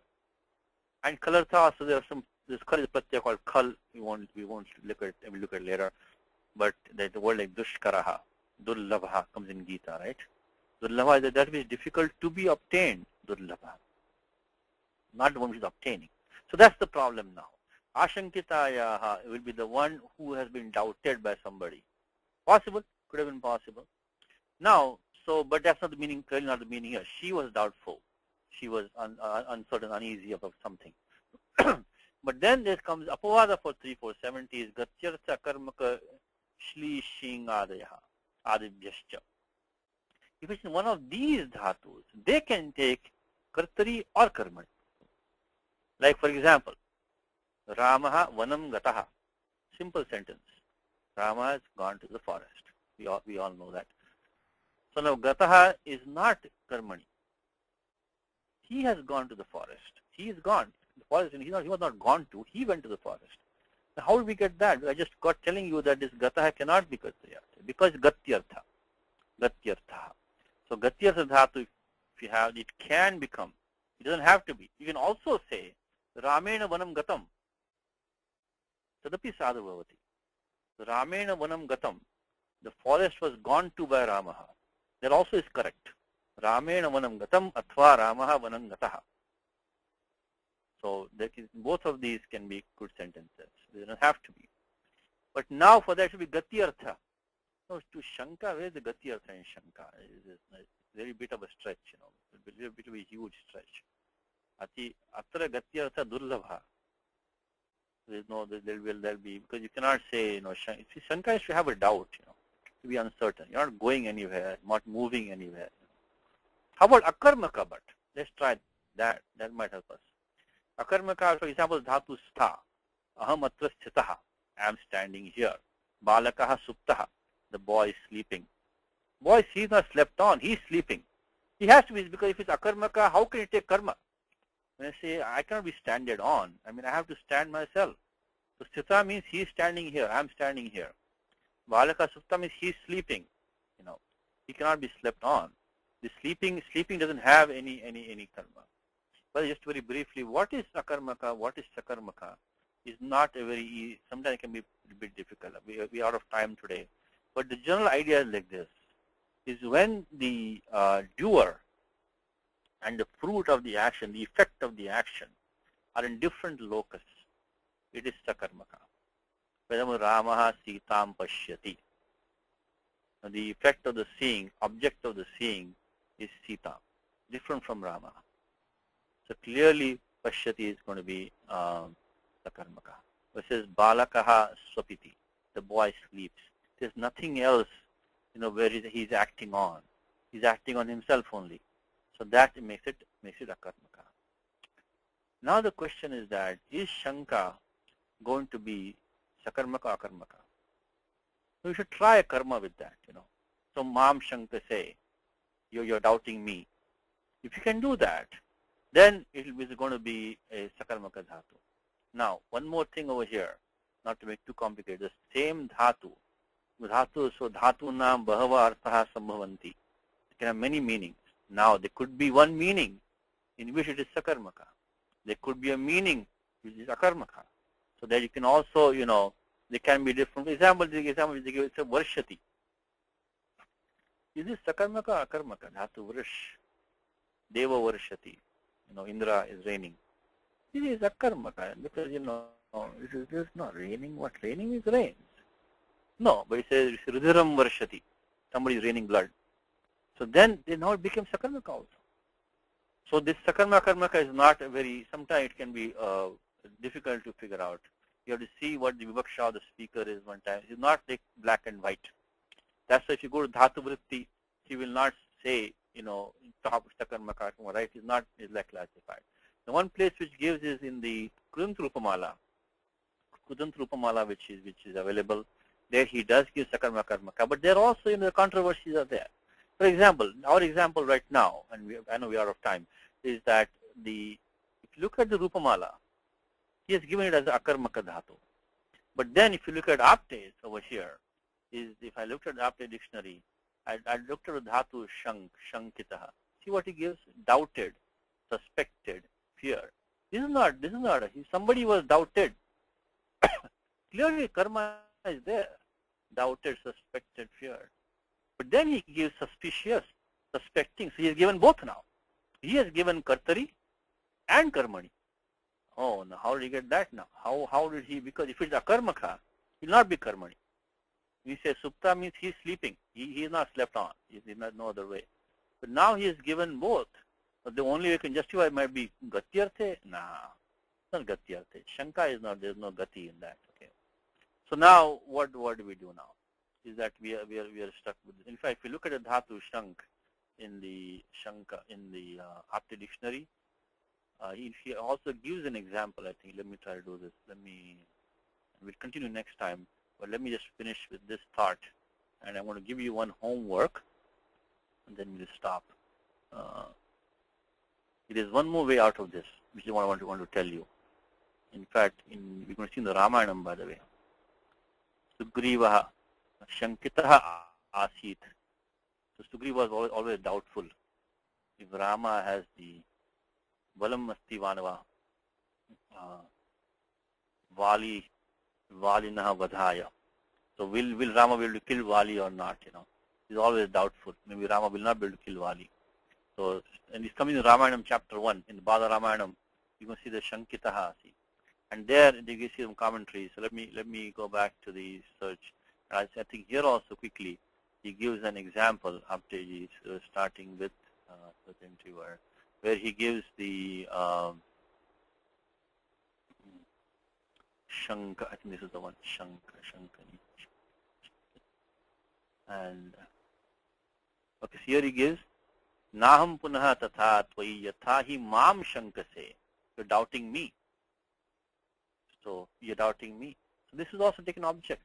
And kalartha, so there are some, this kal is pratyaya called kal. We won't look at it, we'll look at it later. But there's a word like dushkaraha, durlabha comes in Gita, right? Durlabha is that which is difficult to be obtained, durlabha. Not the one which is obtaining. So that's the problem now. Ashankitayaha will be the one who has been doubted by somebody. Possible, could have been possible. Now, so, but that's not the meaning, clearly not the meaning here. She was doubtful. She was uncertain, uneasy about something. But then there comes apavada for 3-4-70 is gatyartha karmaka shlishing adayaha, adibhyascha. If it's in one of these dhatus, they can take kartari or karmani. Like for example, Ramaha vanam gataha. Simple sentence. Rama has gone to the forest. We all know that. So now gataha is not karmani. He has gone to the forest. He is gone. The forest, he was not gone to. He went to the forest. Now how do we get that? I just got telling you that this gataha cannot be kartayartha because gatyartha. Gatyartha. So gatyartha dhatu, if you have, it can become. It doesn't have to be. You can also say Ramena vanam gatam. Tadapi sadhu bhavati. Ramena vanam gatam. The forest was gone to by Ramaha. That also is correct. Ramena vanam gatam athva Ramaha vanam gataha. So both of these can be good sentences. They don't have to be. But now for that should be gatyartha. No, to Shanka, where is the gatyartha in Shanka? It's a very bit of a stretch, a bit of a huge stretch. Atra gatyartha durlabha. There'll be, because you cannot say, Shanka is to have a doubt, to be uncertain. You're not going anywhere, not moving anywhere. How about akarmaka but? Let's try that. That might help us. Akarmaka, for example, dhatu stha. Aham atra sthitaha. I am standing here. Balakaha suptaha. The boy is sleeping. Boy, he's not slept on. He's sleeping. He has to be, because if it's akarmaka, how can he take karma? When I say, I cannot be standed on, I have to stand myself. So sthita means he's standing here. I'm standing here. Balaka supta means he's sleeping. He cannot be slept on. The sleeping doesn't have any karma. But just very briefly, what is akarmaka, what is sakarmaka is not a very easy, sometimes it can be a bit difficult. We are out of time today. But the general idea is like this. is when the doer and the fruit of the action, the effect of the action, are in different locus. It is sakarmaka. Vedam Ramaha Sitam Pashyati. The effect of the seeing, object of the seeing is Sita, different from Rama. So clearly Pashyati is going to be sakarmaka. Versus Balakaha Swapiti, the boy sleeps. There's nothing else, where he's acting on. He's acting on himself only. So that makes it akarmaka. Now the question is that, is Shanka going to be sakarmaka or akarmaka? So you should try a karma with that, So Mam Shanka say, you're doubting me. If you can do that, then it is going to be a sakarmaka dhatu. Now, one more thing over here, not to make too complicated, the same dhatu, so dhatu nam bahava arthaha sambhavanti. It can have many meanings. Now, there could be one meaning in which it is sakarmaka. There could be a meaning which is akarmaka. So that you can also, there can be different. The example they give is a varshati. Is this sakarmaka or akarmaka? Dhatu vrish. Deva varshati. Indra is raining. It is akarmaka because, it is not raining. What raining is rains. No, but it says rudiram varshati. Somebody is raining blood. So then now it becomes sakarmaka also. So this sakarmaka is not a very, sometimes it can be difficult to figure out. You have to see what the vivaksha of the speaker is one time. It's not like black and white. That's why if you go to dhatu vritti, he will not say, top sakarmaka, right? It's not, it's like classified. The one place which gives is in the Kudant Rupamala, which is available. There he does give sakarmaka, but there also, the controversies are there. For example, our example right now, and I know we are out of time, is that if you look at the Rupamala, he has given it as akarmaka dhatu. But then if you look at aptes over here, if I looked at the apte dictionary, I looked at the dhatu shankitaha. See what he gives? Doubted, suspected, fear. This is not, somebody was doubted. Clearly karma is there. Doubted, suspected, fear. But then he gives suspicious, suspecting. So he has given both now. He has given kartari and karmani. Oh, now how did he get that now? How did he? Because if it's akarmaka, he will not be karmani. We say supta means he is sleeping. He is not slept on. He is not no other way. But now he has given both. But the only way you can justify might be gatyarthe. Nah, it's not gatyarthe. Shanka is not. There is no gati in that. Okay. So now what do we do now? Is that we are stuck with this. In fact, if you look at the dhatu shank in the shanka in the apte dictionary, he also gives an example. I think. Let me try to do this. We'll continue next time. But let me just finish with this thought, and I'm going to give you one homework, and then we'll stop. It is one more way out of this, which is what I want to tell you. In fact, we're going to see in the Ramayanam, by the way. Sugrivaha shankitaha asit. So Sugriva was always doubtful. If Rama has the balam asti vanava, Valinaha vadhaya. So will Rama be able to kill Vali or not? He's always doubtful. Maybe Rama will not be able to kill Vali. So, and it's coming in Ramayana chapter 1, in the Bada Ramayana, you can see the Shankitaha. And there they give some commentaries. So let me go back to the search. I think here also quickly he gives an example after he's starting with the interviewer, where he gives the Shanka. I think this is the one. Shankani. And okay, so here he gives Naham punaha tatha tvai yathahi mam shankase. You're doubting me. So you're doubting me. So this is also taken object.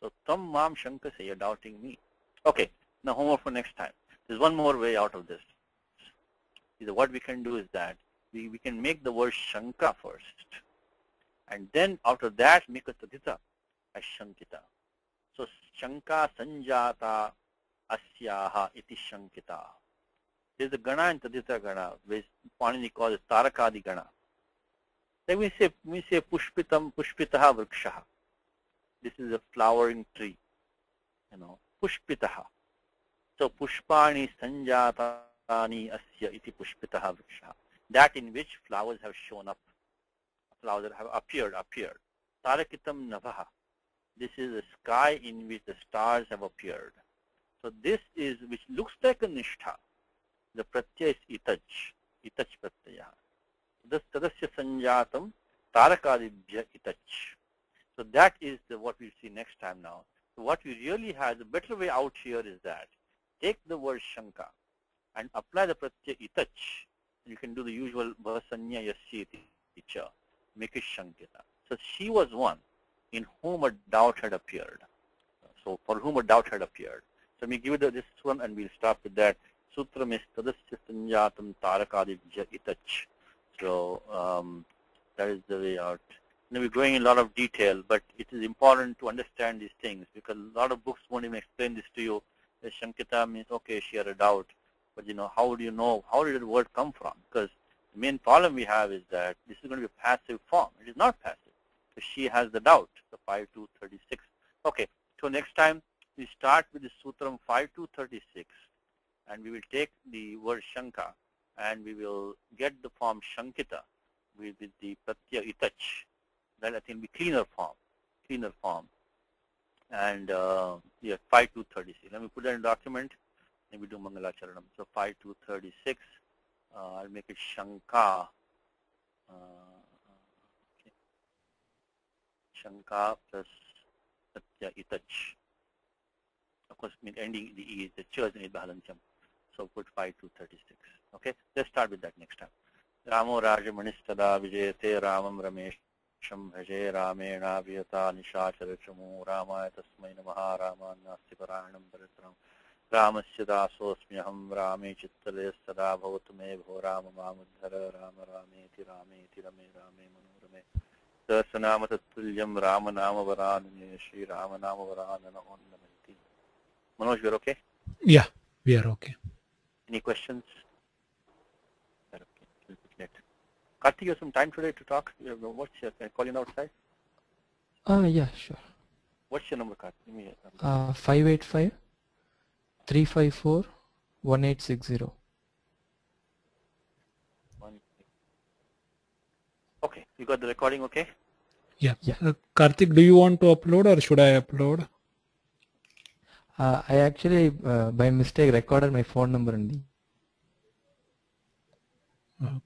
So tam mam shankase, you're doubting me. Okay, now homework for next time. There's one more way out of this. What we can do is that we can make the word shanka first. And then out of that make a tadita as shankita. So shanka sanjata asyaha iti shankita. There's a gana and tadita gana, which Panini calls tarakadi gana. Then we say pushpitam pushpitaha vrikshaha. This is a flowering tree. Pushpitaha. So pushpani sanjatani asya iti pushpitaha vriksha. That in which flowers have shown up, flowers that have appeared. Tarakitam navaha. This is the sky in which the stars have appeared. So this is, which looks like a nishtha. The pratyaya is itach pratyaya. This tadasya sanjatam tarakadibhya itach. So that is what we'll see next time now. So what we really have, the better way out here is that take the word shanka and apply the pratyaya itach. You can do the usual bhasanya yasyiti cha. Make it shankita. So she was one in whom a doubt had appeared. So for whom a doubt had appeared. So we give you this one and we'll stop with that. Sutram is tadasya sanjatam tarakadibhya itach. So that is the way out. We're going in a lot of detail, but it is important to understand these things because a lot of books won't even explain this to you. The Shankita means, okay, she had a doubt, but how do you know, how did the word come from? Because the main problem we have is that this is going to be a passive form. It is not passive. So she has the doubt, the 5236. Okay, so next time we start with the Sutram 5236 and we will take the word Shanka and we will get the form Shankita with the Pratyaya Itach. That I think will be cleaner form. And yeah, 5236. Let me put that in document and we do Mangala Charanam. So 5236, I'll make it Shanka. Okay. Shanka plus Satya Itach. Of course, ending the E is the church in Balancham. So put 5236. Okay, let's start with that next time. Ramo Rajamanistada Vijayate Ramam Ramesh. Bhaje Ramena Vyata Nishacharachamu Ramaya Tasmai Namaha Ramanasti Paranam Paritram Ramasya Dasosmyaham Rame Chittale Sada Bhavatume Bho Rama Mamadhara Rama Rameti Rameti Rame Rame Manurame Dasanama Tatulyam Rama Nama Varanane Shri Rama Nama Varanana Onnamanti. Manoj, we're okay? Yeah, we are okay. Any questions? Okay. Karthik, you have some time today to talk. What's your, can I call you outside? Yeah, sure. What's your number, Karthik? Give me a number. 585 354 1860. Okay, you got the recording okay? Yeah. Yeah. Karthik, do you want to upload or should I upload? I actually by mistake recorded my phone number only. Okay.